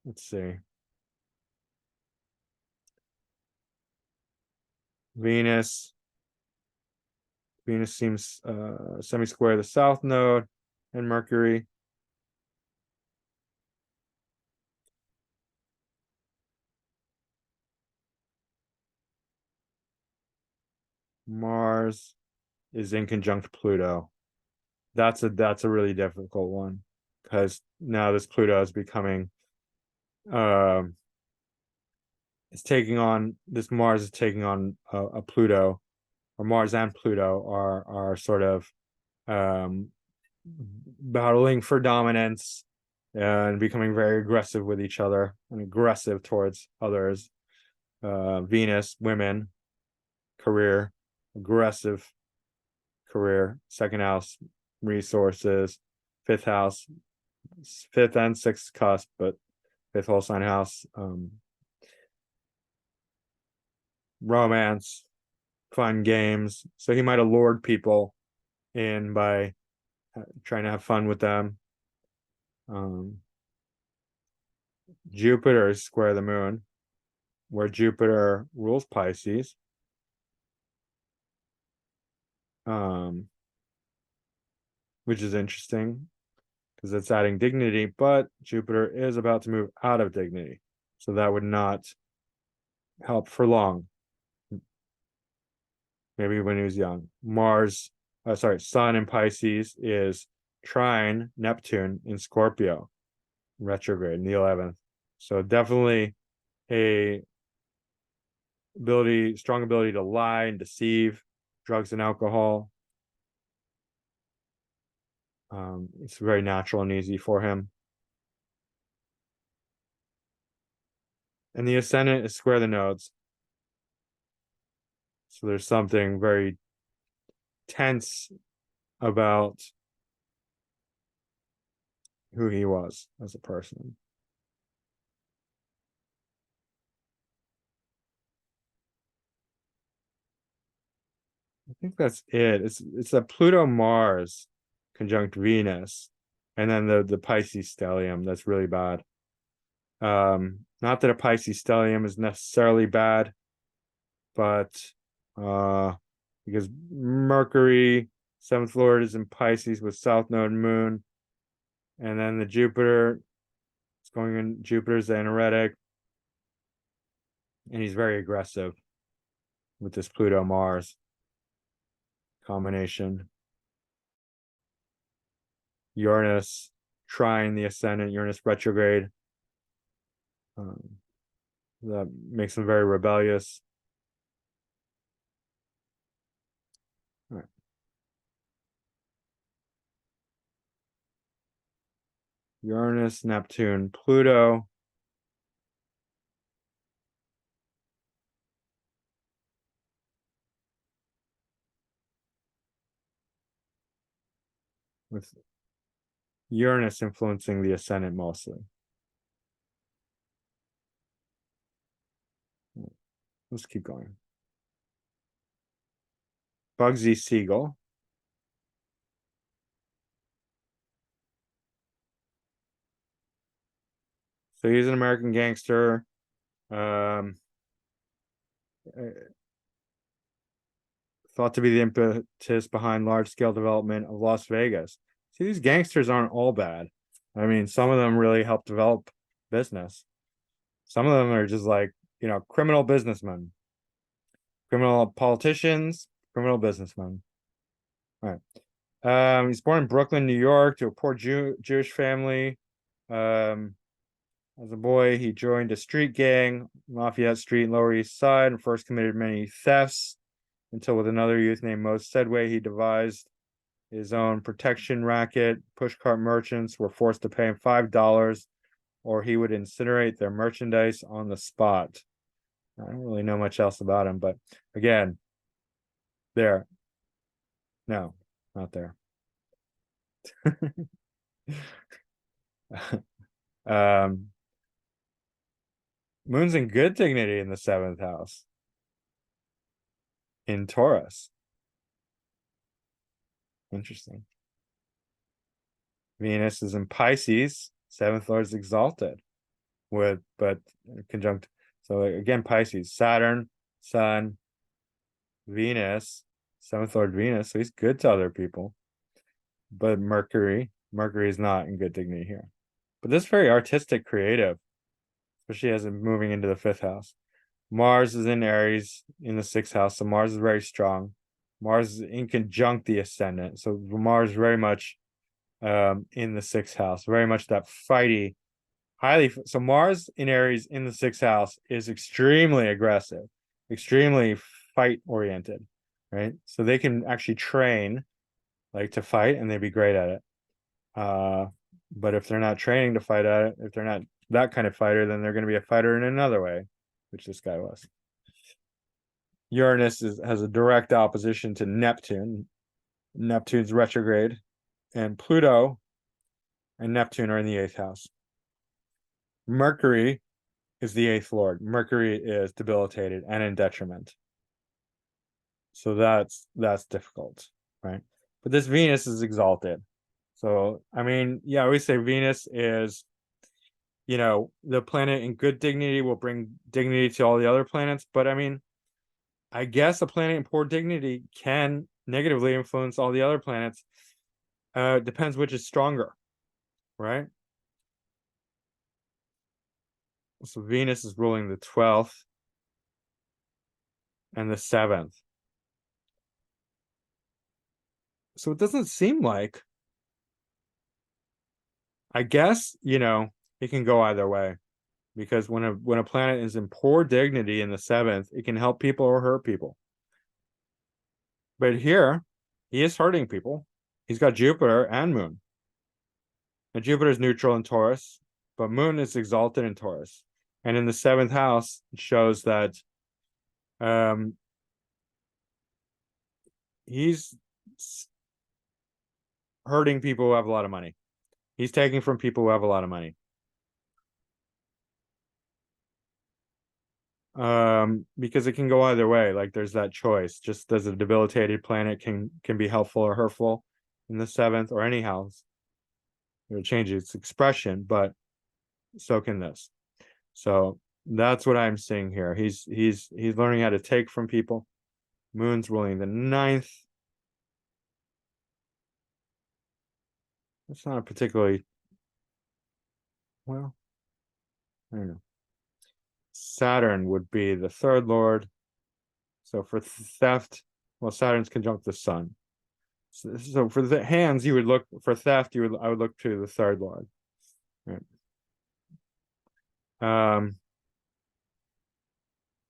A: let's see. Venus seems semi-square the South Node and Mercury. Mars is in conjunct Pluto. That's a really difficult one, because now this Pluto is becoming this Mars is taking on a Pluto, or Mars and Pluto are sort of battling for dominance and becoming very aggressive with each other and aggressive towards others. Venus, women, career, aggressive career, second house, resources, fifth house, fifth and sixth cusp, but fifth whole sign house, romance, fun games. So he might have lured people in by trying to have fun with them. Jupiter is square the moon, where Jupiter rules Pisces. which is interesting because it's adding dignity, but Jupiter is about to move out of dignity. So that would not help for long. Maybe when he was young. Sun in Pisces is trine Neptune in Scorpio, retrograde in the 11th. So definitely a strong ability to lie and deceive, drugs and alcohol. It's very natural and easy for him. And the ascendant is square the nodes. So there's something very tense about who he was as a person. I think that's it. It's a Pluto Mars conjunct Venus, and then the Pisces stellium. That's really bad. Not that a Pisces stellium is necessarily bad, but because Mercury, 7th Lord, is in Pisces with South Node Moon, and then the Jupiter is going in. Jupiter's anoretic, and he's very aggressive with this Pluto Mars combination. Uranus trine the ascendant, Uranus retrograde. That makes him very rebellious. All right. Uranus, Neptune, Pluto. With Uranus influencing the ascendant mostly. Let's keep going. Bugsy Siegel. So he's an American gangster. Thought to be the impetus behind large-scale development of Las Vegas. See, these gangsters aren't all bad. I mean, some of them really help develop business. Some of them are just like, criminal businessmen, criminal politicians, criminal businessmen. All right. He's born in Brooklyn, New York, to a poor Jewish family. As a boy, he joined a street gang, Lafayette Street, Lower East Side, and first committed many thefts until, with another youth named Mo Sedway, he devised his own protection racket. Pushcart merchants were forced to pay him $5 or he would incinerate their merchandise on the spot. I don't really know much else about him, but again, there. No, not there. Moon's in good dignity in the 7th house in Taurus. Interesting. Venus is in Pisces, 7th Lord is exalted but conjunct. So again, Pisces, Saturn, Sun, Venus, 7th Lord Venus. So he's good to other people. But Mercury is not in good dignity here. But this is very artistic, creative, especially as it's moving into the 5th house. Mars is in Aries in the 6th house. So Mars is very strong. Mars is in conjunct the ascendant. So Mars very much in the 6th house, very much that fighty, so Mars in Aries in the 6th house is extremely aggressive, extremely fight oriented, right? So they can actually train like to fight and they'd be great at it. But if they're not training to fight at it, if they're not that kind of fighter, then they're going to be a fighter in another way, which this guy was. Uranus has a direct opposition to Neptune. Neptune's retrograde, and Pluto and Neptune are in the 8th house. Mercury is the 8th Lord. Mercury is debilitated and in detriment. So that's difficult, right? But this Venus is exalted. So, I mean, yeah, I always say Venus is, the planet in good dignity will bring dignity to all the other planets. But I mean, I guess a planet in poor dignity can negatively influence all the other planets. Depends which is stronger, right? So Venus is ruling the 12th and the 7th. So it doesn't seem like, I guess, it can go either way. Because when a planet is in poor dignity in the 7th, it can help people or hurt people. But here, he is hurting people. He's got Jupiter and Moon. And Jupiter is neutral in Taurus, but Moon is exalted in Taurus. And in the 7th house, it shows that he's hurting people who have a lot of money. He's taking from people who have a lot of money. Because it can go either way. Like there's that choice. Just as a debilitated planet can be helpful or hurtful in the 7th or any house. It would change its expression, but so can this. So that's what I'm seeing here. He's learning how to take from people. Moon's ruling the 9th. It's not a particularly well, I don't know. Saturn would be the 3rd lord. So for theft, well, Saturn's conjunct the sun. So for the hands, you would look for theft. I would look to the 3rd lord. Right.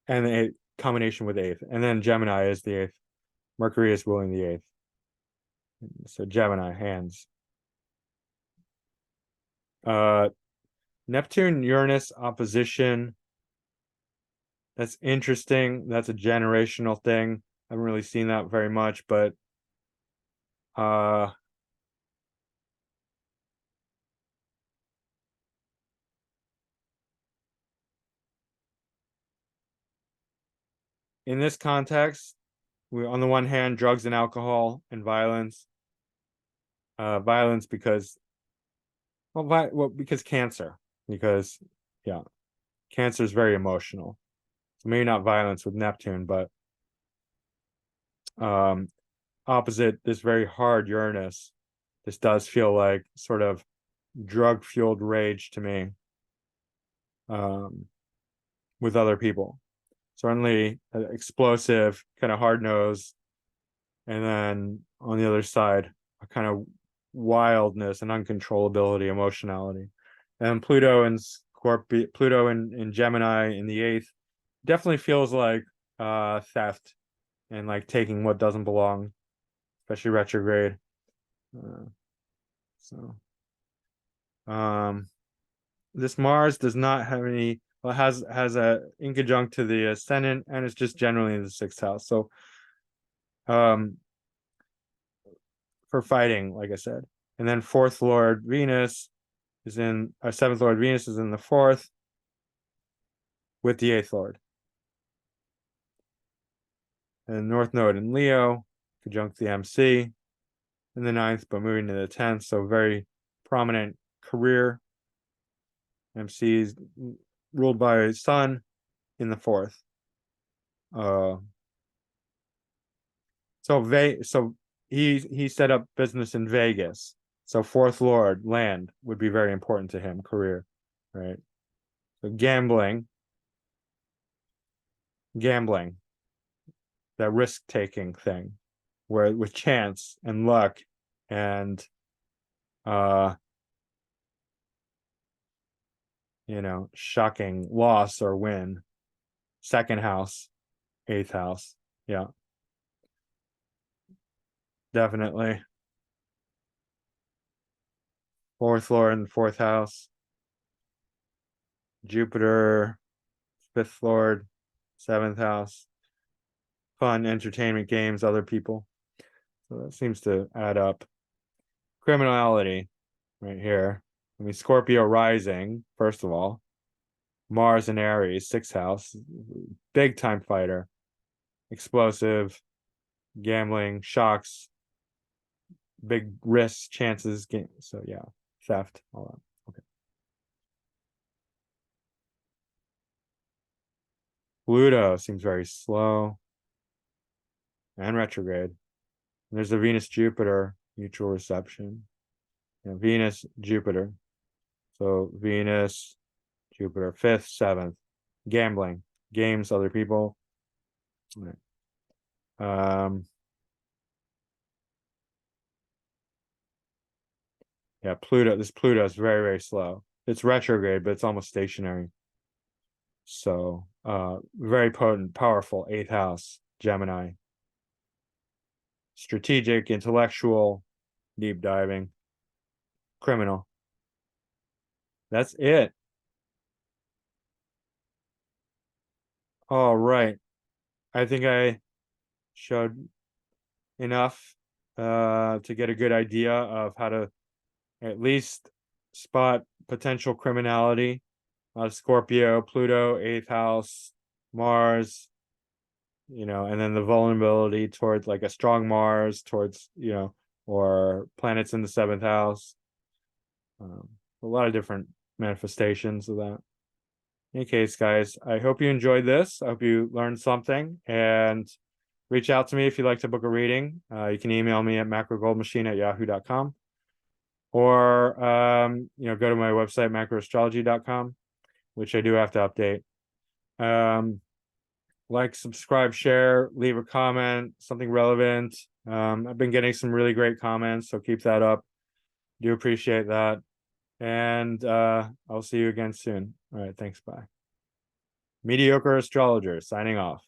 A: And a combination with 8th, and then Gemini is the 8th. Mercury is ruling the 8th. So Gemini hands. Neptune Uranus opposition. That's interesting. That's a generational thing. I haven't really seen that very much, but in this context, we on the one hand, drugs and alcohol and violence. Violence because because cancer. Because yeah, cancer is very emotional. So maybe not violence with Neptune, but opposite this very hard Uranus, this does feel like sort of drug-fueled rage to me. With other people. Certainly explosive, kind of hard nosed, and then on the other side, a kind of wildness and uncontrollability, emotionality. And Pluto and Scorpio, Pluto in Gemini in the 8th definitely feels like theft and like taking what doesn't belong, especially retrograde. So this Mars does not have any, well, has a inconjunct to the ascendant, and it's just generally in the 6th house. So for fighting, like I said. And then 4th lord Venus is in 7th lord Venus is in the 4th with the 8th lord. And North Node in Leo, conjunct the MC in the 9th, but moving to the 10th. So very prominent career. MC is ruled by Sun in the 4th. So he set up business in Vegas. So 4th lord land would be very important to him, career, right? So gambling, that risk taking thing, where with chance and luck and shocking loss or win. 2nd house, 8th house. Yeah. Definitely. 4th lord in the 4th house. Jupiter, 5th lord, 7th house. Fun, entertainment, games, other people. So that seems to add up. Criminality, right here. I mean, Scorpio rising, first of all. Mars and Aries, 6th house. Big time fighter. Explosive, gambling, shocks, big risks, chances, game. So yeah, theft, all that. Okay. Pluto seems very slow and retrograde. There's a Venus Jupiter mutual reception. Venus Jupiter. So Venus Jupiter, 5th, 7th. Gambling, games, other people. Yeah, Pluto. This Pluto is very, very slow. It's retrograde, but it's almost stationary. So very potent, powerful, 8th house, Gemini. Strategic, intellectual, deep diving, criminal. That's it. All right. I think I showed enough to get a good idea of how to at least spot potential criminality. Scorpio, Pluto, 8th house, Mars, and then the vulnerability towards like a strong Mars towards, or planets in the 7th house. A lot of different manifestations of that. In any case, guys, I hope you enjoyed this. I hope you learned something, and reach out to me if you'd like to book a reading. You can email me at macrogoldmachine@yahoo.com, or go to my website, macroastrology.com, which I do have to update. Like, subscribe, share, leave a comment, something relevant. I've been getting some really great comments, so keep that up. Do appreciate that. And I'll see you again soon. All right, thanks. Bye. Mediocre astrologer signing off.